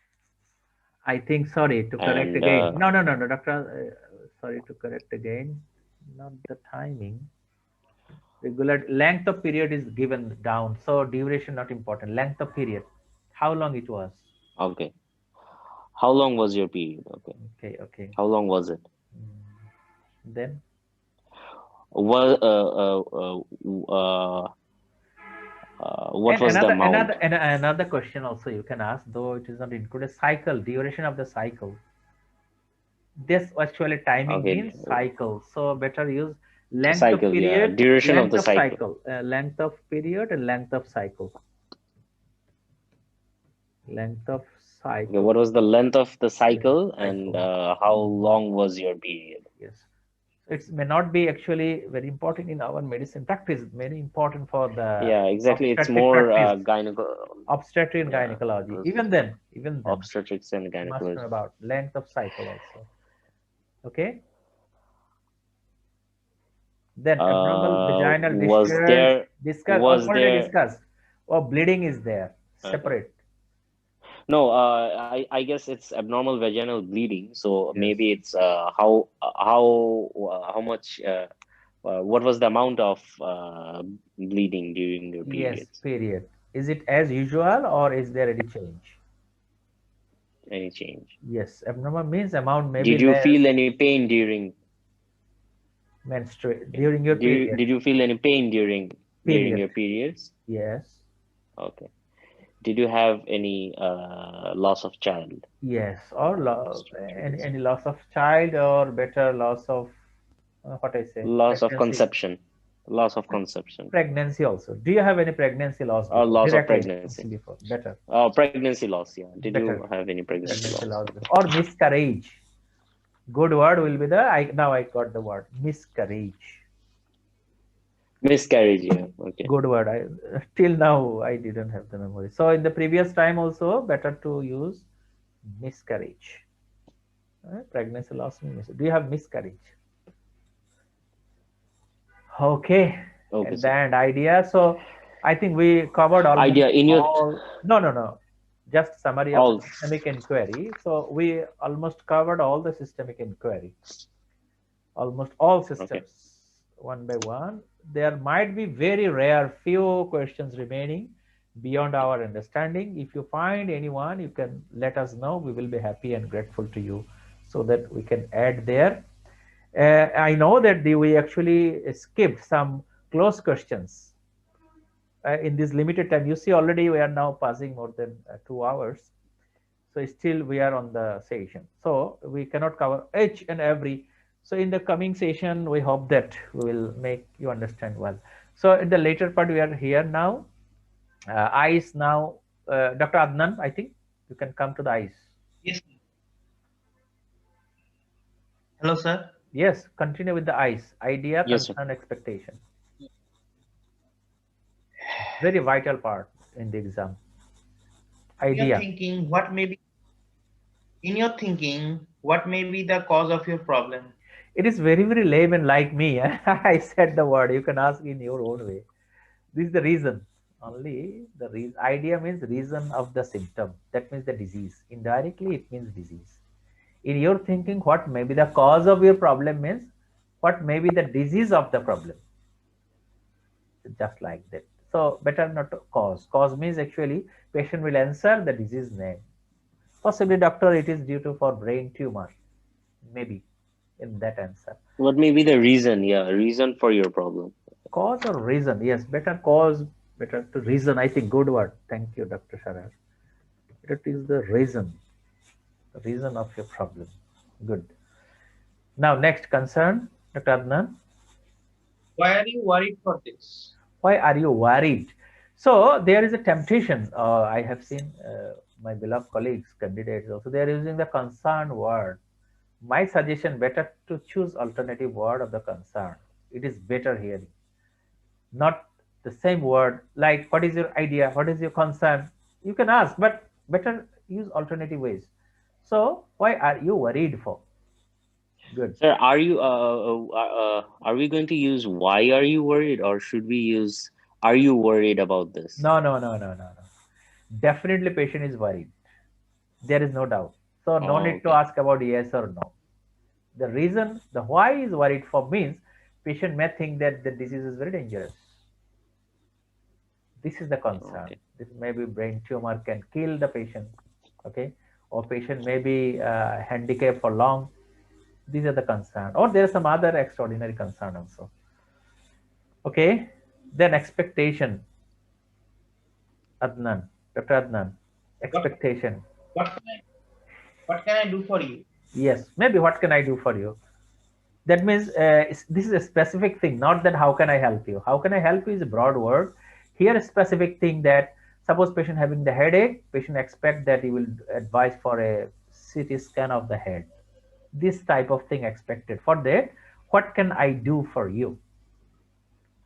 I think, sorry to correct And again. No, no, no, no, doctor. Sorry to correct again. Not the timing. Regular length of period is given down. So duration not important. Length of period. How long it was? okay, how long was your period? Okay, Okay, okay. how long was it? Then Well, what and was the amount? another question also you can ask, though it is not included. Cycle, duration of the cycle. This actually timing Okay, means cycle. So better use cycle, yeah, duration of length the of cycle. cycle, length of period and length of cycle. Length of Okay, cycle. what was the length of the Length of cycle, and cycle. how long was your period? Yes. It may not be actually very important in our medicine practice, very important for the Yeah, exactly. It's obstetric more practice, gyneco. obstetric and Yeah, gynecology. because Even then, obstetrics and you must know gynecology. about length of cycle also. Okay. Then abnormal vaginal Was discharge, there discuss, was already there discussed. Or bleeding is there, okay. separate. No, I guess it's abnormal vaginal bleeding. So Yes. maybe it's how much what was the amount of bleeding during your Yes, periods? period. Is it as usual or is there any change? Any change? Yes, abnormal means amount may be Did you less feel any pain during menstruate during your period. did you feel any pain during Period. your periods? Yes. Okay. Did you have any loss of child? Yes. Or Periods? any loss of child or better loss of what I say Loss of pregnancy. conception. Loss of conception. Pregnancy also. Do you have any pregnancy loss Or before? loss of Directly pregnancy. before. Better. Pregnancy loss, yeah. Did you Better. have any pregnancy Pregnancy loss? loss before. Or miscarriage. Good word will be the now I got the word miscarriage. Miscarriage, yeah. Okay. Good word. I till now I didn't have the memory. So in the previous time also better to use miscarriage. Pregnancy loss means. Do you have miscarriage? Okay, Okay, and sir. then idea. So I think we covered almost Idea in your all. No, no, no. Just summary of all. systemic inquiry. So we almost covered all the systemic inquiry. Almost all Okay. systems, one by one. There might be very rare few questions remaining beyond our understanding. If you find anyone, you can let us know. We will be happy and grateful to you so that we can add there. I know that we actually skipped some close questions in this limited time. You see, already we are now passing more than 2 hours. So still we are on the session. So we cannot cover each and every. So in the coming session, we hope that we will make you understand well. So in the later part, we are here now. Eyes now. Dr. Adnan, I think you can come to the eyes. Yes. Hello, sir. Yes, continue with the eyes. Idea, Yes, sir. concern, expectation. Very vital part in the exam. You're Idea. thinking what may be in your thinking what may be the cause of your problem. It is very, very layman like me. I said the word. You can ask in your own way. This is the reason. Only the reason. Idea means reason of the symptom. That means the disease. Indirectly, it means disease. In your thinking, what may be the cause of your problem means what may be the disease of the problem. Just like that. So better not to cause. Cause means actually patient will answer the disease name. Possibly, doctor, it is due to for brain tumor. Maybe in that answer. What may be the reason? Yeah, reason for your problem. Cause or reason? Yes, better cause, better to reason. I think good word. Thank you, Dr. Sharar. It is the reason of your problem. Good. Now, next concern, Dr. Adnan. Why are you worried for this? Why are you worried? So there is a temptation. I have seen my beloved colleagues, candidates also. They are using the concern word. My suggestion: better to choose alternative word of the concern. It is better hearing. Not the same word, like what is your idea, what is your concern, you can ask, but better use alternative ways. So why are you worried for? Good. Sir, are we going to use why are you worried, or should we use are you worried about this? No, no, no, no, no, no. Definitely patient is worried. There is no doubt. So no Oh, need to okay. ask about yes or no. The reason, the why is worried for means patient may think that the disease is very dangerous. This is the concern. Okay. This maybe brain tumor can kill the patient, okay, or patient may be handicapped for long. These are the concern, or there are some other extraordinary concern also. Okay, then expectation, Adnan, Dr. Adnan, What expectation. what can I what can I do for you? Yes, maybe what can I do for you? That means this is a specific thing, not that how can I help you. How can I help you is a broad word. Here a specific thing that suppose patient having the headache, patient expect that you will advise for a CT scan of the head. This type of thing expected. For that, what can I do for you?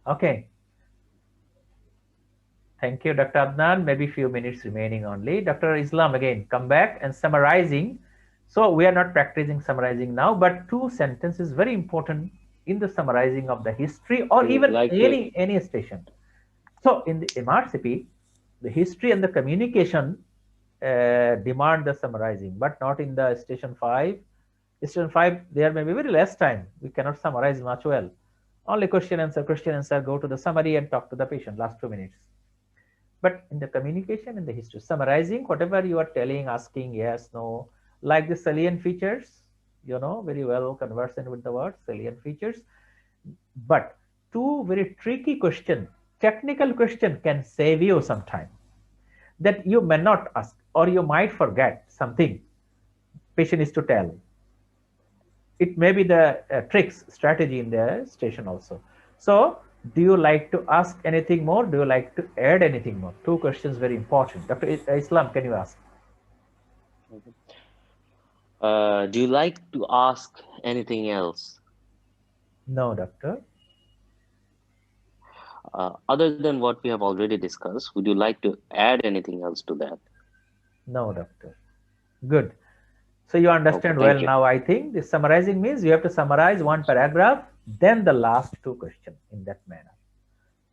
Okay. Thank you, Dr. Adnan. Maybe few minutes remaining only. Dr. Islam, again, come back and summarizing. So we are not practicing summarizing now, but two sentences very important in the summarizing of the history or You would even like to any station. So in the MRCP, the history and the communication demand the summarizing, but not in the station 5. Station 5, there may be very less time. We cannot summarize much well. Only question, answer, go to the summary and talk to the patient, last 2 minutes. But in the communication and the history, summarizing whatever you are telling, asking yes, no, like the salient features, you know, very well conversant with the word salient features. But two very tricky question, technical question can save you some time that you may not ask or you might forget something patient is to tell. It may be the tricks strategy in the station also. So do you like to ask anything more? Do you like to add anything more? Two questions very important. Dr. Islam, can you ask? do you like to ask anything else No, doctor. other than what we have already discussed? Would you like to add anything else to that? No, doctor. Good. So you Okay, understand well thank you. now. I think this summarizing means you have to summarize one paragraph, then the last two questions in that manner.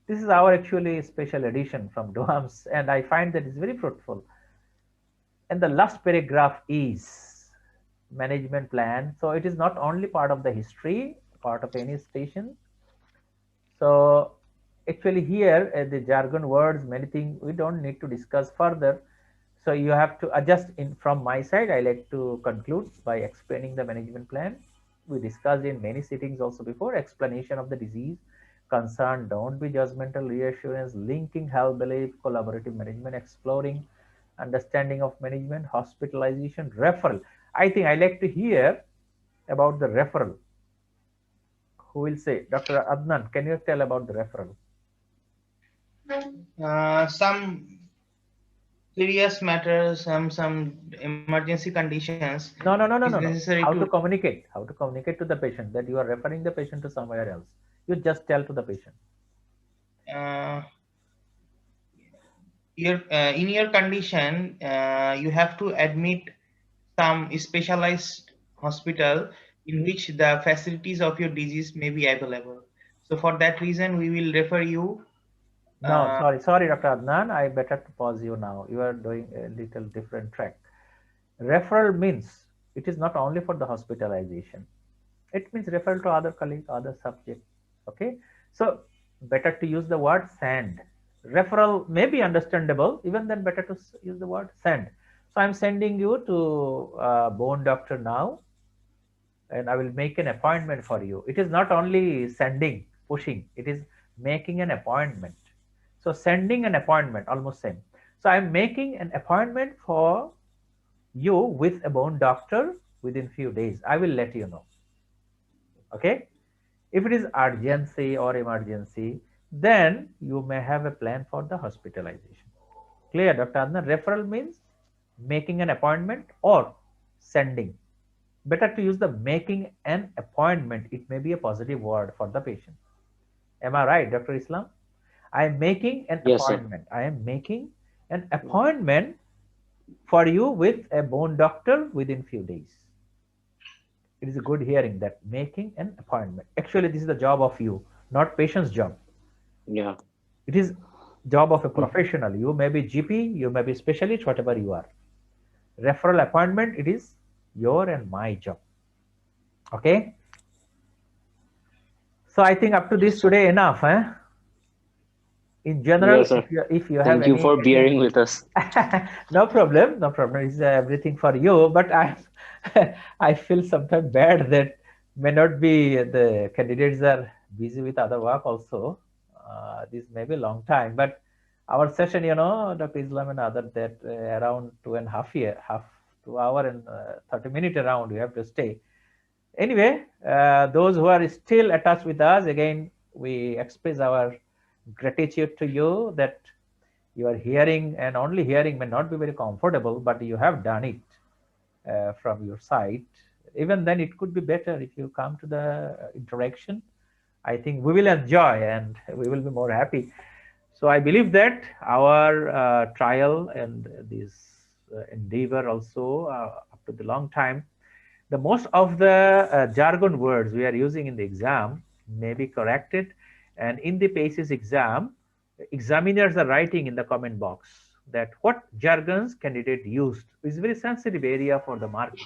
This is our actually special edition from DOAMS, and I find that it's very fruitful. And the last paragraph is management plan. So it is not only part of the history, part of any station. So actually here the jargon words, many things we don't need to discuss further. So you have to adjust in from my side. I like to conclude by explaining the management plan. We discussed in many sittings also before, explanation of the disease, concern, don't be judgmental, reassurance, linking health belief, collaborative management, exploring understanding of management, hospitalization, referral. I think I like to hear about the referral. Who will say? Dr. Adnan, can you tell about the referral? Some serious matters, some emergency conditions, No, no, it no, is no, no, no. necessary How to to communicate? How to communicate to the patient that you are referring the patient to somewhere else? You just tell to the patient. uh, in your condition, you have to admit some specialized hospital in which the facilities of your disease may be available. So for that reason, we will refer you. No, Uh, sorry, Dr. Adnan. I better to pause you now. You are doing a little different track. Referral means it is not only for the hospitalization. It means referral to other colleague, other subject. Okay, so better to use the word send. Referral may be understandable, even then better to use the word send. So I'm sending you to bone doctor now, and I will make an appointment for you. It is not only sending, pushing, it is making an appointment. So sending an appointment, almost same. So I'm making an appointment for you with a bone doctor within few days. I will let you know. Okay. If it is urgency or emergency, then you may have a plan for the hospitalization. Clear, Dr. Adnan? Referral means making an appointment or sending. Better to use the making an appointment. It may be a positive word for the patient. Am I right, Dr. Islam? I am making an Yes, sir. appointment. I am making an appointment for you with a bone doctor within few days. It is a good hearing that making an appointment. Actually, this is the job of you, not patient's job. Yeah. It is job of a professional. You may be GP, you may be specialist, whatever you are. Referral appointment, it is your and my job. Okay. So I think up to this Yes, sir. today enough. In general, Yes, sir. if you have Thank you for any bearing with us. no problem, no problem. It's everything for you. But I I feel sometimes bad that may not be the candidates are busy with other work also. This may be a long time, but our session, Dr. Islam and other that around 2.5 year, half 2 hour and 30 minutes around we have to stay. Anyway, those who are still attached with us, again, we express our gratitude to you that you are hearing, and only hearing may not be very comfortable, but you have done it from your side. Even then, it could be better if you come to the interaction. I think we will enjoy and we will be more happy. So I believe that our trial and this endeavor also up to the long time, the most of the jargon words we are using in the exam may be corrected, and in the PACES exam, examiners are writing in the comment box that what jargons candidate used is very sensitive area for the marking.